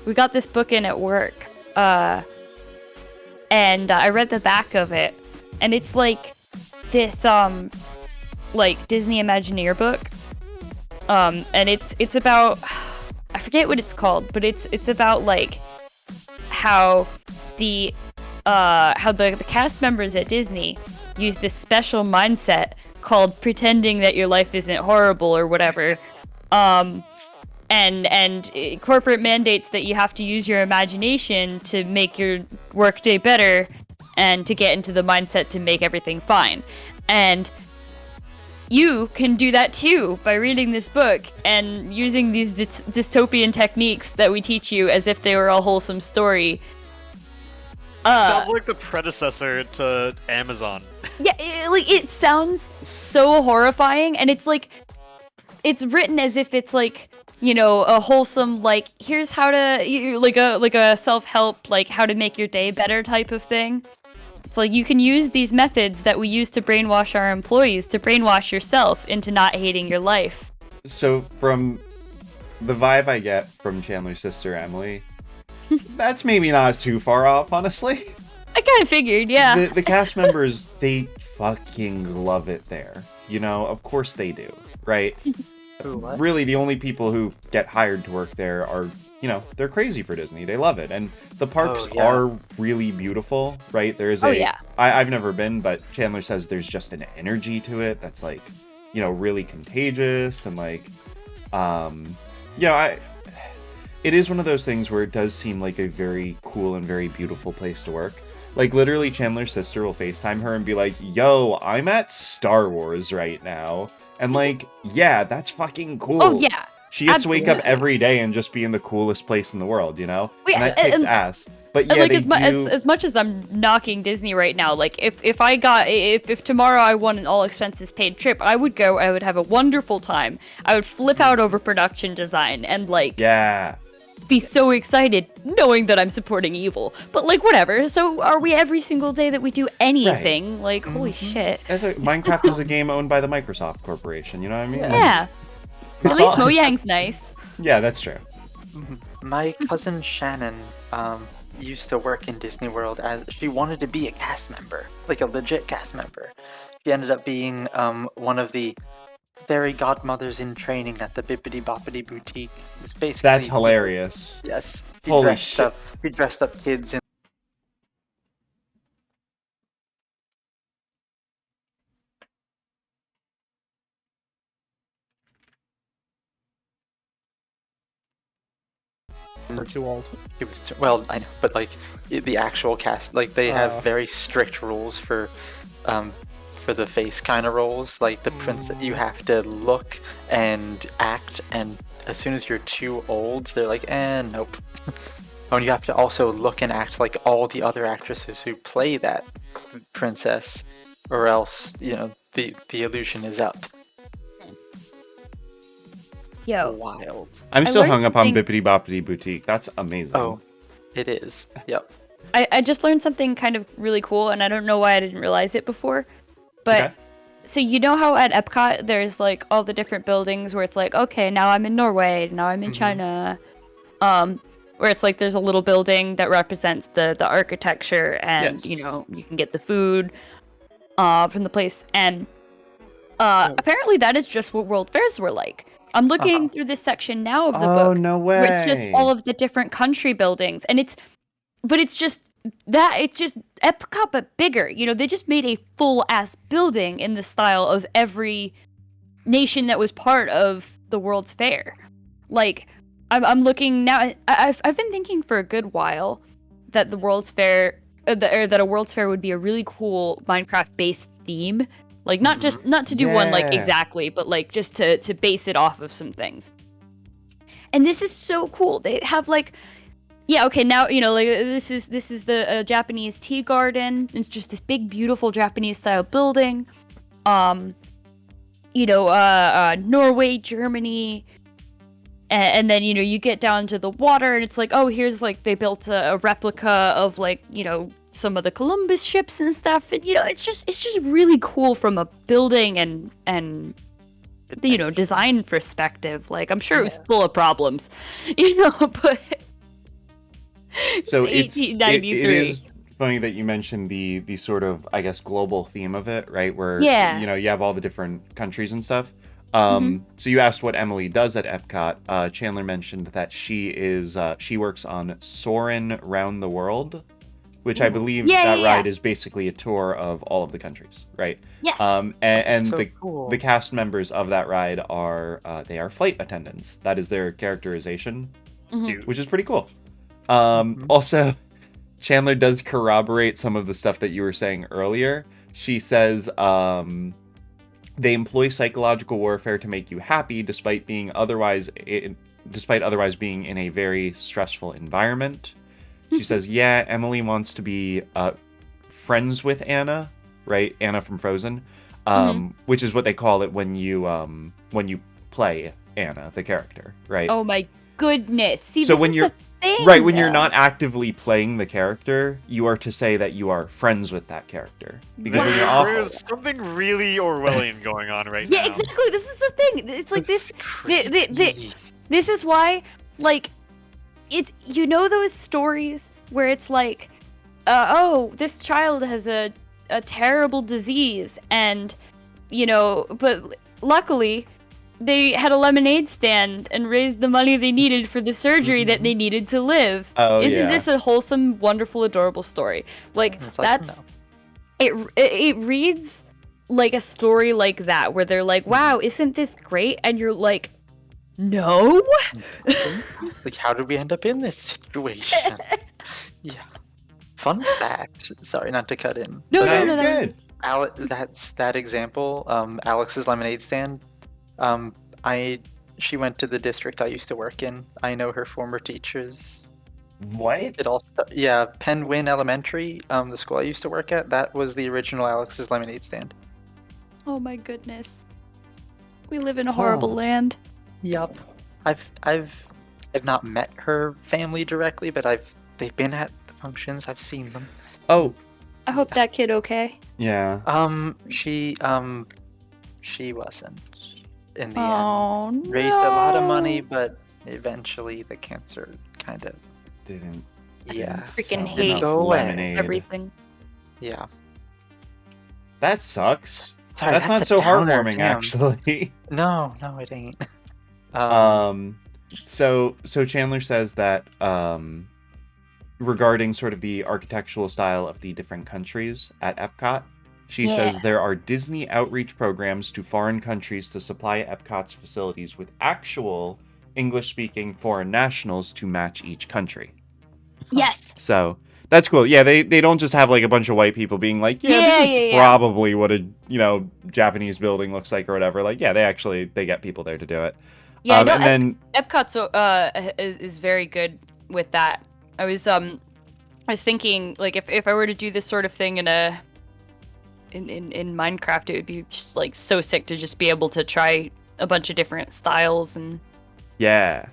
we got this book in at work, and I read the back of it, and it's like this, like Disney Imagineer book, and it's about, I forget what it's called, but it's about like how the cast members at Disney use this special mindset called pretending that your life isn't horrible or whatever, and corporate mandates that you have to use your imagination to make your workday better and to get into the mindset to make everything fine. And you can do that too by reading this book and using these dystopian techniques that we teach you as if they were a wholesome story. Sounds like the predecessor to Amazon. Yeah, it sounds so horrifying, and it's like, it's written as if it's like, a wholesome, like, here's how to, like a self-help, like how to make your day better type of thing. It's like, you can use these methods that we use to brainwash our employees to brainwash yourself into not hating your life. So from the vibe I get from Chandler's sister, Emily, that's maybe not too far off, honestly. I kind of figured, yeah. The cast members, they fucking love it there. Of course they do, right? Really, the only people who get hired to work there are, they're crazy for Disney. They love it. And the parks are really beautiful, right? There is I've never been, but Chandler says there's just an energy to it that's like, really contagious and like, it is one of those things where it does seem like a very cool and very beautiful place to work. Like, literally, Chandler's sister will FaceTime her and be like, yo, I'm at Star Wars right now. And, like, yeah, that's fucking cool. Oh, yeah. She gets to wake up every day and just be in the coolest place in the world, Wait, and that kicks ass. But yeah, like, as much as I'm knocking Disney right now, like, if tomorrow I won an all expenses paid trip, I would go, I would have a wonderful time. I would flip out over production design and, like... Yeah. Be so excited knowing that I'm supporting evil. But, like, whatever. So are we every single day that we do anything? Right. Like, holy shit. Minecraft is a game owned by the Microsoft Corporation, you know what I mean? Yeah. At least Mojang's nice. Yeah, that's true. My cousin Shannon used to work in Disney World as she wanted to be a cast member, like a legit cast member. She ended up being one of the fairy godmothers in training at the Bippity Boppity Boutique. It's basically, that's hilarious. Yes. Holy shit. She dressed up kids in We're too old. It was too, well, I know, but like the actual cast, like they have very strict rules for the face kind of roles. Like the prince, you have to look and act, and as soon as you're too old, they're like, nope. And you have to also look and act like all the other actresses who play that princess, or else the illusion is up. Yo. Wild. I'm still hung up on Bippity Boppity Boutique. That's amazing. Oh, it is. Yep. I just learned something kind of really cool, and I don't know why I didn't realize it before. But, so you know how at Epcot there's like all the different buildings where it's like, okay, now I'm in Norway, now I'm in China. Where it's like there's a little building that represents the architecture, and you can get the food from the place. And apparently that is just what World Fairs were like. I'm looking through this section now of the book. Oh, no way. Where it's just all of the different country buildings. And it's but it's just Epcot but bigger. You know, they just made a full ass building in the style of every nation that was part of the World's Fair. Like, I'm looking now. I've been thinking for a good while that the World's Fair, that a World's Fair would be a really cool Minecraft based theme. Like, not to do one like Yeah. exactly, but like just to base it off of some things. And this is so cool. They have like, yeah, okay, now you know, like this is the Japanese tea garden. It's just this big, beautiful Japanese style building. You know, Norway, Germany, and then you know you get down to the water, and it's like, oh, here's like they built a replica of like, you know, some of the Columbus ships and stuff, and you know it's just really cool from a building and you know design perspective. Like I'm sure it was full of problems, you know, but So it's it 1893. is funny that you mentioned the sort of, I guess, global theme of it, right? Where Yeah. you know you have all the different countries and stuff. Mhm. So you asked what Emily does at Epcot. Chandler mentioned that she works on Soarin' Round the World, which I believe Yeah, that yeah, ride yeah. is basically a tour of all of the countries, right? Yes. And So the cool. the cast members of that ride are they are flight attendants. That is their characterization, Mhm. which is pretty cool. Also, Chandler does corroborate some of the stuff that you were saying earlier. She says they employ psychological warfare to make you happy despite otherwise being in a very stressful environment. She says, yeah, Emily wants to be friends with Anna, right? Anna from Frozen, which is what they call it when you play Anna, the character, right? Oh my goodness. See, So this when is you're the thing. right, when you're not actively playing the character, you are to say that you are friends with that character. Because when you're off, There's something really Orwellian going on right Yeah, now. exactly. This is the thing. It's like this. It's creepy. This is why, like, it's, you know, those stories where it's like, oh, this child has a terrible disease, and you know, but luckily they had a lemonade stand and raised the money they needed for the surgery that they needed to live. Oh, Isn't yeah. this a wholesome, wonderful, adorable story? Like, It's like, that's it reads like a story like that, where they're like, wow, isn't this great? And you're like, no. Like, how did we end up in this situation? Yeah. Fun fact. Sorry, not to cut in. No, but, no, you're no, no. good. That's that example. Alex's lemonade stand. She went to the district I used to work in. I know her former teachers. What? It all, yeah, Penwyn Elementary, the school I used to work at. That was the original Alex's lemonade stand. Oh my goodness. We live in a horrible land. Yup. I've not met her family directly, but they've been at the functions. I've seen them. Oh, I hope that kid okay. yeah. She wasn't in the Oh end. no. Raised a lot of money, but eventually the cancer kind of Didn't. yeah. Freaking suck hate enough Go away. lemonade. everything. Yeah. That sucks. Sorry, That's not a so downer, heartwarming, damn. actually. No, it ain't. So Chandler says that regarding sort of the architectural style of the different countries at Epcot, she says there are Disney outreach programs to foreign countries to supply Epcot's facilities with actual English-speaking foreign nationals to match each country. Yes. So that's cool. Yeah, they don't just have like a bunch of white people being like, this is probably what a Japanese building looks like or whatever. Like, yeah, they get people there to do it. Yeah, no, and then Epcot's is very good with that. I was thinking, like, if I were to do this sort of thing in Minecraft, it would be just like so sick to just be able to try a bunch of different styles. And yeah,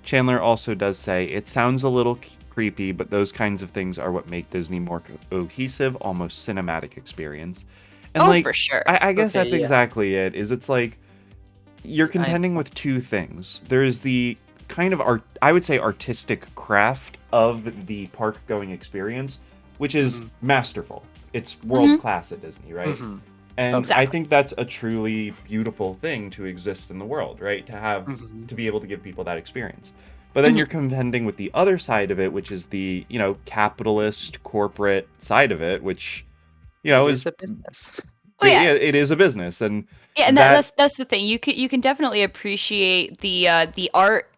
Chandler also does say it sounds a little creepy, but those kinds of things are what make Disney more cohesive, almost cinematic experience. And for sure. I guess Okay, that's yeah. exactly it. It's like you're contending with two things. There is the kind of I would say artistic craft of the park going experience, which is masterful. It's world class at Disney, right? And Exactly. I think that's a truly beautiful thing to exist in the world, right? To have to be able to give people that experience. But then you're contending with the other side of it, which is the, capitalist corporate side of it, which, It's is a business. Oh, yeah. it is a business, and Yeah, and that's the thing. You can definitely appreciate the art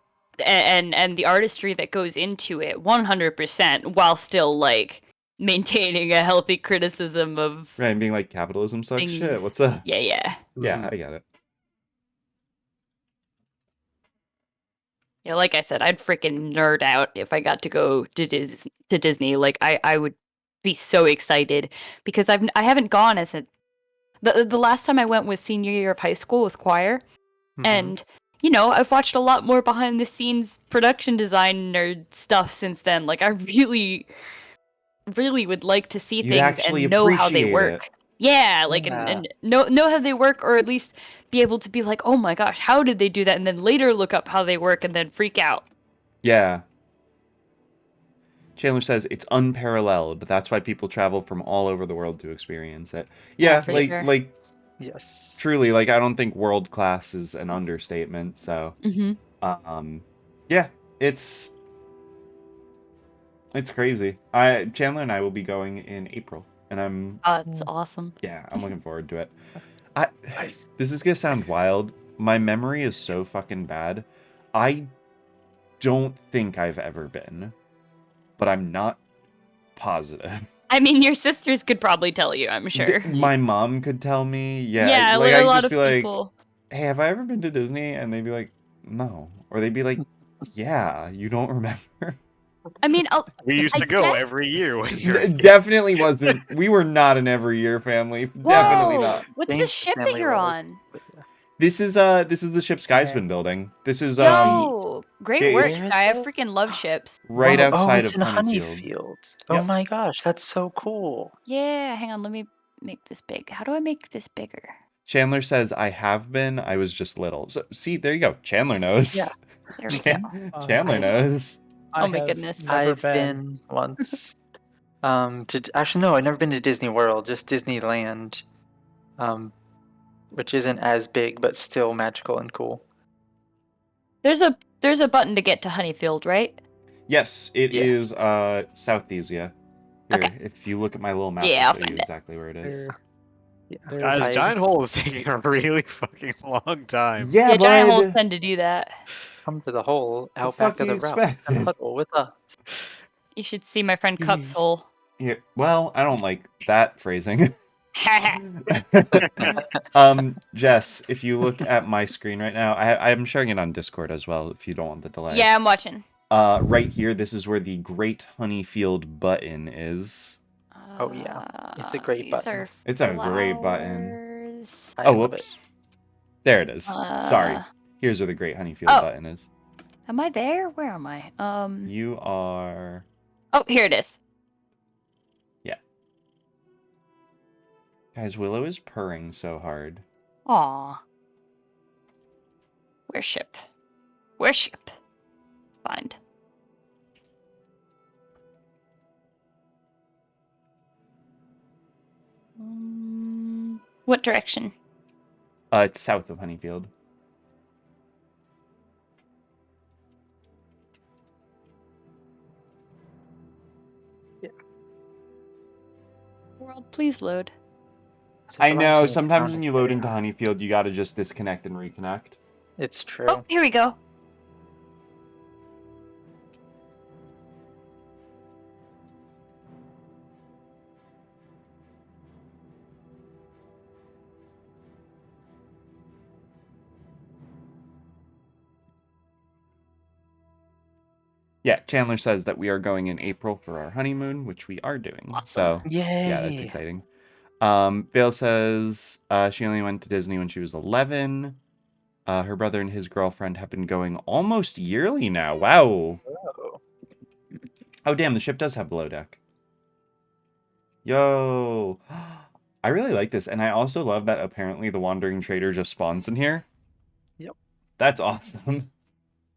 and the artistry that goes into it 100% while still like maintaining a healthy criticism of right, and being like capitalism sucks things. shit. What's up? Yeah. Yeah, I get it. Yeah, like I said, I'd freaking nerd out if I got to go to Disney. Like I would be so excited because I haven't gone as the last time I went was senior year of high school with choir. And, I've watched a lot more behind the scenes production design nerd stuff since then. Like, I really, really would like to see You'd things actually and know how they appreciate work. it. Yeah, like, Yeah. and know how they work, or at least be able to be like, oh my gosh, how did they do that? And then later look up how they work and then freak out. Yeah. Chandler says it's unparalleled. That's why people travel from all over the world to experience it. Yeah, for like sure. like Yes. truly, like I don't think world class is an understatement. So, yeah, it's crazy. Chandler and I will be going in April, and I'm It's awesome. I'm looking forward to it. Nice. This is gonna sound wild. My memory is so fucking bad. I don't think I've ever been, but I'm not positive. I mean, your sisters could probably tell you, I'm sure. My mom could tell me, Yeah, like a I'd lot just of be like, people. "Hey, have I ever been to Disney?" And they'd be like, "No," or they'd be like, "Yeah, you don't remember." I mean, We used I to go guess- every year when you were a kid. Definitely wasn't. We were not an every year family. Definitely Whoa! not. What's the James' ship that family you're was- on? This is the ship Sky's Yeah. been building. This is Yo, great yeah, work, Where is Sky. I that? freaking love ships. right Whoa, outside it's of in Honeyfield. Honeyfield. Oh Yep. my gosh, that's so cool. Yeah, hang on, let me make this big. How do I make this bigger? Chandler says, "I have been. I was just little." So see, there you go. Chandler knows. Yeah. There we go. Chandler knows. I Oh my have goodness. Never I've been once. Actually no, I've never been to Disney World, just Disneyland. Which isn't as big but still magical and cool. There's a button to get to Honeyfield, right? Yes, it is Yes. Southeasia. Here, Okay. if you look at my little map, Yeah, I'll I'll show you find it. exactly where it is. There, Yeah. there's Guys, Giant Hole is taking a really fucking long time. Yeah, Yeah, giant holes bud. tend to do that. Come to the hole The out fuck back of you the route expected? and huddle with us. You should see my friend Cup's Jeez. hole. Here, well, I don't like that phrasing. Jess, if you look at my screen right now, I'm sharing it on Discord as well. If you don't want the delay. Yeah, I'm watching. Right here, this is where the Great Honeyfield button is. Oh, yeah. It's a great These button. are It's a great button. flowers. I Oh, love whoops. it. There it is. Sorry. Uh, Here's where the Great Honeyfield Oh. button is. Am I there? Where am I? You are. Oh, here it is. Guys, Willow is purring so hard. Aw. Where's ship? Where's ship? Find. What direction? It's south of Honeyfield. World, please load. So I the last know, thing I sometimes found when is you load there. into Honeyfield, you gotta just disconnect and reconnect. It's true. Oh, here we go. Yeah, Chandler says that we are going in April for our honeymoon, which we are doing. So, Yay! yeah, that's exciting. Vale says she only went to Disney when she was 11. Her brother and his girlfriend have been going almost yearly now. Wow. Oh. Oh, damn, the ship does have below deck. Yo. I really like this. And I also love that apparently the Wandering Trader just spawns in here. Yep. That's awesome.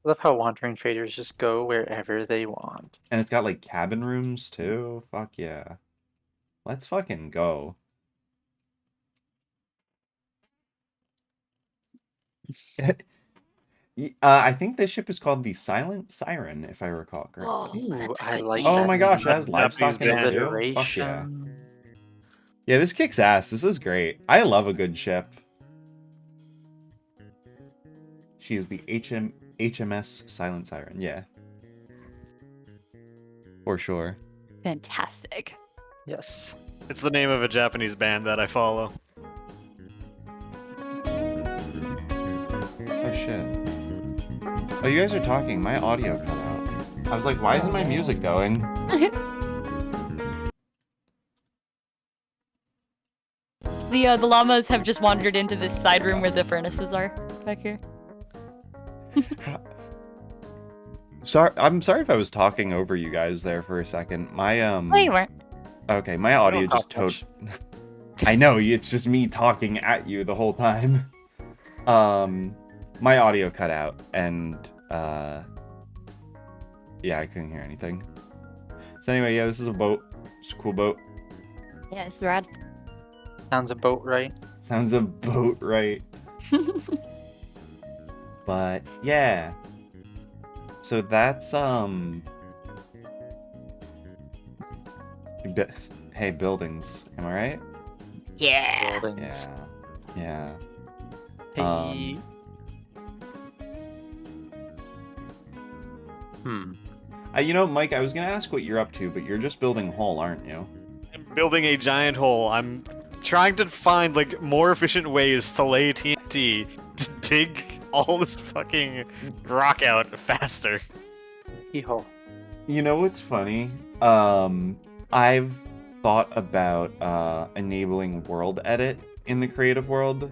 I love how wandering traders just go wherever they want. And it's got like cabin rooms too. Fuck yeah. Let's fucking go. I think this ship is called the Silent Siren, if I recall correctly. Oh, Ooh, that's a I good like Oh name. that. my gosh, it name. has livestock in it too. Fuck yeah. Alliteration. Yeah, this kicks ass. This is great. I love a good ship. She is the HMS Silent Siren. Yeah. For sure. Fantastic. Yes. It's the name of a Japanese band that I follow. Oh shit. Oh, you guys are talking. My audio cut out. I was like, why isn't my music going? The llamas have just wandered into this side room where the furnaces are back here. Sorry, I'm sorry if I was talking over you guys there for a second. My No, you weren't. Okay, my audio don't just talk much. I know, it's just me talking at you the whole time. My audio cut out, and yeah, I couldn't hear anything. So anyway, yeah, this is a boat. It's a cool boat. Yeah, it's rad. Sounds a boat, right? Sounds a boat, right? But yeah. So that's hey, buildings. Am I right? Yeah. Buildings. Yeah. Hey. You know, Mike, I was gonna ask what you're up to, but you're just building a hole, aren't you? I'm building a giant hole. I'm trying to find like more efficient ways to lay TNT to dig all this fucking rock out faster. Hee-ho. You know what's funny? I've thought about enabling world edit in the creative world,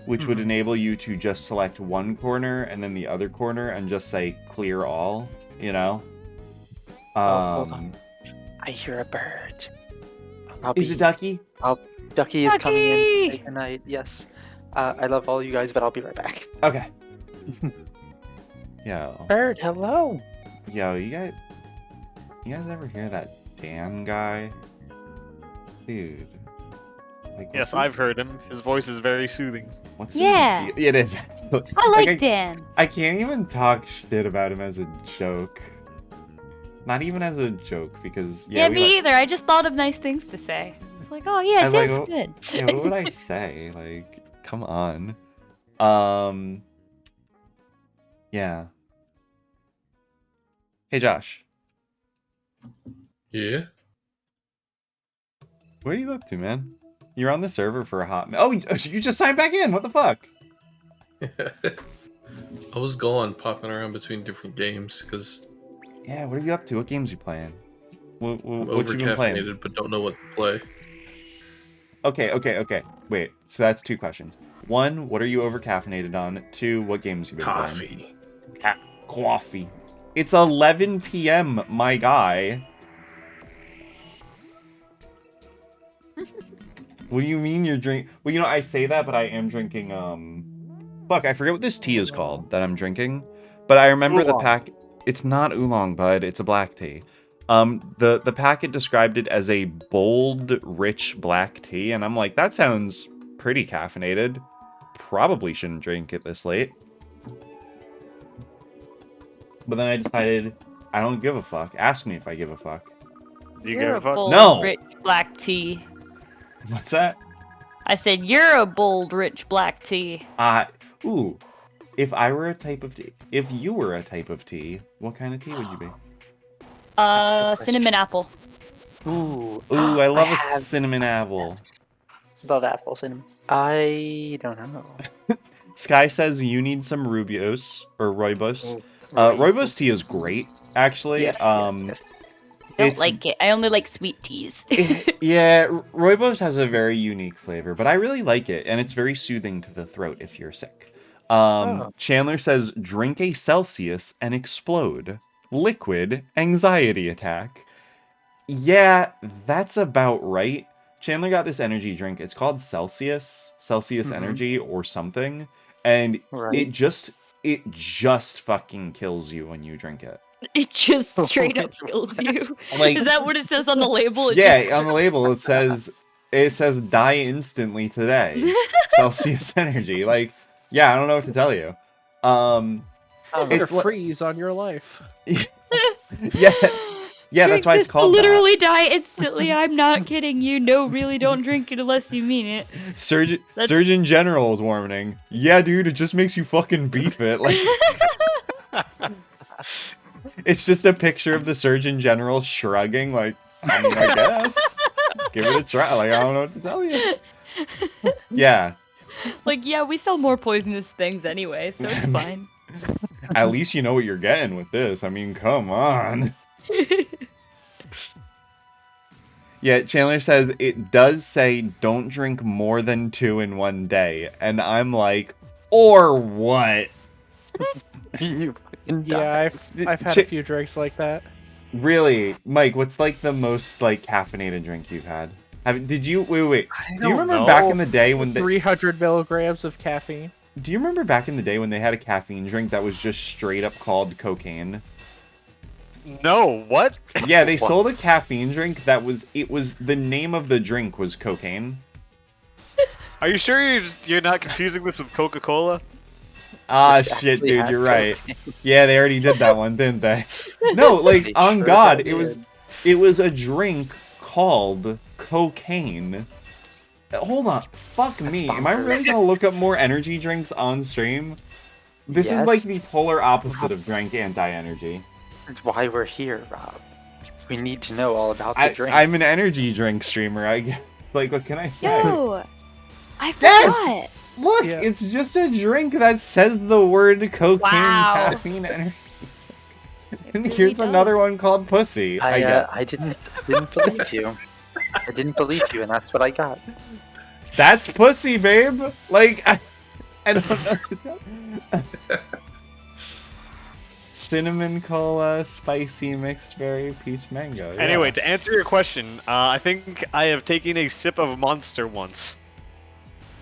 which would enable you to just select one corner and then the other corner and just say clear all, you know? Hold on. I hear a bird. Is it Ducky? Ducky is coming in. Ducky! Say goodnight. Yes. I love all you guys, but I'll be right back. Okay. Yo. Bird, hello. Yo, you guys ever hear that Dan guy? Dude. Like, Yes, I've heard him. His voice is very soothing. What's Yeah. It is. I like Dan. I can't even talk shit about him as a joke. Not even as a joke, because Yeah, we me like, either. I just thought of nice things to say. It's like, oh yeah, I like, Dan's oh, good. yeah, what would I say? Like, come on. Yeah. Hey, Josh. Yeah. What are you up to, man? You're on the server for a hot minute. Oh, you just signed back in. What the fuck? I was gone, popping around between different games because Yeah, what are you up to? What games you playing? What I'm you been playing? overcaffeinated but don't know what to play. Okay. Wait, so that's two questions. One, what are you overcaffeinated on? Two, what games you been playing? Coffee. It's 11 p.m., my guy. What do you mean you're drinking? Well, you know, I say that, but I am drinking, fuck, I forget what this tea is called that I'm drinking. But I remember the Oolong. pack. It's not oolong, bud. It's a black tea. The packet described it as a bold, rich black tea, and I'm like, that sounds pretty caffeinated. Probably shouldn't drink it this late. But then I decided, I don't give a fuck. Ask me if I give a fuck. You You're give a a fuck? bold, No! rich black tea. What's that? I said you're a bold, rich black tea. Ooh. If I were a type of tea, if you were a type of tea, what kind of tea would you be? That's a good Cinnamon question. apple. Ooh. Ooh, I love a have- cinnamon apple. Yes. Love apple cinnamon. I don't know. Sky says you need some Rubios or Rooibos. Right. Rooibos tea is great, actually. Yes, yes. Don't It's- like it. I only like sweet teas. Yeah, Rooibos has a very unique flavor, but I really like it, and it's very soothing to the throat if you're sick. Chandler says, drink a Celsius and explode. Liquid anxiety attack. Yeah, that's about right. Chandler got this energy drink. It's called Celsius Energy or something, and Right. it just fucking kills you when you drink it. It just straight up kills you. Like, Is that what it says on the label? It yeah, just- on the label it says die instantly today. Celsius energy. Like, yeah, I don't know what to tell you. don't Put know. a It's li- freeze on your life. yeah, yeah, that's Drink why it's this to called that. literally die instantly. I'm not kidding you. No, really, don't drink it unless you mean it. That's- Surgeon General's warning. Yeah, dude, it just makes you fucking beef it. Like, it's just a picture of the Surgeon General shrugging, like, I mean, I guess. Give it a try. Like, I don't know what to tell you. Yeah, Like, yeah, we sell more poisonous things anyway, so it's fine. at least you know what you're getting with this. I mean, come on. Yeah, Chandler says it does say don't drink more than 2 in one day. And I'm like, or what? You fucking Yeah, die. I've had a few drinks like that. Really? Mike, what's like the most like caffeinated drink you've had? Did you wait? I Do you don't remember know. back in the day when 300 milligrams of caffeine. Do you remember back in the day when they had a caffeine drink that was just straight up called cocaine? No, what? Yeah, they What? sold a caffeine drink that was the name of the drink was cocaine. Are you sure you're not confusing this with Coca-Cola? Ah, It shit, actually dude, had you're right. cocaine. Yeah, they already did that one, didn't they? No, like They on sure as God, hell it was a drink called cocaine. Hold on, fuck me. Am I really bonkers. gonna look up more energy drinks on stream? This is like Yes. the polar opposite of drink anti-energy. That's why we're here, Rob. We need to know all about the drink. I'm an energy drink streamer. Like, what can I say? Yo, I Yes! forgot. Look, Yeah. it's just a drink that says the word cocaine, Wow. caffeine, energy. And really here's another does. one called pussy. I guess. I didn't believe you. I didn't believe you, and that's what I got. That's pussy, babe. Like, I don't know. Cinnamon cola, spicy mixed berry, peach mango. Yeah. Anyway, to answer your question, I think I have taken a sip of Monster once.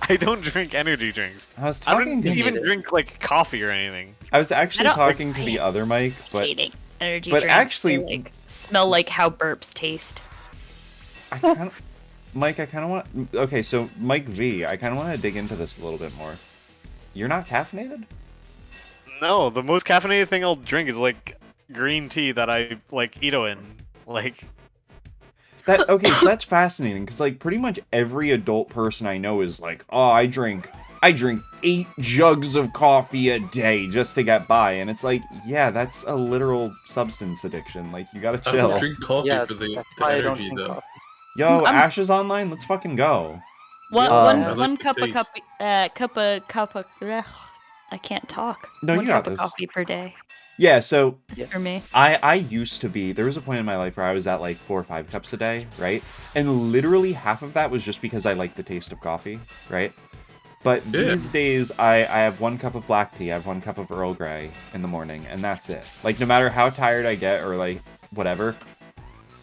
I don't drink energy drinks. I was I talking don't to even neither. drink like coffee or anything. I was actually don't- talking to the other Mike, but Hating energy but drinks. actually- They, like, smell like how burps taste. I kind of, Mike, I kind of want. Okay, so Mike V, I kind of want to dig into this a little bit more. You're not caffeinated? No, the most caffeinated thing I'll drink is like green tea that I like Ito in. Like, That okay? So that's fascinating because like pretty much every adult person I know is like, oh, I drink 8 jugs of coffee a day just to get by, and it's like, yeah, that's a literal substance addiction. Like, you gotta I chill. don't drink coffee Yeah, for the that's why I don't energy, drink though. coffee. Yo, I'm- Ash is online. Let's fucking go. One, Yeah, one, I like one the cup of taste. cup of. Ugh, I can't talk. No, one you got cup of this. coffee per day Yeah, so for me. I used to be, there was a point in my life where I was at like 4 or 5 cups a day, right? And literally half of that was just because I like the taste of coffee, right? But Yeah. these days, I have 1 cup of black tea, I have 1 cup of Earl Grey in the morning, and that's it. Like, no matter how tired I get or like whatever,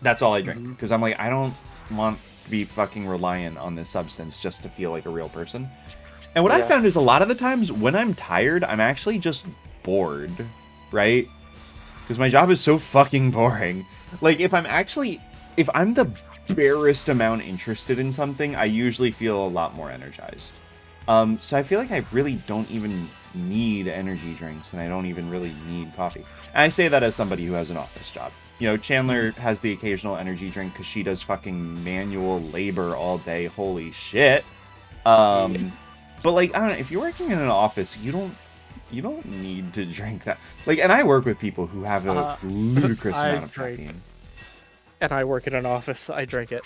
that's all I drink. Because I'm like, I don't want to be fucking reliant on this substance just to feel like a real person. And what I Yeah. found is a lot of the times when I'm tired, I'm actually just bored, right? Because my job is so fucking boring. Like, if I'm the barest amount interested in something, I usually feel a lot more energized. So I feel like I really don't even need energy drinks, and I don't even really need coffee. And I say that as somebody who has an office job. You know, Chandler has the occasional energy drink because she does fucking manual labor all day. Holy shit. But like, I don't know, if you're working in an office, you don't need to drink that. Like, and I work with people who have a ludicrous I amount of drink. caffeine. And I work in an office. I drink it.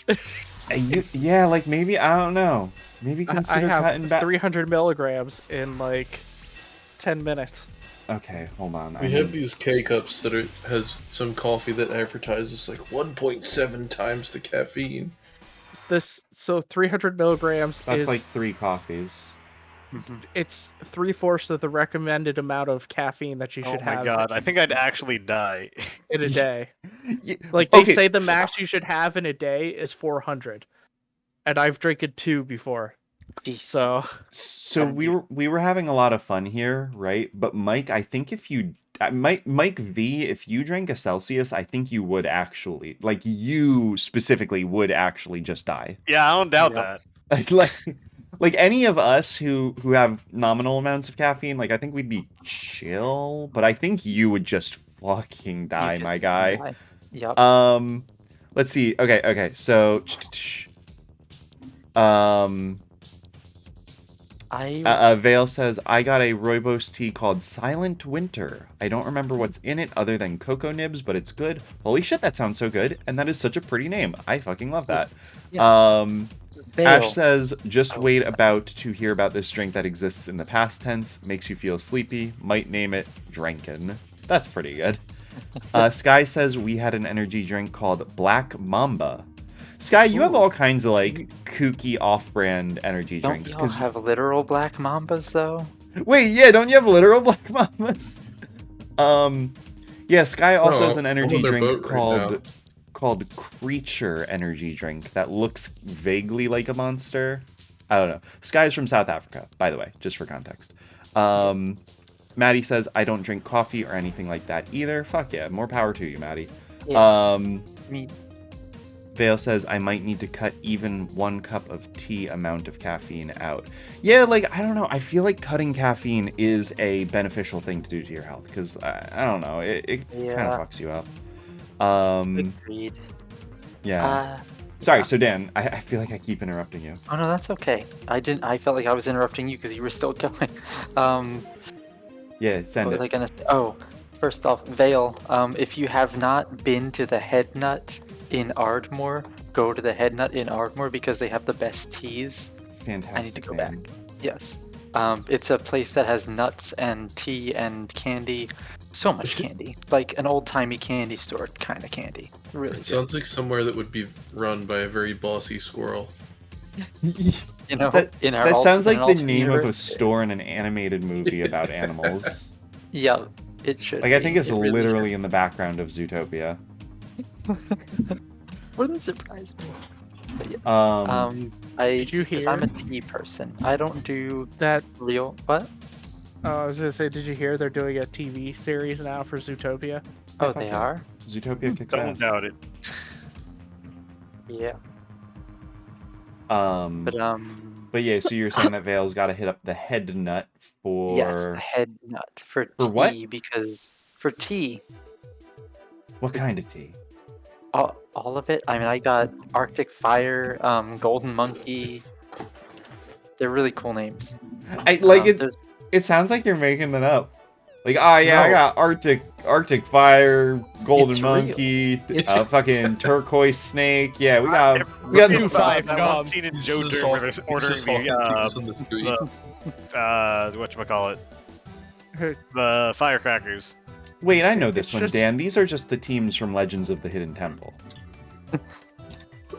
And yeah, like maybe, I don't know. Maybe I consider cutting have back. 300 milligrams in like 10 minutes. Okay, hold on. We have these K cups that has some coffee that advertises like 1.7 times the caffeine. So 300 milligrams That's is like 3 coffees. it's 3/4 of the recommended amount of caffeine that you oh should my have god, I think I'd actually die. in a day. Yeah, Like they okay, say the max you should have in a day is 400. And I've drinking 2 before. Jeez. So we were having a lot of fun here, right? But Mike, I think if you Mike V, if you drank a Celsius, I think you would actually, like, you specifically would actually just die. Yeah, I don't doubt Yeah. that. like Like any of us who have nominal amounts of caffeine, like I think we'd be chill, but I think you would just fucking die, You my could guy. die. Yup. Let's see. Okay. So, Vale says, I got a rooibos tea called Silent Winter. I don't remember what's in it other than cocoa nibs, but it's good. Holy shit, that sounds so good. And that is such a pretty name. I fucking love that. Vale. Ash says, just Oh. wait about to hear about this drink that exists in the past tense. Makes you feel sleepy. Might name it Drankin. That's pretty good. Sky says, we had an energy drink called Black Mamba. Sky, you have all kinds of like kooky off-brand energy Don't drinks. y'all have literal black mambas though? Wait, yeah, don't you have literal Black Mambas? Yeah, Sky also has an energy drink called Creature Energy Drink that looks vaguely like a monster. I don't know. Sky's from South Africa, by the way, just for context. Maddie says, I don't drink coffee or anything like that either. Fuck yeah, more power to you, Maddie. Yeah. Vale says, I might need to cut even 1 cup of tea amount of caffeine out. Yeah, like, I don't know. I feel like cutting caffeine is a beneficial thing to do to your health, because, I don't know, it kind of fucks you up. Agreed. Yeah. Sorry, so Dan, I feel like I keep interrupting you. Oh no, that's okay. I felt like I was interrupting you because you were still going. Yeah, send What was it. I gonna say? Oh, first off, Vale, if you have not been to the Head Nut in Ardmore, go to the Head Nut in Ardmore because they have the best teas. Fantastic. I need to go man. back. Yes. It's a place that has nuts and tea and candy. So much candy. Like an old-timey candy store kind of candy. Really It good. sounds like somewhere that would be run by a very bossy squirrel. You know, That, in our that sounds like in an the alternate name of a universe, store in an animated movie about animals. Yeah, it should. Like, I think be. it's It really literally in the background of Zootopia. wouldn't surprise me. But yes. Did you 'cause hear I'm a tea person. I don't do that? real what? I was gonna say, did you hear they're doing a TV series now for Zootopia? Oh, fuck they yeah. are. Zootopia kicks Don't ass. doubt it. Yeah. But yeah, so you're saying that Vale's got to hit up the Head Nut for Yes, the Head Nut for For tea what? because for tea, what kind of tea? all of it. I mean, I got Arctic Fire, Golden Monkey. They're really cool names. I like it. There's It sounds like you're making them up. Like, oh yeah, I No. got Arctic Fire, Golden It's real. Monkey, It's fucking turkice snake. Yeah, we got Do the five that gum. one scene in It's Joe just Dirt all- where they're it's ordering just all continues on the street. whatchamacallit, the firecrackers. Wait, I know It's this one, just- Dan. These are just the teams from Legends of the Hidden Temple.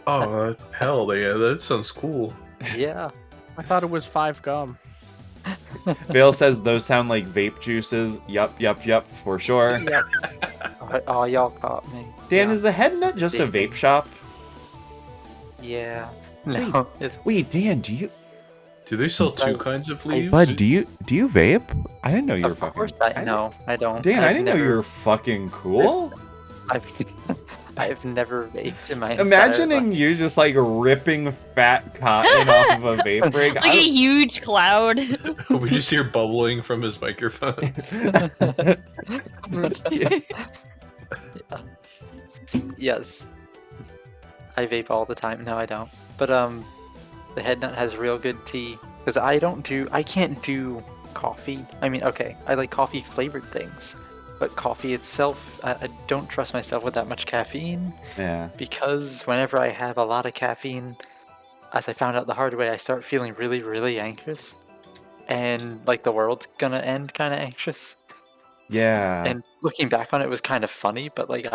Oh, hell yeah, that sounds cool. yeah. I thought it was 5 gum. Vale says those sound like vape juices. Yup, for sure. Yeah. Oh, y'all caught me. Dan, Yeah. is the Head Nut just a vape shop? Yeah. No, it's Wait, Dan, do you Do they sell two kinds of leaves? Bud, do you vape? I didn't know you were of fucking. course no, I don't. Dan, I I've didn't know you never- were fucking cool. I've never vaped in my entire Imagining life. you just like ripping fat cotton off of a vape rig. Like a huge cloud. We just hear bubbling from his microphone. Yes. I vape all the time. No, I don't. But the Head Nut has real good tea because I can't do coffee. I mean, okay, I like coffee flavored things, but coffee itself, I don't trust myself with that much caffeine Yeah. because whenever I have a lot of caffeine, as I found out the hard way, I start feeling really, really anxious, and like the world's gonna end, kind of anxious. Yeah. And looking back on it, was kind of funny, but like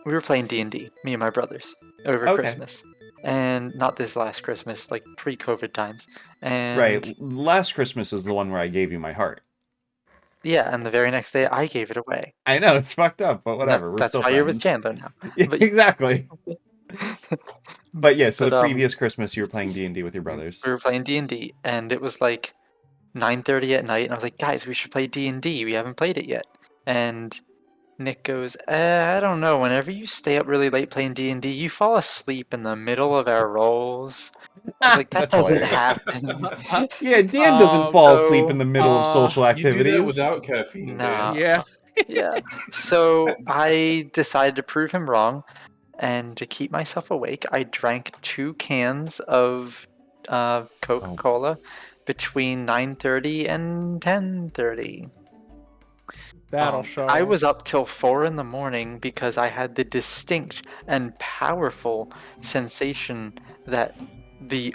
we were playing D&D, me and my brothers, over Okay. Christmas, and not this last Christmas, like pre-COVID times. And Right. Last Christmas is the one where I gave you my heart. yeah, and the very next day I gave it away. I know it's fucked up, but whatever. We're That's still why you're with friends. Chandler now. Yeah, But- exactly. But yeah, so But, the previous Christmas you were playing D&D with your brothers. We were playing D&D, and it was like 9:30 at night, and I was like, guys, we should play D&D. We haven't played it yet. And Nick goes, I don't know. Whenever you stay up really late playing D&D, you fall asleep in the middle of our rolls. Like, that That's doesn't hilarious. happen. Yeah, Dan doesn't fall asleep in the middle of uh, social You do that activities. without caffeine, Nah. Dan. Yeah. Yeah. So I decided to prove him wrong, and to keep myself awake, I drank 2 cans of Coca-Cola between 9:30 and 10:30. That'll show I you. was up till 4 in the morning because I had the distinct and powerful sensation that the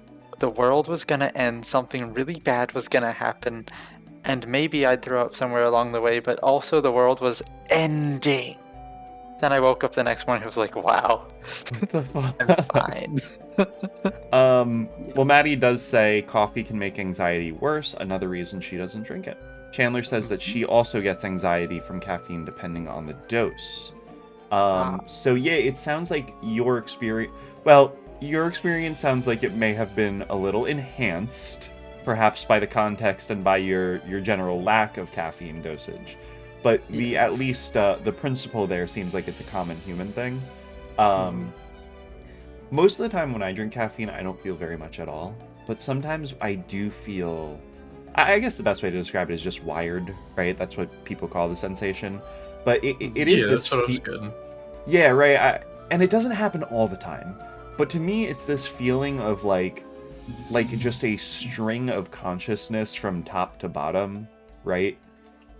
world was gonna end, something really bad was gonna happen, and maybe I'd throw up somewhere along the way, but also the world was ending. Then I woke up the next morning and was like, wow, What the I'm fuck? fine. Well, Maddie does say coffee can make anxiety worse, another reason she doesn't drink it. Chandler says that she also gets anxiety from caffeine depending on the dose. So yeah, it sounds like your experience sounds like it may have been a little enhanced, perhaps by the context and by your general lack of caffeine dosage. But at least the principle there seems like it's a common human thing. Most of the time when I drink caffeine, I don't feel very much at all. But sometimes I do feel... I guess the best way to describe it is just wired, right? That's what people call the sensation. But it is Yeah, this... that's what I was getting. Yeah, right. And it doesn't happen all the time. But to me, it's this feeling of like just a string of consciousness from top to bottom, right?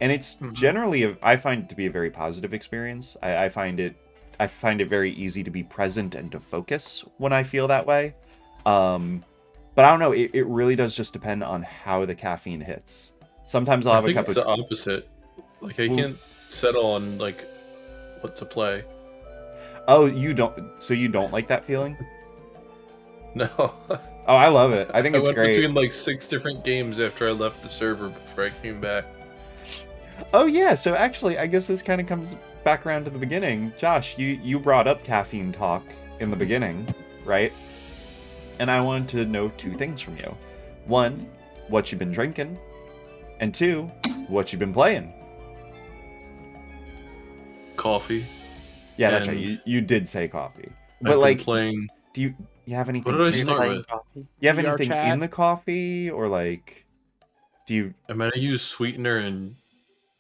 And it's generally, I find it to be a very positive experience. I find it very easy to be present and to focus when I feel that way. But I don't know, it really does just depend on how the caffeine hits. Sometimes I'll have a cup of... I think it's the opposite. Like, I can't settle on, like, what to play. Oh, you don't... So you don't like that feeling? No. Oh, I love it. I think it's went great. between, like, 6 different games after I left the server before I came back. Oh, yeah, so actually, I guess this kind of comes back around to the beginning. Josh, you brought up caffeine talk in the beginning, right? And I wanted to know 2 things from you. 1, what you've been drinking, and 2, what you've been playing. Coffee. Yeah, that's right. You did say coffee. But I've been like, playing... do you have anything? What did I start with? You have VR anything chat? in the coffee, or like, do you? I mean, I use sweetener and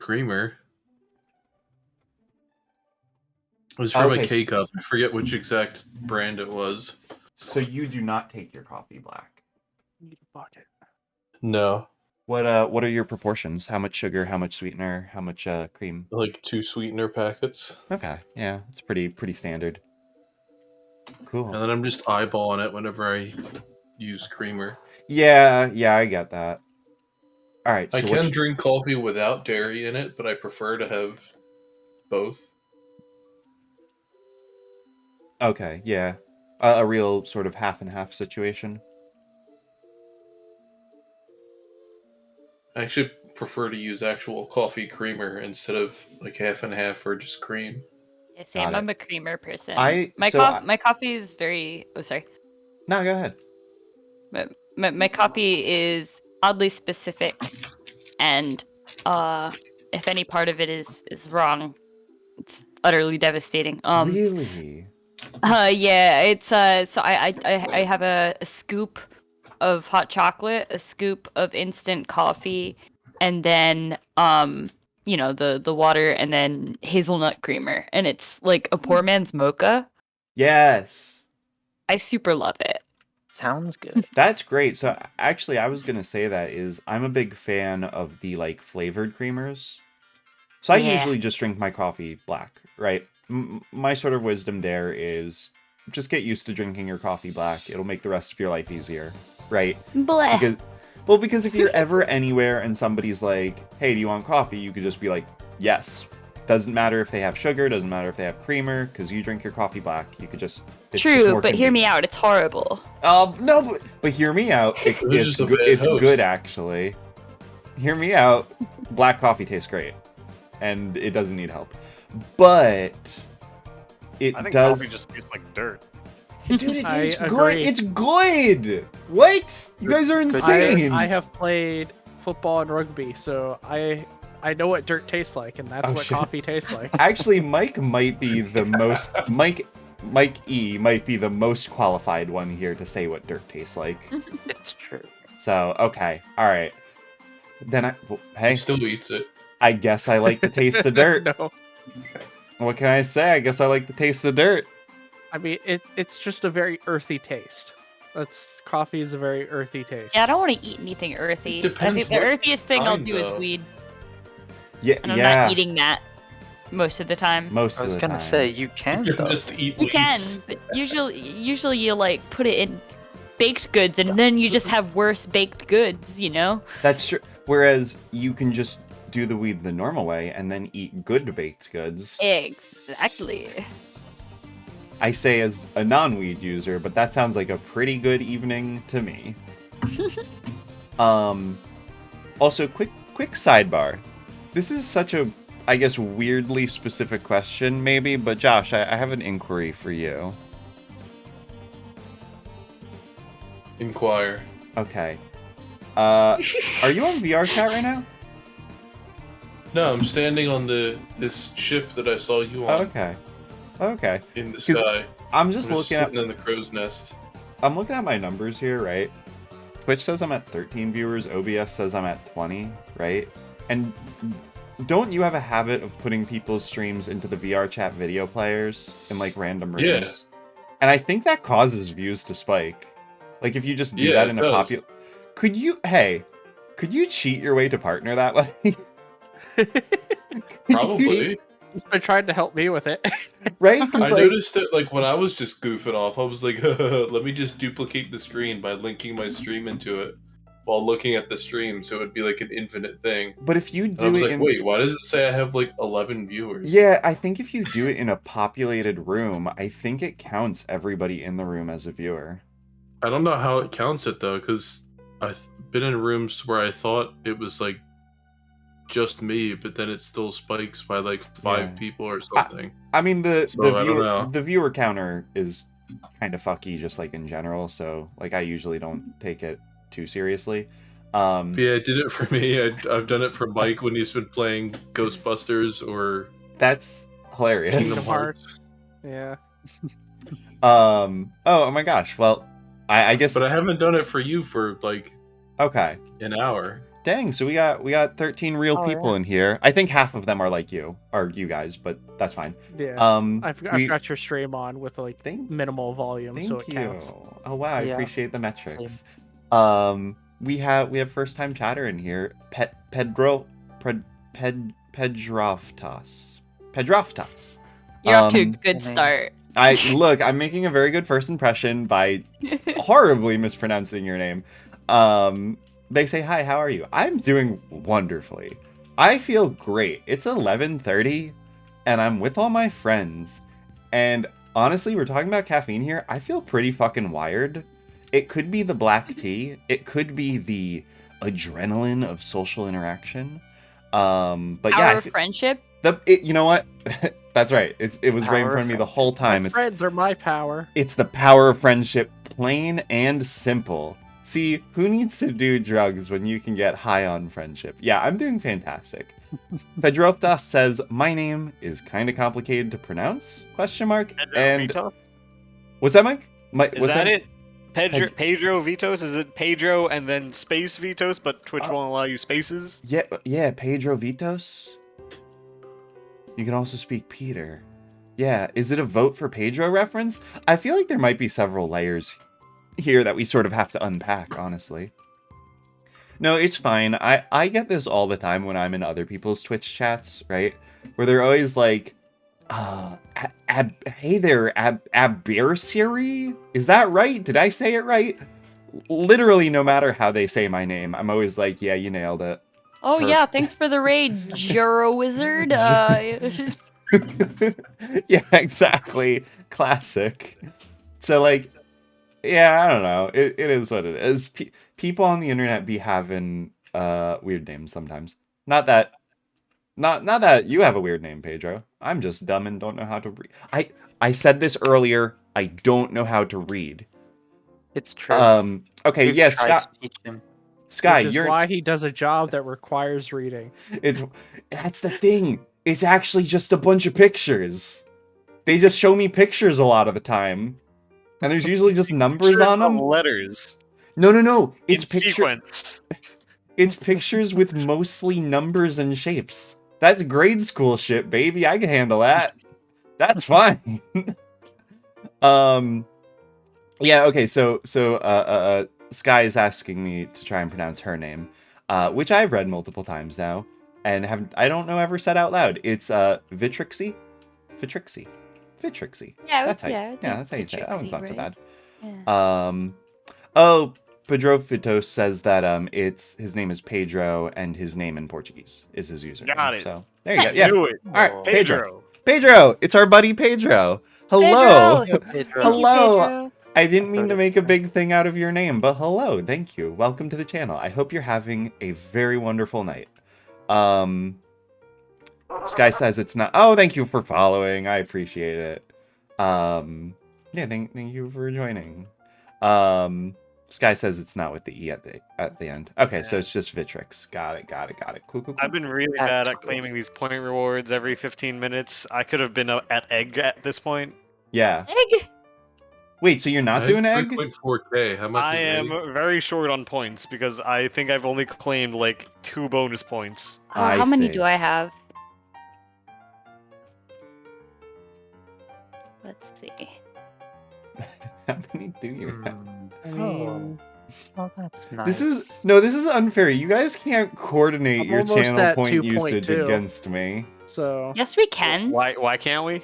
creamer. It was from a K-Cup. I forget which exact brand it was. So you do not take your coffee black? Need a bucket. No. What are your proportions? How much sugar? How much sweetener? How much cream? Like 2 sweetener packets. Okay, yeah, it's pretty standard. Cool. And then I'm just eyeballing it whenever I use creamer. Yeah, I get that. All right. So I can drink coffee without dairy in it, but I prefer to have both. Okay, yeah. A real sort of half and half situation. I actually prefer to use actual coffee creamer instead of like half and half or just cream. Yeah, same. Got it. I'm a creamer person. I- My so I- my coffee is very. Oh, sorry. No, go ahead. But my coffee is oddly specific, and if any part of it is wrong, it's utterly devastating. Really? Yeah, it's so I have a scoop of hot chocolate, a scoop of instant coffee, and then you know, the water, and then hazelnut creamer, and it's like a poor man's mocha. Yes. I super love it. Sounds good. That's great. So actually, I was gonna say that is I'm a big fan of the like flavored creamers. So I Yeah. usually just drink my coffee black, right? My sort of wisdom there is just get used to drinking your coffee black. It'll make the rest of your life easier, right? Bleh. Because if you're ever anywhere and somebody's like, "Hey, do you want coffee?" You could just be like, "Yes." Doesn't matter if they have sugar, doesn't matter if they have creamer, because you drink your coffee black. You could just... it's just True, more but hear me convenient. out. It's horrible. No, but hear me out. It's just a bad it's host. good, actually. Hear me out. Black coffee tastes great. And it doesn't need help. But... it I think does... coffee just tastes like dirt. Dude, it I tastes good! agree. It's good! What? You guys are insane! I have played football and rugby, so I I know what dirt tastes like, and that's Oh, what shit. coffee tastes like. Actually, Mike might be the most Mike E might be the most qualified one here to say what dirt tastes like. It's true. So, okay. All right. Then hey, He still eats it. I guess I like the taste of dirt. No, What can I say? I guess I like the taste of dirt. I mean it's just a very earthy taste. Coffee is a very earthy taste. Yeah, I don't want to eat anything earthy. I Depends think the what earthiest thing I'll kind, do is though. weed, Yeah, and I'm yeah. not eating that most of the time. Most I of was the gonna time. say you can though. Just eat You can, leaves. but usually you like put it in baked goods, and then you just have worse baked goods, you know? That's true. Whereas you can just do the weed the normal way and then eat good baked goods. Exactly. I say as a non-weed user, but that sounds like a pretty good evening to me. Also, quick sidebar. This is such a, I guess, weirdly specific question, maybe, but Josh, I have an inquiry for you. Inquire. Okay. Are you on VR chat right now? No, I'm standing on this ship that I saw you on Okay. Okay. in the 'Cause sky. I'm just I'm looking at sitting in the crow's nest. I'm looking at my numbers here, right? Twitch says I'm at 13 viewers, OBS says I'm at 20, right? And don't you have a habit of putting people's streams into the VR chat video players in like random rooms? Yeah. And I think that causes views to spike. Like if you just do Yeah, that it in a does. popular, could you cheat your way to partner that way? Probably. He's been trying to help me with it. Right? 'Cause, I like, noticed that like when I was just goofing off, I was like, let me just duplicate the screen by linking my stream into it while looking at the stream, so it would be like an infinite thing. but if you And I do was it like, in wait, why does it say I have like 11 viewers? Yeah, I think if you do it in a populated room, I think it counts everybody in the room as a viewer. I don't know how it counts it though, because I've been in rooms where I thought it was like just me, but then it still spikes by like 5 Yeah. people or something. I mean, So, I don't know. the viewer counter is kind of fucky, just like in general. So, like, I usually don't take it too seriously. But yeah, it did it for me. I've done it for Mike when he's been playing Ghostbusters or That's hilarious. Kingdom Kingdom Hearts. Yeah. Oh my gosh. Well, I guess. But I haven't done it for you for like Okay. an hour. Dang. So we got 13 real Oh, people yeah. in here. I think half of them are like you, or you guys, but that's fine. Yeah. I've we- got your stream on with like Thank- minimal volume, Thank so it you. counts. Oh wow, I Yeah. appreciate the metrics. We have first time chatter in here. Pedroftas. Pedroftas. You're off to a Um, good start. I'm making a very good first impression by horribly mispronouncing your name. They say, hi, how are you? I'm doing wonderfully. I feel great. It's 11:30 and I'm with all my friends. And honestly, we're talking about caffeine here. I feel pretty fucking wired. It could be the black tea. It could be the adrenaline of social interaction. But yeah, Power of friendship. you know what? That's right. It was right in Power front of me the whole time. My It's friends are my power. it's the power of friendship, plain and simple. See, who needs to do drugs when you can get high on friendship? Yeah, I'm doing fantastic. Pedroftas says, my name is kind of complicated to pronounce, question mark. And what's that, Mike? Is what's that it? Pedro Vitos? Is it Pedro and then space Vitos, but Twitch won't allow you spaces? Yeah, Pedro Vitos. You can also speak Peter. Yeah, is it a vote for Pedro reference? I feel like there might be several layers here that we sort of have to unpack, honestly. No, it's fine. I get this all the time when I'm in other people's Twitch chats, right? Where they're always like, hey there, Abersiri? Is that right? Did I say it right? Literally, no matter how they say my name, I'm always like, yeah, you nailed it. Oh yeah, thanks for the raid, Juro Wizard. Yeah, exactly. Classic. So, like, yeah, I don't know. It is what it is. People on the internet be having weird names sometimes. Not that you have a weird name, Pedro. I'm just dumb and don't know how to read. I said this earlier. I don't know how to read. It's true. Okay, We've yeah, tried Scott. to teach him. Sky, which is why he does a job that requires reading. That's the thing. It's actually just a bunch of pictures. They just show me pictures a lot of the time. And there's usually just numbers Pictures on of them. letters No. in sequence. It's pictures with mostly numbers and shapes. That's grade school shit, baby. I can handle that. That's fine. Yeah, okay, so Sky is asking me to try and pronounce her name, which I've read multiple times now, and I don't know ever said out loud. It's Vitrixie? Vitrixie. Yeah, That's how that's you say it. That one's not so bad. Yeah. Oh, Pedro Fitos says that his name is Pedro, and his name in Portuguese is his username. Got it. So there you go. Yeah. Knew it. All right, Pedro. Pedro, it's our buddy Pedro. Hello. Pedro! Pedro. Hello. Pedro. I didn't mean heard to it make a before. big thing out of your name, but hello, thank you. Welcome to the channel. I hope you're having a very wonderful night. Sky says it's not. Oh, thank you for following. I appreciate it. Yeah, thank you for joining. Sky says it's not with the E at the end. Okay, so it's just Vitrix. Got it. Cool. I've been really That's bad at cool. claiming these point rewards every 15 minutes. I could have been at egg at this point. Yeah. Egg? Wait, so you're not doing egg? 3.4K. How much I is am egg? very short on points because I think I've only claimed like 2 bonus points. How many see. do I have? Let's see. How many do you have? I mean, well, that's nice. This is unfair. You guys can't coordinate I'm your almost channel at point usage 2.2. against me. So Yes, we can. Why can't we?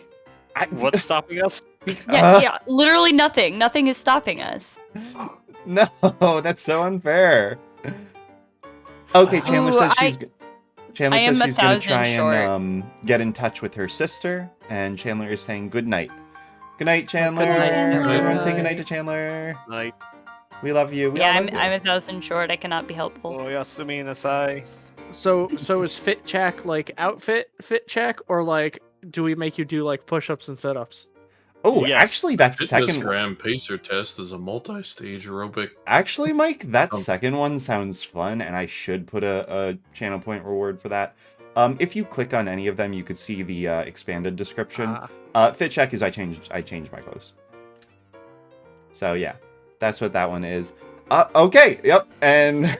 What's stopping us? Yeah, literally nothing. Nothing is stopping us. No, that's so unfair. Okay, Chandler Ooh, says she's Chandler I am says she's gonna 1,000 try short. and get in touch with her sister, and Chandler is saying good night. Good night, Chandler. night, Chandler. Everyone say good night to Chandler. Like, We love you. We Yeah, all I'm love you. 1,000 short. I cannot be helpful. oh, Yasumi Nasai. so is fit check like outfit fit check, or like do we make you do like push-ups and sit-ups? Oh, Yes. actually, that Fitness second gram pacer test is a multi-stage aerobic. Actually, Mike, that Oh. second one sounds fun, and I should put a channel point reward for that. If you click on any of them, you could see the expanded description. Fit check is I changed my clothes. So yeah, that's what that one is. Okay, yep, and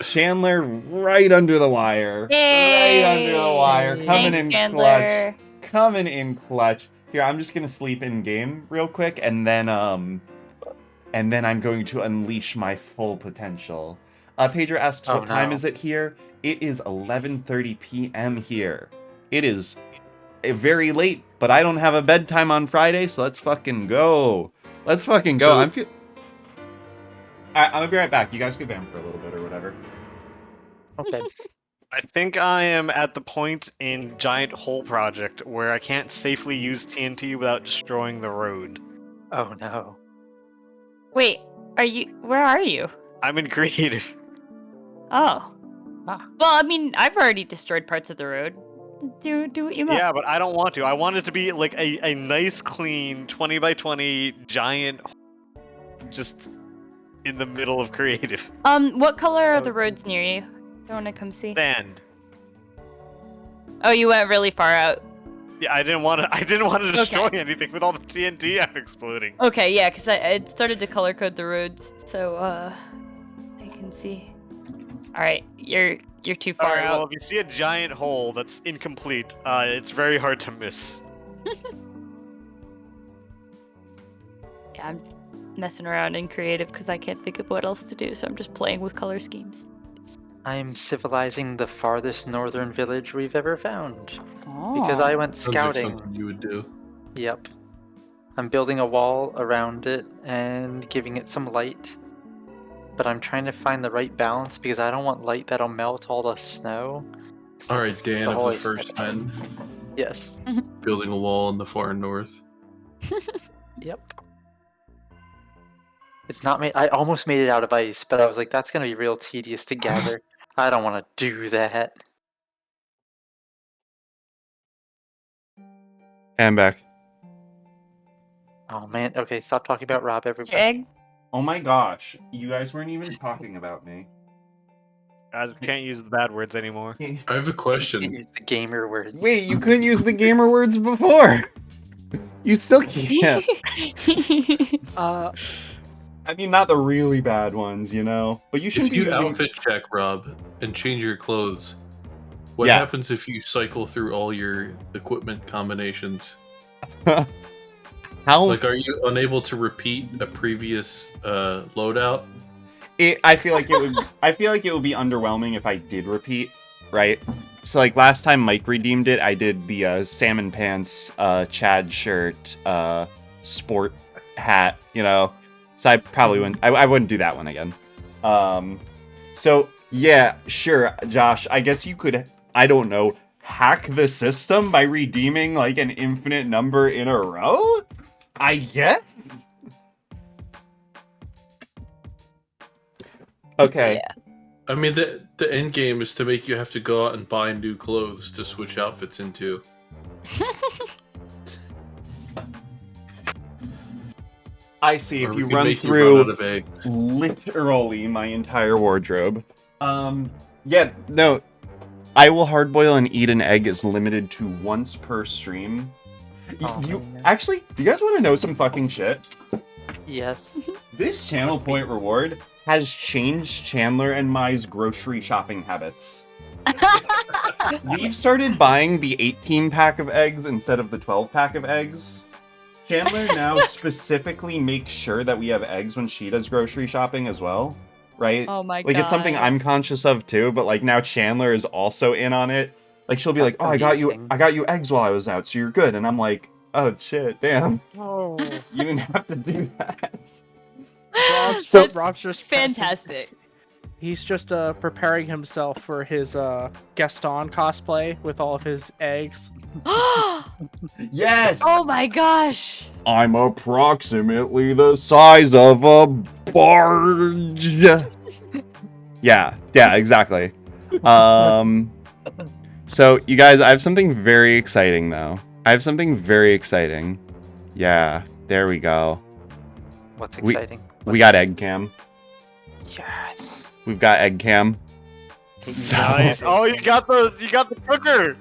Chandler right under the wire. Yay! Right under the wire, coming Thanks, in Chandler. clutch. Coming in clutch. Here, I'm just gonna sleep in game real quick, and then I'm going to unleash my full potential. Pedro asks, Oh, what time no. is it here? It is 11:30 p.m. here. It is very late, but I don't have a bedtime on Friday, so let's fucking go. Let's fucking go. So- I'm gonna be right back. You guys can vamp for a little bit or whatever. Okay. I think I am at the point in Giant Hole Project where I can't safely use TNT without destroying the road. Oh no. Wait, where are you? I'm in creative. Oh. Ah. Well, I mean, I've already destroyed parts of the road. Do what you want. Yeah, but I don't want to. I want it to be like a nice, clean 20 by 20 giant just in the middle of creative. What color are the roads near you? I want to come see. Sand. Oh, you went really far out. Yeah, I didn't want to destroy Okay. anything with all the TNT I'm exploding. Okay, yeah, because I started to color code the roads, so I can see. All right, you're too far Alright, well, out. if you see a giant hole that's incomplete, it's very hard to miss. Yeah, I'm messing around in creative because I can't think of what else to do, so I'm just playing with color schemes. I'm civilizing the farthest northern village we've ever found. Because I went Sounds like scouting. something you would do. Yep. I'm building a wall around it and giving it some light. But I'm trying to find the right balance because I don't want light that'll melt all the snow. 'Cause that All right, defeats Dan the of whole the First aesthetic. Men, Yes. building a wall in the far north. Yep. It's not made. I almost made it out of ice, but I was like, that's gonna be real tedious to gather. I don't want to do that. I'm back. Oh man. Okay, stop talking about Rob, everybody. Egg? Oh my gosh, you guys weren't even talking about me. I can't use the bad words anymore. I have a Can't question. use the gamer words. Wait, you couldn't use the gamer words before. You still can't. Uh, I mean, not the really bad ones, you know. But you shouldn't If be you using. outfit check, Rob, and change your clothes, what Yeah. happens if you cycle through all your equipment combinations? How? Like, are you unable to repeat a previous loadout? I feel like it would. I feel like it would be underwhelming if I did repeat, right? So like last time Mike redeemed it, I did the salmon pants, Chad shirt, sport hat, you know. So I probably wouldn't. I wouldn't do that one again. So yeah, sure, Josh. I guess you could. I don't know. Hack the system by redeeming like an infinite number in a row. I guess. Okay. Yeah. I mean, the end game is to make you have to go out and buy new clothes to switch outfits into. I see. Or If we you can run make you through run out of eggs. literally my entire wardrobe. Yeah, no. I will hardboil and eat an egg is limited to once per stream. Oh, You man. actually, do you guys want to know some fucking shit? Yes. This channel point reward has changed Chandler and Mai's grocery shopping habits. We've started buying the 18 pack of eggs instead of the 12 pack of eggs. Chandler now specifically makes sure that we have eggs when she does grocery shopping as well, right? Oh my god. Like, it's something I'm conscious of too, but like now Chandler is also in on it. Like, she'll be like, That's "Oh, amazing. I got you eggs while I was out, so you're good." And I'm like, "Oh shit, damn, oh, you didn't have to do that." Rob's, So- Rob's just Fantastic. He's just preparing himself for his Gaston cosplay with all of his eggs. Yes. Oh my gosh. I'm approximately the size of a barge. Yeah, exactly. So you guys, I have something very exciting though. I have something very exciting. Yeah, there we go. What's We- exciting? We got egg cam. Yes. We've got egg cam. So- Nice. Oh, you got the cooker.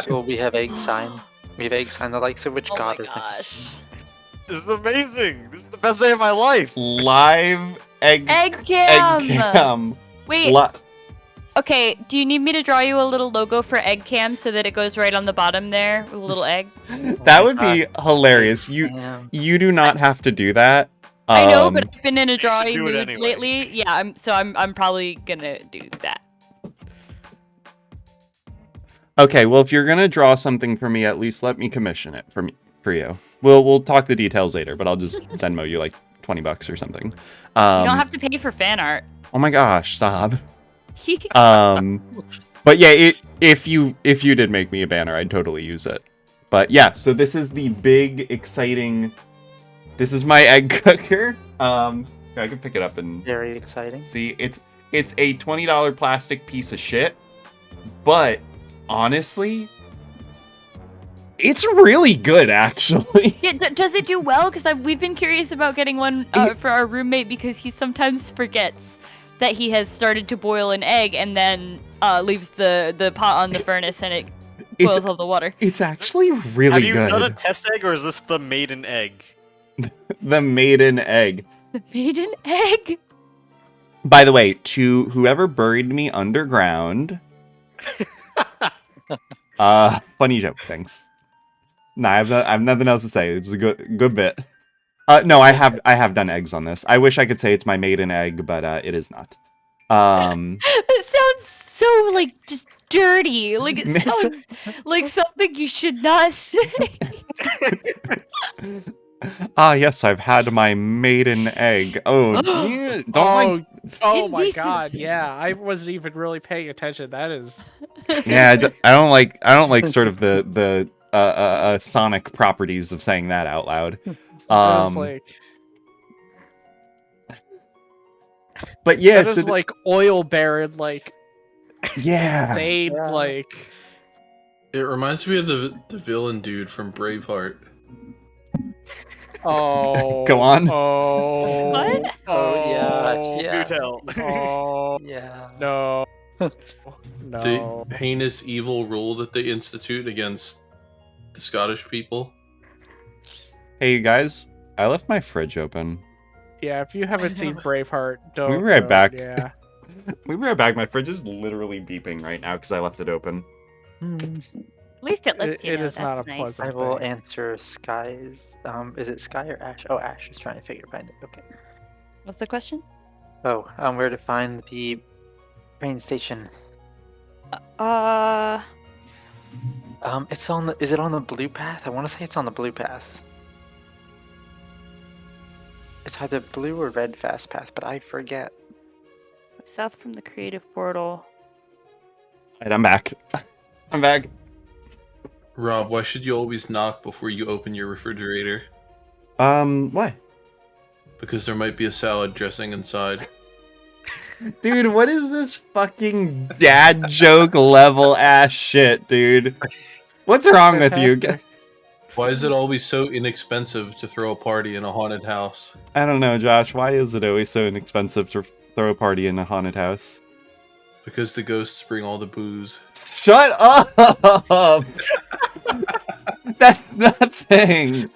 So we have egg sign. We have egg sign the likes of which Oh God my is never gosh. seen. This is amazing. This is the best day of my life. Live egg Egg cam. cam. Wait. Li- Okay. Do you need me to draw you a little logo for egg cam so that it goes right on the bottom there with a little egg? that would be hilarious. Damn. You do not have to do that. I know, but I've been in a should drawing do it mood anyway. lately. Yeah, I'm probably gonna do that. Okay, well, if you're gonna draw something for me, at least let me commission it for you. We'll talk the details later, but I'll just Venmo you like $20 or something. You don't Um, have to pay for fan art. oh my gosh, stop. But yeah, if you did make me a banner, I'd totally use it. But yeah, so this is the big, exciting. This is my egg cooker. I can pick it up and Very exciting. see. It's a $20 plastic piece of shit, but honestly, it's really good, actually. Yeah, does it do well? Because we've been curious about getting one for our roommate because he sometimes forgets that he has started to boil an egg and then leaves the pot on the furnace and it boils all the water. It's actually really Have you good. done a test egg, or is this the maiden egg? The maiden egg. The maiden egg. By the way, to whoever buried me underground. Funny joke. Thanks. Nah, I have nothing else to say. It's a good bit. No, I have done eggs on this. I wish I could say it's my maiden egg, but it is not. It sounds so like just dirty. Like it sounds like something you should not say. Ah, yes, I've had my maiden egg. Oh, yeah, don't Oh my Indecent. god, yeah. I wasn't even really paying attention. That is Yeah, I don't like sort of the sonic properties of saying that out loud. that is like But yeah, that is so like oil baron like yeah, Zane Yeah. like It reminds me of the villain dude from Braveheart. Oh. Go on. Oh. What? Oh, yeah. Do tell. Oh. Yeah. No. No. The heinous evil rule that they institute against the Scottish people. Hey, you guys. I left my fridge open. Yeah, if you haven't seen Braveheart, don't. We'll be right back. Yeah. We'll be right back. My fridge is literally beeping right now because I left it open. At least it lets you It know. is not That's a nice. pleasant I will thing. answer Sky's. Is it Sky or Ash? Oh, Ash is trying to find it. Okay. What's the question? Oh, where to find the train station? It's on the. Is it on the blue path? I want to say it's on the blue path. It's either blue or red fast path, but I forget. South from the creative portal. Alright, I'm back. I'm back. Rob, why should you always knock before you open your refrigerator? Why? Because there might be a salad dressing inside. Dude, what is this fucking dad joke level ass shit, dude? What's wrong with you? Fantastic. Why is it always so inexpensive to throw a party in a haunted house? I don't know, Josh. Why is it always so inexpensive to throw a party in a haunted house? Because the ghosts bring all the booze. Shut up! That's nothing.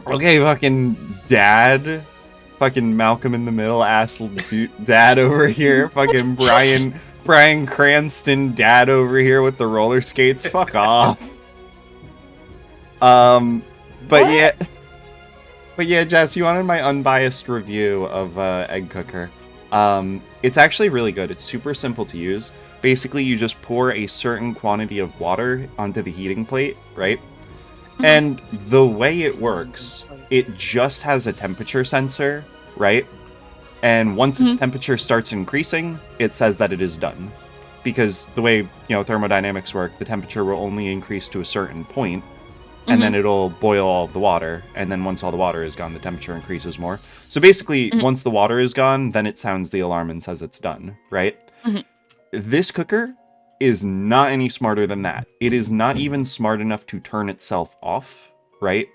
Okay, fucking dad. Fucking Malcolm in the Middle ass dad over here. Fucking Bryan Cranston dad over here with the roller skates. Fuck off. But yeah, Jess, you wanted my unbiased review of Egg Cooker. It's actually really good. It's super simple to use. Basically, you just pour a certain quantity of water onto the heating plate, right? And the way it works, it just has a temperature sensor, right? And once its temperature starts increasing, it says that it is done. Because the way, thermodynamics work, the temperature will only increase to a certain point, and then it'll boil all of the water, and then once all the water is gone, the temperature increases more. So basically, once the water is gone, then it sounds the alarm and says it's done, right? This cooker is not any smarter than that. It is not even smart enough to turn itself off, right?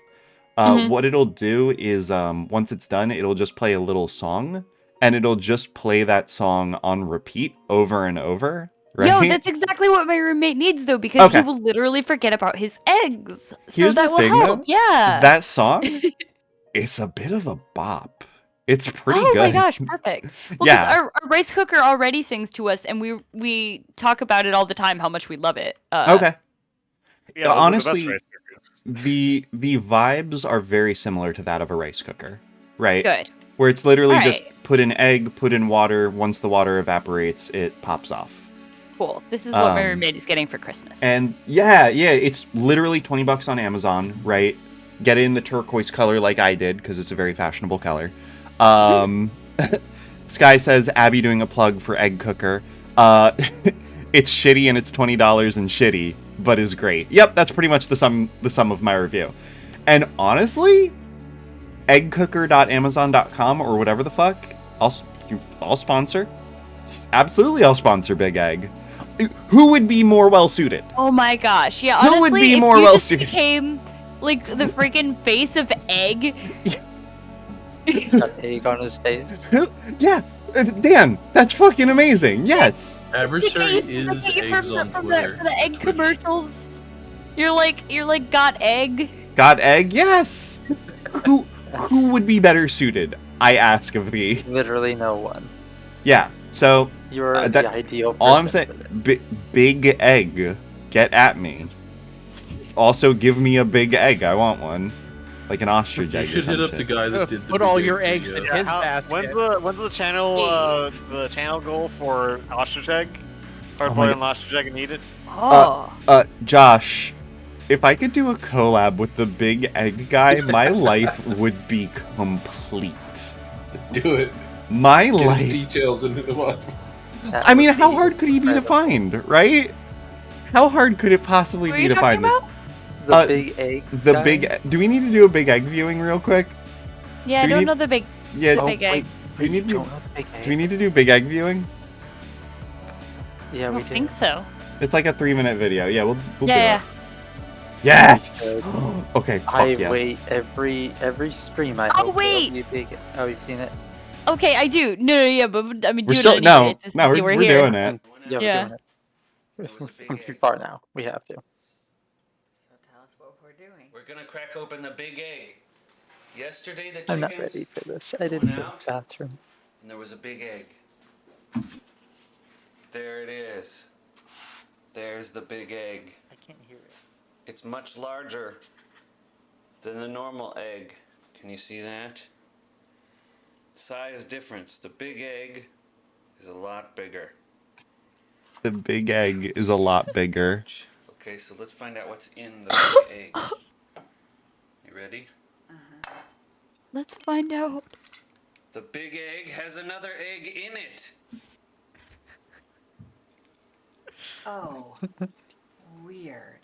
What it'll do is, once it's done, it'll just play a little song, and it'll just play that song on repeat over and over, right? Yo, that's exactly what my roommate needs, though, because he will literally forget about his eggs. So Here's that the will thing, help, though. yeah. That song, it's a bit of a bop. It's pretty good. Oh my gosh, perfect. Well, Yeah. 'cause our rice cooker already sings to us, and we talk about it all the time, how much we love it. Okay. Yeah, those Honestly, are the best rice cookers. the vibes are very similar to that of a rice cooker, right? Good. Where it's literally All just right. put in egg, put in water. Once the water evaporates, it pops off. Cool. This is what my Um, roommate is getting for Christmas. And yeah, it's literally $20 on Amazon, right? Get it in the turquoise color like I did because it's a very fashionable color. Sky says Abby doing a plug for Egg Cooker. It's shitty and it's $20 and shitty, but is great. Yep, that's pretty much the sum of my review. And honestly, eggcooker.amazon.com or whatever the fuck, I'll sponsor. Absolutely, I'll sponsor Big Egg. Who would be more well suited? Oh my gosh. Yeah, Who honestly, would be if more you well just suited? became like the freaking face of Egg. Got egg on his face. Yeah, Dan, that's fucking amazing. Yes. Adversary Like, is you eggs on from Twitter. the egg Twitch. commercials. You're like got egg. Got Egg? Yes. Who would be better suited? I ask of thee. Literally no one. Yeah. So You're that- the ideal person. all I'm for saying, this. Big Egg, get at me. Also, give me a big egg. I want one, like an ostrich You egg. should or hit some up the shit. guy that did the Put big all egg your eggs in video. his basket. When's the channel goal for ostrich egg? Or Oh play my on ostrich egg and eat it? Oh. Josh, if I could do a collab with the Big Egg guy, my life would be complete. Do it. My Get his life. details into the one. That I mean, would how be hard could he be to incredible. find, right? How hard could it possibly What are be you to talking find this? about? The big egg. The guy? big. Do we need to do a Big Egg viewing real quick? Yeah, I do we don't need- know the big Yeah. the big egg. Do we need to? Don't know the big egg. Do we need to do Big Egg viewing? Yeah, I we don't do. think so. It's like a 3-minute video. Yeah, we'll do Yeah, it. Yes. Good. Okay. Fuck I yes. wait every stream. I Oh, hope there'll wait! be a big. Oh, you've seen it? Okay, I do. No, yeah, but I mean, We're doing still it anyway. Just to see we're here. doing it. Yeah, we're Yeah. doing it. From too far now. We have to. So tell us what we're doing. We're gonna crack open the big egg. Yesterday the I'm not chickens ready for this. I didn't went go to out, the bathroom. and there was a big egg. There it is. There's the big egg. I can't hear it. It's much larger than the normal egg. Can you see that? Size difference. The big egg is a lot bigger. The big egg is a lot bigger. Okay, so let's find out what's in the big egg. You ready? Let's find out. The big egg has another egg in it. Oh, weird.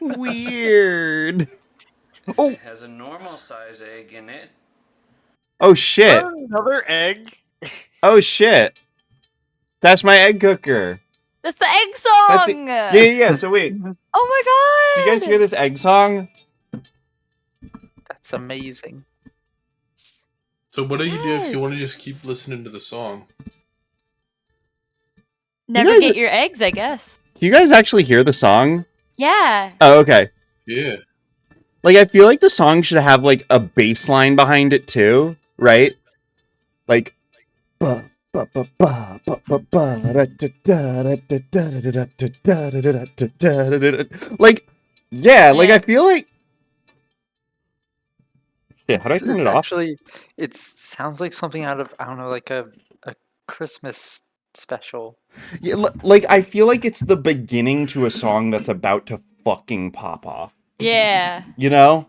Weird. Oh. It has a normal size egg in it. Oh shit. Another egg? Oh shit. That's my egg cooker. That's the egg song. That's it. Yeah. So wait, Oh my god. do you guys hear this egg song? That's amazing. So what do you do if you Yes. want to just keep listening to the song? Never guys- get your eggs, I guess. Do you guys actually hear the song? Yeah. Oh, okay. Yeah. Like, I feel like the song should have, like, a bass line behind it, too, right? Like, like, yeah, like, I feel like... Yeah, how do I turn It's it off? actually, it sounds like something out of, I don't know, like a Christmas special. Yeah, like, I feel like it's the beginning to a song that's about to fucking pop off. Yeah. You know?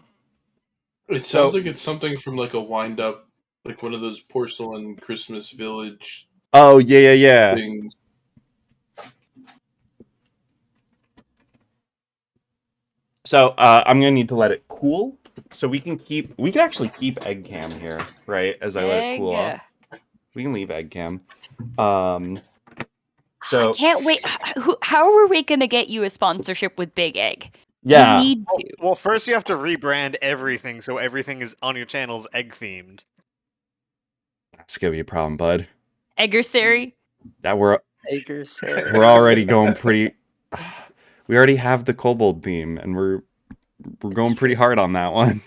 It sounds like it's something from like a wind up, like one of those porcelain Christmas village Oh, yeah. things. So, I'm gonna need to let it cool, so we can actually keep egg cam here, right, as I let it cool off. We can leave egg cam. So, I can't wait. How are we gonna get you a sponsorship with Big Egg? yeah. We need to. Well, first you have to rebrand everything so everything is on your channel's egg themed. That's gonna be a problem, bud. Eggersary? That we're Eggers. already going pretty... We already have the kobold theme, and we're going pretty hard on that one.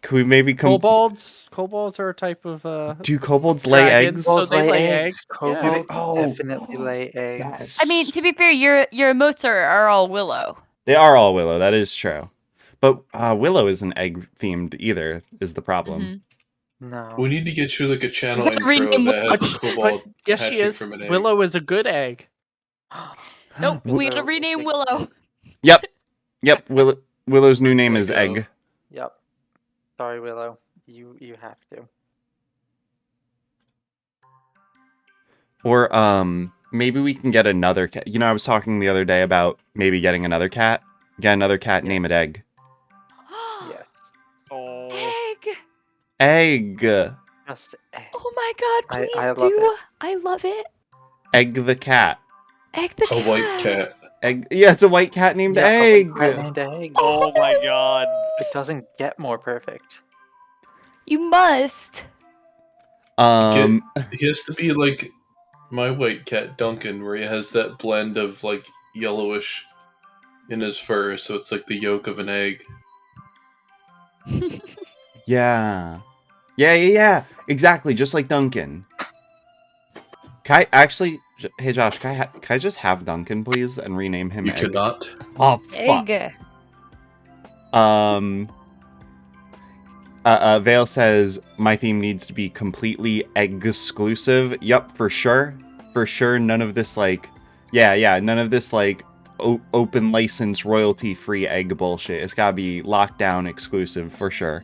Could we maybe Kobolds are a type of Do kobolds lay dragons, eggs? so Kobolds they lay lay eggs. eggs. Kobolds Oh. definitely lay eggs. Yes. I mean, to be fair, your emotes are all willow. They are all willow, that is true. But willow isn't egg themed either, is the problem. No. We need to get you like a channel We gotta intro rename that has a But kobold yes, she hatching is. from an egg. Willow is a good egg. Nope, we gotta Willow is rename the- Willow. Yep, Willow's new name There is you go. Egg. Yep. Sorry, Willow. You have to. Or maybe we can get another cat. You know, I was talking the other day about maybe getting another cat. Get another cat, name it Egg. Yes. Oh. Egg. Egg. Just egg. Oh my god, I- please I love do. it. I love it. Egg the cat. Egg the A white cat. Egg. Yeah, it's a white cat named Yeah, Egg. I named egg. Oh my god. It doesn't get more perfect. You must. He has to be like my white cat Duncan, where he has that blend of like yellowish in his fur, so it's like the yolk of an egg. Yeah. Exactly, just like Duncan. Can I actually... Hey, Josh, can I just have Duncan, please, and rename him You Egg? cannot. Oh, fuck. Egg. Vale says, my theme needs to be completely egg-exclusive. Yup, for sure. For sure, none of this, like... Yeah, none of this, like, open license, royalty-free egg bullshit. It's gotta be lockdown exclusive, for sure.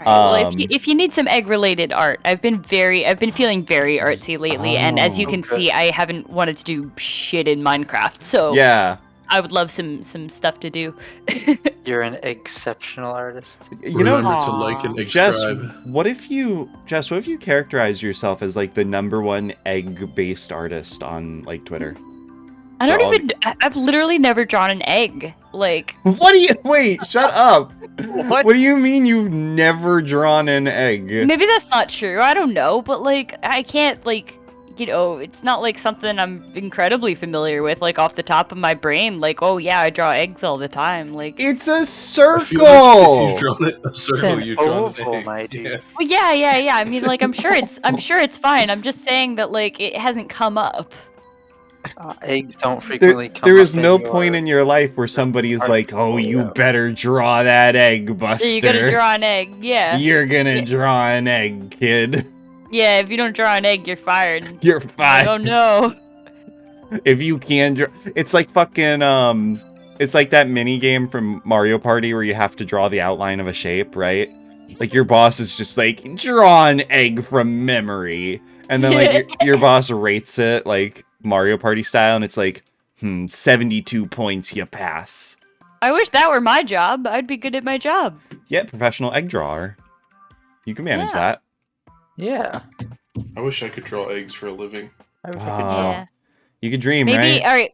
Well, if you need some egg-related art, I've been feeling very artsy lately, and as you Oh, can okay. see, I haven't wanted to do shit in Minecraft, so Yeah. I would love some stuff to do. You're an exceptional artist. You know, Remember to Aw. like and Jess, subscribe. what if you characterize yourself as, like, the #1 egg-based artist on, like, Twitter? I don't Draw- even. I've literally never drawn an egg. Like, What do you? Wait, shut up. What? What do you mean you've never drawn an egg? maybe that's not true. I don't know, but like, I can't like, it's not like something I'm incredibly familiar with, like off the top of my brain. Like, oh yeah, I draw eggs all the time. Like, It's a I circle. feel like if you've drawn it a circle, an you've drawn oval, an egg. my dude. Yeah. well, yeah. I mean, like, I'm sure it's fine. I'm just saying that like it hasn't come up. Eggs don't frequently come There up is no in point your in your life where somebody is art like, "Oh, you portfolio. better draw that egg, Buster. You gotta draw an egg. Yeah. You're gonna Yeah. draw an egg, kid. Yeah. If you don't draw an egg, you're fired. You're Like, fine. oh no. If you can draw, it's like fucking it's like that mini game from Mario Party where you have to draw the outline of a shape, right? Like your boss is just like, draw an egg from memory, and then like your boss rates it like Mario Party style, and it's like, 72 points, you pass. I wish that were my job. I'd be good at my job. Yeah, professional egg drawer. You can manage Yeah. that. Yeah. I wish I could draw eggs for a living. I wish I could Wow. draw. Yeah. You could dream, Maybe right? all right.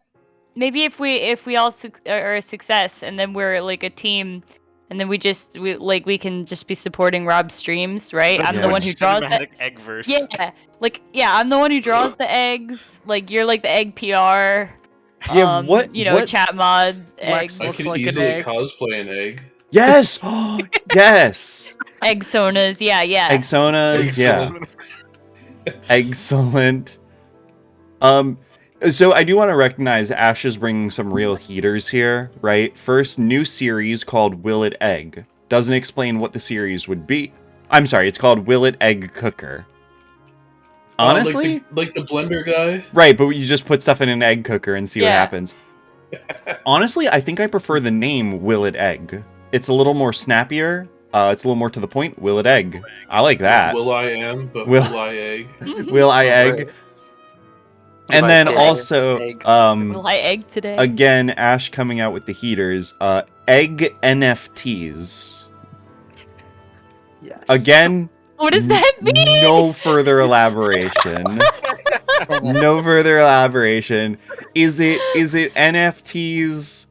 Maybe if we all are a success, and then we're like a team, and then we can just be supporting Rob's streams, right? I'm the one who draws the Cinematic egg verse. yeah. I'm the one who draws the eggs. Like you're like the egg PR. Yeah, what? What? Chat mod egg. Lex I Looks could like an easily egg. cosplay an egg. Yes! Yes! Egg sonas. Yeah. Exonas, yeah. Excellent. So I do want to recognize Ash is bringing some real heaters here, right? First, new series called Will It Egg. Doesn't explain what the series would be. I'm sorry, it's called Will It Egg Cooker. Honestly? like the blender guy. Right, but you just put stuff in an egg cooker and see what Yeah. happens. Honestly, I think I prefer the name Will It Egg. It's a little more snappier. It's a little more to the point. Will It Egg. I like that. Will I am, but Will- will I egg? Will I Egg? And Will I then egg? also, Egg. Will I egg today? again, Ash coming out with the heaters. Egg NFTs. Yes. Again, What does that mean? no further elaboration. No further elaboration. Is it NFTs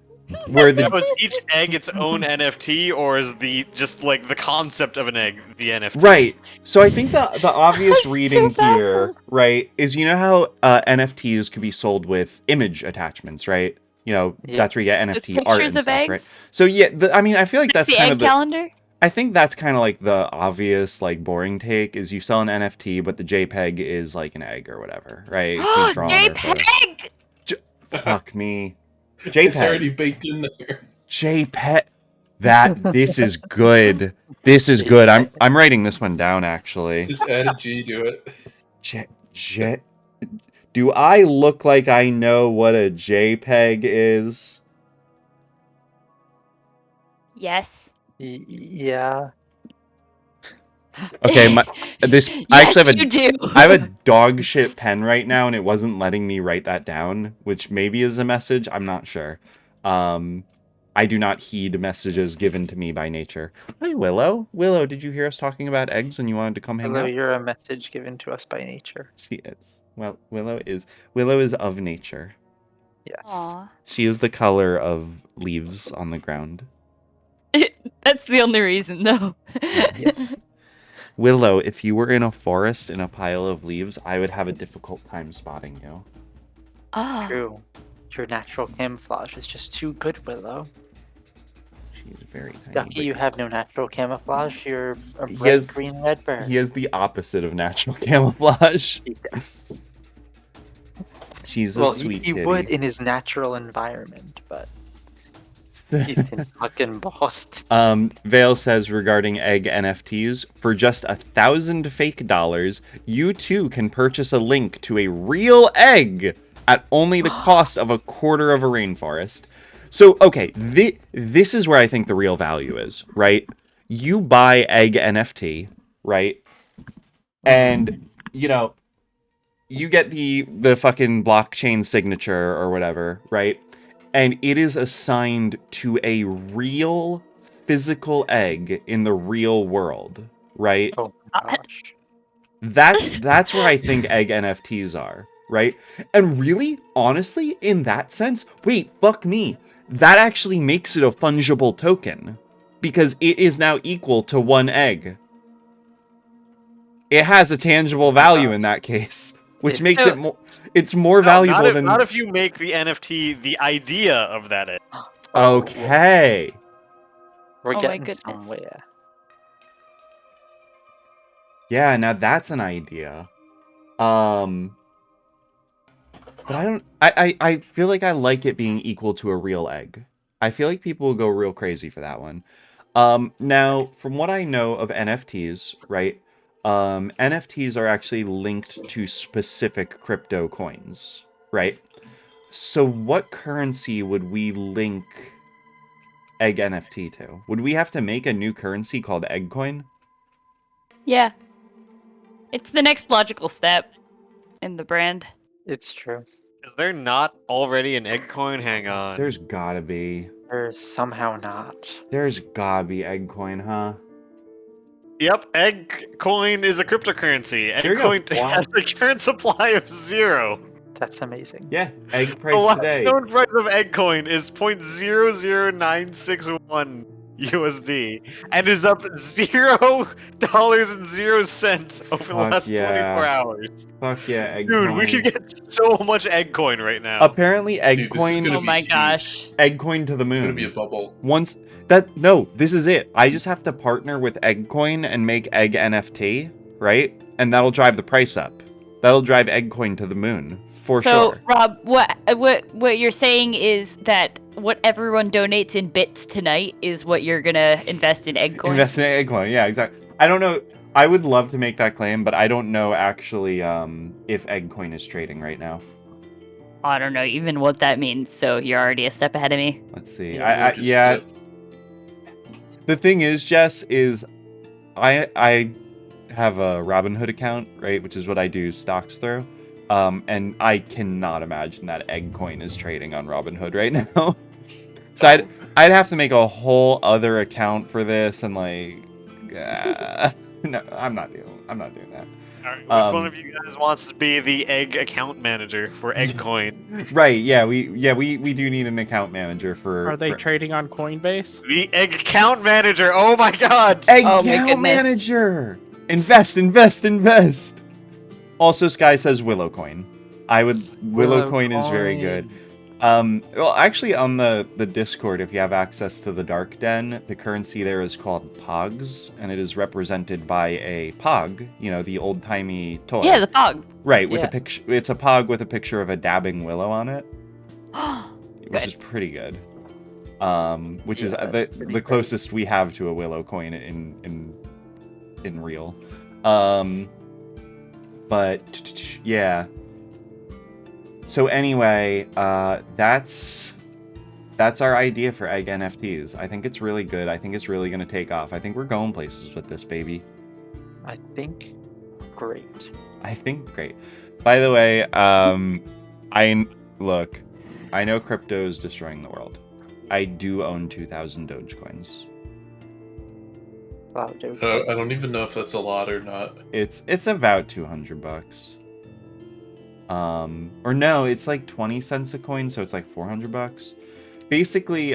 where Now, the is each egg its own NFT, or is the just like the concept of an egg the NFT? right? So I think the obvious I'm so reading here, baffled. right, is you know how NFTs could be sold with image attachments, right? You know, Yeah. that's where you get Just NFT art pictures and of stuff, eggs. right? So yeah, I mean, I feel like that's the kind egg of the. calendar. I think that's kind of like the obvious, like, boring take is you sell an NFT, but the JPEG is like an egg or whatever, right? It's drawn or for- JPEG. Fuck me. It's JPEG. already baked in there. JPEG. This is good. This is good. I'm writing this one down actually. Just add a G to it. Do I look like I know what a JPEG is? Yes. Yeah. Okay, I Yes, actually have you do. I have a dog shit pen right now, and it wasn't letting me write that down, which maybe is a message. I'm not sure. I do not heed messages given to me by nature. Hi, Willow. Willow, did you hear us talking about eggs and you wanted to come hang Hello, out? you're a message given to us by nature. She is. Well, Willow is of nature. Yes. Aw. She is the color of leaves on the ground. That's the only reason, though. Willow, if you were in a forest in a pile of leaves, I would have a difficult time spotting you. Ah. True. Your natural camouflage is just too good, Willow. She's very tiny. Ducky, you have no natural camouflage. You're a He bright has- green red bird. He is the opposite of natural camouflage. Yes. She's a Well, sweet he kitty. would in his natural environment, but he's in fucking Boston. Vale says regarding egg NFTs, for just 1,000 fake dollars, you too can purchase a link to a real egg at only the cost of a quarter of a rainforest. So, okay, this is where I think the real value is, right? You buy egg NFT, right? And, you know, you get the fucking blockchain signature or whatever, right? And it is assigned to a real physical egg in the real world, right? Oh my gosh. That's where I think egg NFTs are, right? And really, honestly, in that sense, wait, fuck me. That actually makes it a fungible token because it is now equal to 1 egg. It has a tangible value in that case, which makes it more. It's more valuable than. Not if you make the NFT the idea of that egg. Okay. We're Oh my getting goodness. somewhere. Yeah, now that's an idea. But I don't. I feel like I like it being equal to a real egg. I feel like people will go real crazy for that one. Now, from what I know of NFTs, right? NFTs are actually linked to specific crypto coins, right? So what currency would we link Egg NFT to? Would we have to make a new currency called Eggcoin? Yeah. It's the next logical step in the brand. It's true. Is there not already an egg coin? Hang on. There's gotta be. Or somehow not. There's gotta be Eggcoin, huh? Yep, egg coin is a cryptocurrency. There you Egg go. coin has a current supply of 0. That's amazing. Yeah, egg The price last today. known price of egg coin is 0.00961 USD and is up $0.0 over the last 24 hours. Fuck yeah, Eggcoin. Dude, we could get so much egg coin right now. Apparently, Dude, this is Eggcoin. gonna Oh be my huge. gosh. Eggcoin to the moon. It's gonna be a bubble. Once this is it. I just have to partner with Eggcoin and make Egg NFT, right? And that'll drive the price up. That'll drive Eggcoin to the moon for So, sure. Rob, what you're saying is that what everyone donates in bits tonight is what you're gonna invest in Eggcoin? Invest in Eggcoin, yeah, exactly. I don't know. I would love to make that claim, but I don't know actually if Eggcoin is trading right now. I don't know even what that means, so you're already a step ahead of me. Let's see. We'll just Yeah. flip. The thing is, Jess, is I have a Robinhood account, right, which is what I do stocks through. And I cannot imagine that Eggcoin is trading on Robinhood right now. So I'd have to make a whole other account for this, and like, no, I'm not doing that. All right, which one of you guys wants to be the egg account manager for Eggcoin? Right? Yeah, we do need an account manager for. Are they for trading on Coinbase? The egg account manager. Oh my god! Egg Oh my account goodness. manager? Invest. Also, Sky says Willow Coin. Willow Coin is very good. Well, actually, on the Discord, if you have access to the Dark Den, the currency there is called Pogs, and it is represented by a Pog, the old-timey toy. Yeah, the Pog. Right, with yeah. a picture. It's a Pog with a picture of a dabbing willow on it, which Good. is pretty good. Which is Yeah, the that's pretty great. closest we have to a Willow Coin in real. But yeah. So anyway, that's our idea for Egg NFTs. I think it's really good. I think it's really gonna take off. I think we're going places with this, baby. I think great. I think great. By the way, I know crypto is destroying the world. I do own 2,000 Dogecoins. Wow, dude. I don't even know if that's a lot or not. It's about $200. Or no, it's like 20 cents a coin, so it's like $400. Basically,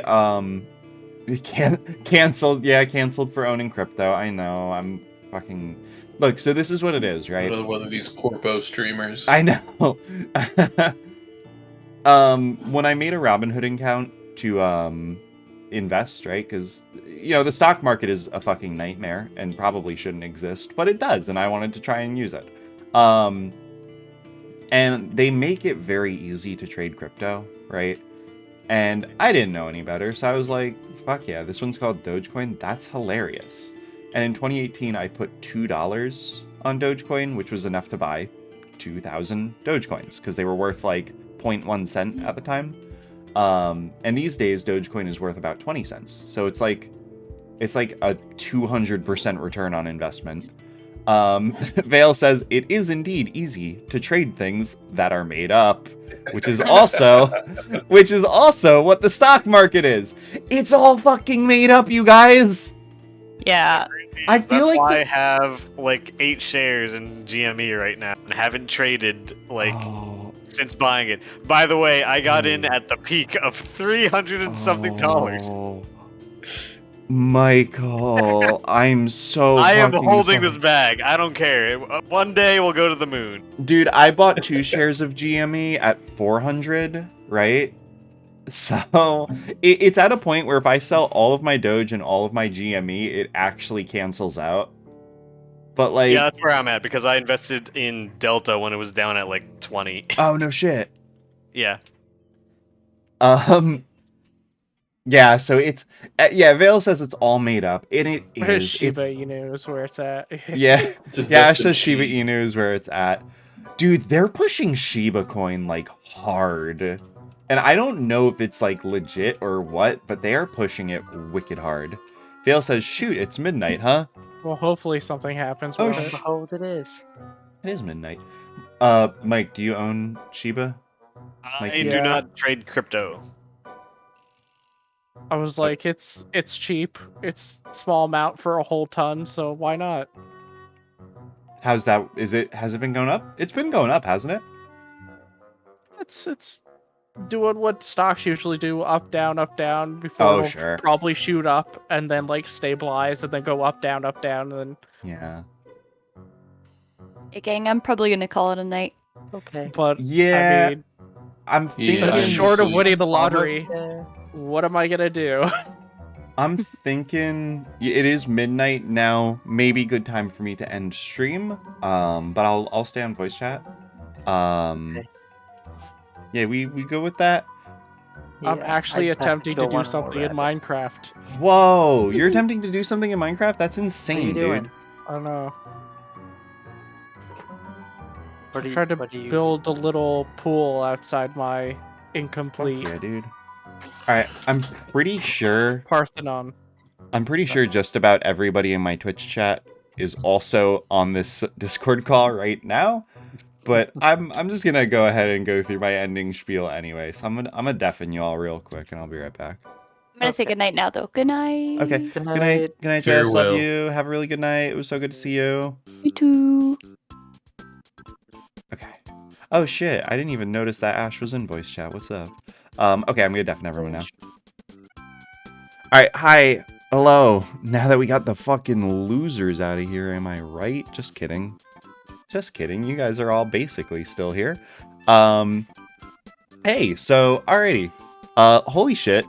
canceled. Yeah, canceled for owning crypto. I know. I'm fucking. Look, so this is what it is, right? One of these corpo streamers. I know. When I made a Robinhood account to invest, right? Because the stock market is a fucking nightmare and probably shouldn't exist, but it does, and I wanted to try and use it. And they make it very easy to trade crypto, right? And I didn't know any better, so I was like, fuck yeah, this one's called Dogecoin. That's hilarious. And in 2018, I put $2 on Dogecoin, which was enough to buy 2,000 Dogecoins, because they were worth like 0.1 cent at the time. And these days, Dogecoin is worth about 20 cents. So it's like a 200% return on investment. Vale says, it is indeed easy to trade things that are made up, which is also what the stock market is. It's all fucking made up, you guys. Yeah. I feel That's like why I have like 8 shares in GME right now and haven't traded like since buying it. By the way, I got in at the peak of $300 and something. Oh, Michael, I'm so I am fucking holding sorry. this bag. I don't care. One day we'll go to the moon. Dude, I bought 2 shares of GME at 400, right? So it's at a point where if I sell all of my Doge and all of my GME, it actually cancels out. But like, Yeah, that's where I'm at because I invested in Delta when it was down at like 20. oh no shit. Yeah. Yeah, so it's yeah, Vale says it's all made up. And it is. Shiba It's Inu is where it's at. yeah. It's Yeah, invested it says Shiba cheap. Inu is where it's at. Dude, they're pushing Shiba coin like hard. And I don't know if it's like legit or what, but they are pushing it wicked hard. Vale says, shoot, it's midnight, huh? Well, hopefully something happens Oh, with Lo it. and behold, it is. It is midnight. Mike, do you own Shiba? I you- do Yeah. not trade crypto. I was like, it's cheap. It's small amount for a whole ton, so why not? How's that? Has it been going up? It's been going up, hasn't it? It's doing what stocks usually do, up down before Oh, it'll sure. probably shoot up and then like stabilize and then go up down and then Yeah. Hey, gang, I'm probably gonna call it a night. Okay. but Yeah. I mean I'm Yeah, thinking short of sleep. winning the Almost lottery, there. what am I gonna do? I'm thinking it is midnight now. Maybe good time for me to end stream. But I'll stay on voice chat. Okay. Yeah, we go with that. I'm Yeah, actually I just have attempting to kill do one more something in rabbit. Minecraft. Whoa, you're attempting to do something in Minecraft? That's insane, doing? dude. I don't know. What do I you, tried to what do you... build a little pool outside my Fuck incomplete yeah, dude. Alright, I'm pretty sure Parthenon. just about everybody in my Twitch chat is also on this Discord call right now. But I'm just gonna go ahead and go through my ending spiel anyway. So I'm gonna deafen you all real quick and I'll be right back. I'm gonna say Okay. goodnight now, though. Good night. Okay. Good Good night. night. Good night, Jess. Love Farewell. you. Have a really good night. It was so good to see you. You too. Okay. Oh shit, I didn't even notice that Ash was in voice chat. What's up? Okay, I'm gonna deafen everyone now. Alright, hi. Hello. Now that we got the fucking losers out of here, am I right? Just kidding. Just kidding. You guys are all basically still here. Hey, so alrighty. Holy shit.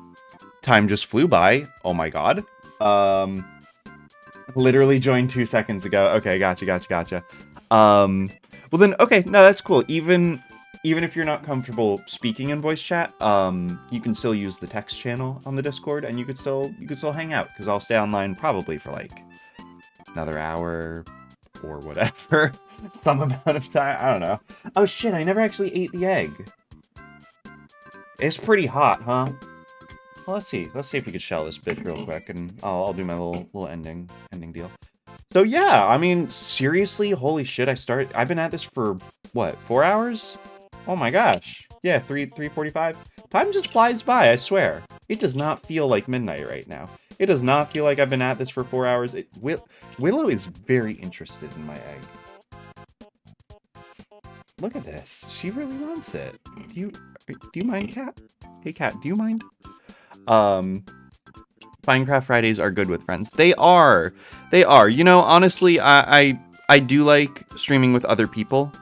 Time just flew by. Oh my god. Literally joined 2 seconds ago. Okay, gotcha. Well then, okay, no, that's cool. Even if you're not comfortable speaking in voice chat, you can still use the text channel on the Discord, and you could still hang out, because I'll stay online probably for like another hour or whatever, some amount of time. I don't know. Oh shit, I never actually ate the egg. It's pretty hot, huh? Well, let's see if we could shell this bitch real quick, and I'll do my little ending deal. So yeah, I mean, seriously, holy shit, I've been at this for, what, 4 hours? Oh my gosh. Yeah, 3:45. Time just flies by, I swear. It does not feel like midnight right now. It does not feel like I've been at this for 4 hours. Willow is very interested in my egg. Look at this. She really wants it. Do you mind, Cat? Hey, Cat, do you mind? Finecraft Fridays are good with friends. They are. You know, honestly, I do like streaming with other people,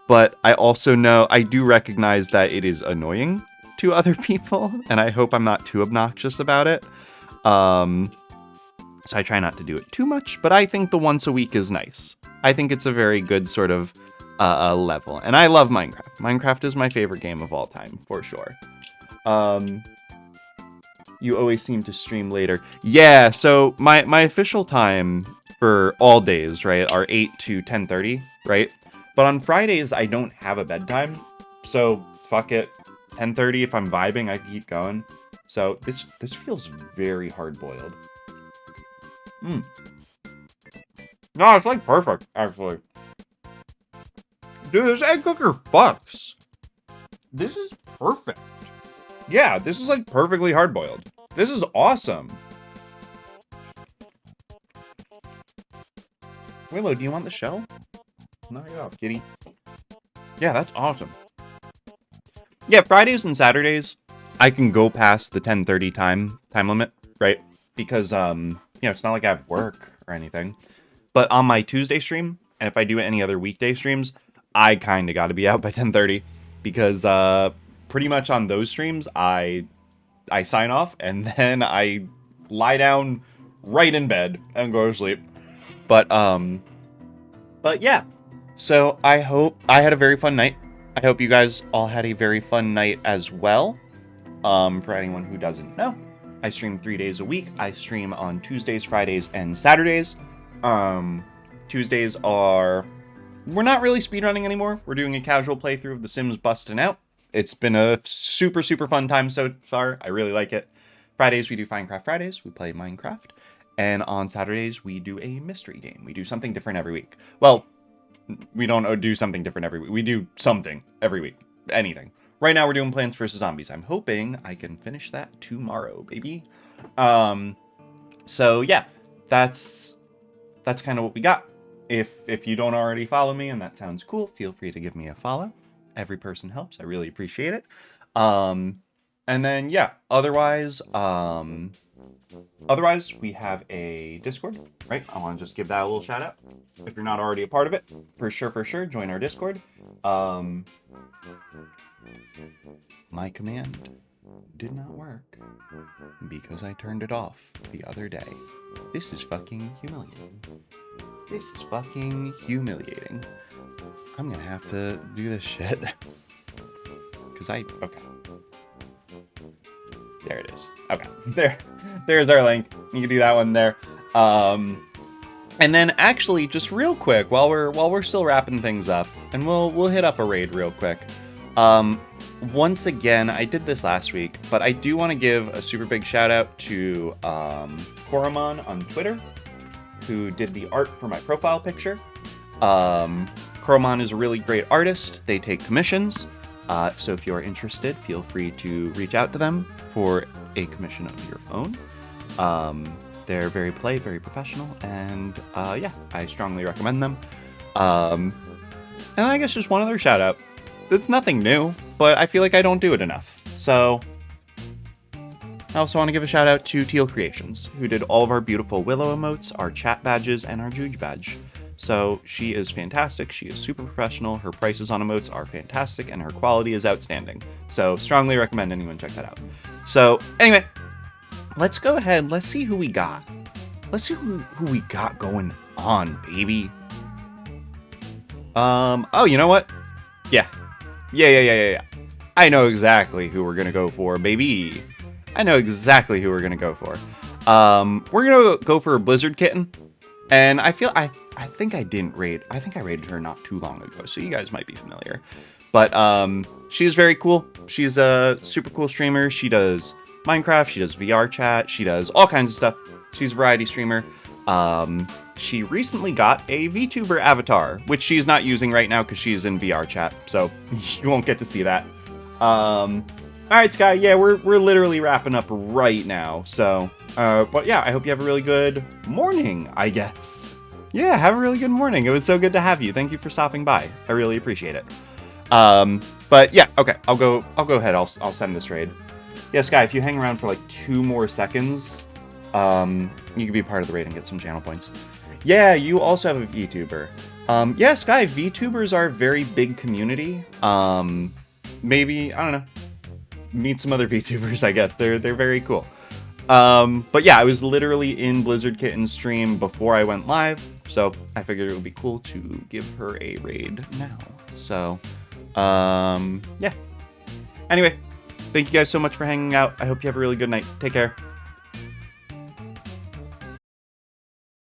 but I do recognize that it is annoying to other people, and I hope I'm not too obnoxious about it. So I try not to do it too much, but I think the once a week is nice. I think it's a very good sort of level, and I love Minecraft. Minecraft is my favorite game of all time, for sure. You always seem to stream later. Yeah, so my official time for all days, right, are 8 to 10:30, right? But on Fridays, I don't have a bedtime, so fuck it. 10:30, if I'm vibing, I can keep going. So this feels very hard-boiled. No, it's like perfect, actually. Dude, this egg cooker fucks. This is perfect. Yeah, this is like perfectly hard-boiled. This is awesome. Willow, do you want the shell? Knock it off, kitty. Yeah, that's awesome. Yeah, Fridays and Saturdays, I can go past the 10:30 time limit, right? Because it's not like I have work or anything. But on my Tuesday stream, and if I do any other weekday streams, I kind of got to be out by 10:30 because pretty much on those streams, I sign off and then I lie down right in bed and go to sleep. But yeah. So I hope I had a very fun night. I hope you guys all had a very fun night as well. For anyone who doesn't know, I stream 3 days a week. I stream on Tuesdays, Fridays, and Saturdays. Tuesdays are... We're not really speedrunning anymore. We're doing a casual playthrough of The Sims Bustin' Out. It's been a super, super fun time so far. I really like it. Fridays, we do Finecraft Fridays. We play Minecraft. And on Saturdays, we do a mystery game. We do something different every week. Well, we don't do something different every week. We do something every week. Anything. Right now, we're doing Plants vs. Zombies. I'm hoping I can finish that tomorrow, baby. So, yeah. That's kind of what we got. If you don't already follow me and that sounds cool, feel free to give me a follow. Every person helps. I really appreciate it. And then, yeah. Otherwise, we have a Discord, right? I want to just give that a little shout out. If you're not already a part of it, for sure, join our Discord. My command did not work because I turned it off the other day. This is fucking humiliating. I'm gonna have to do this shit. Okay. There it is. Okay. There's our link. You can do that one there. And then actually, just real quick, while we're still wrapping things up, and we'll hit up a raid real quick. Once again, I did this last week, but I do want to give a super big shout out to Koromon on Twitter, who did the art for my profile picture. Koromon is a really great artist. They take commissions. So if you're interested, feel free to reach out to them for a commission of your own. They're very very professional, and yeah, I strongly recommend them. And I guess just one other shout out. It's nothing new, but I feel like I don't do it enough. So I also want to give a shout out to Teal Creations, who did all of our beautiful Willow emotes, our chat badges, and our Juge badge. So she is fantastic. She is super professional. Her prices on emotes are fantastic, and her quality is outstanding. So strongly recommend anyone check that out. So anyway, let's go ahead. Let's see who we got. Let's see who we got going on, baby. Oh, you know what? Yeah. I know exactly who we're gonna go for, baby. I know exactly who we're gonna go for. We're gonna go for a Blizzard Kitten. And I think I raided her not too long ago, so you guys might be familiar. But she's very cool. She's a super cool streamer. She does Minecraft, she does VR chat, she does all kinds of stuff. She's a variety streamer. She recently got a VTuber avatar, which she's not using right now because she's in VR chat, so you won't get to see that. Alright, Sky, yeah, we're literally wrapping up right now, so... but yeah, I hope you have a really good morning, I guess. Yeah, have a really good morning. It was so good to have you. Thank you for stopping by. I really appreciate it. But yeah, okay, I'll go ahead. I'll send this raid. Yeah, Sky, if you hang around for like 2 more seconds, you can be part of the raid and get some channel points. Yeah, you also have a VTuber. Yeah, Sky, VTubers are a very big community. Maybe, I don't know, meet some other VTubers, I guess. They're very cool. But yeah, I was literally in Blizzard Kitten's stream before I went live, so I figured it would be cool to give her a raid now. So, yeah. Anyway, thank you guys so much for hanging out. I hope you have a really good night. Take care.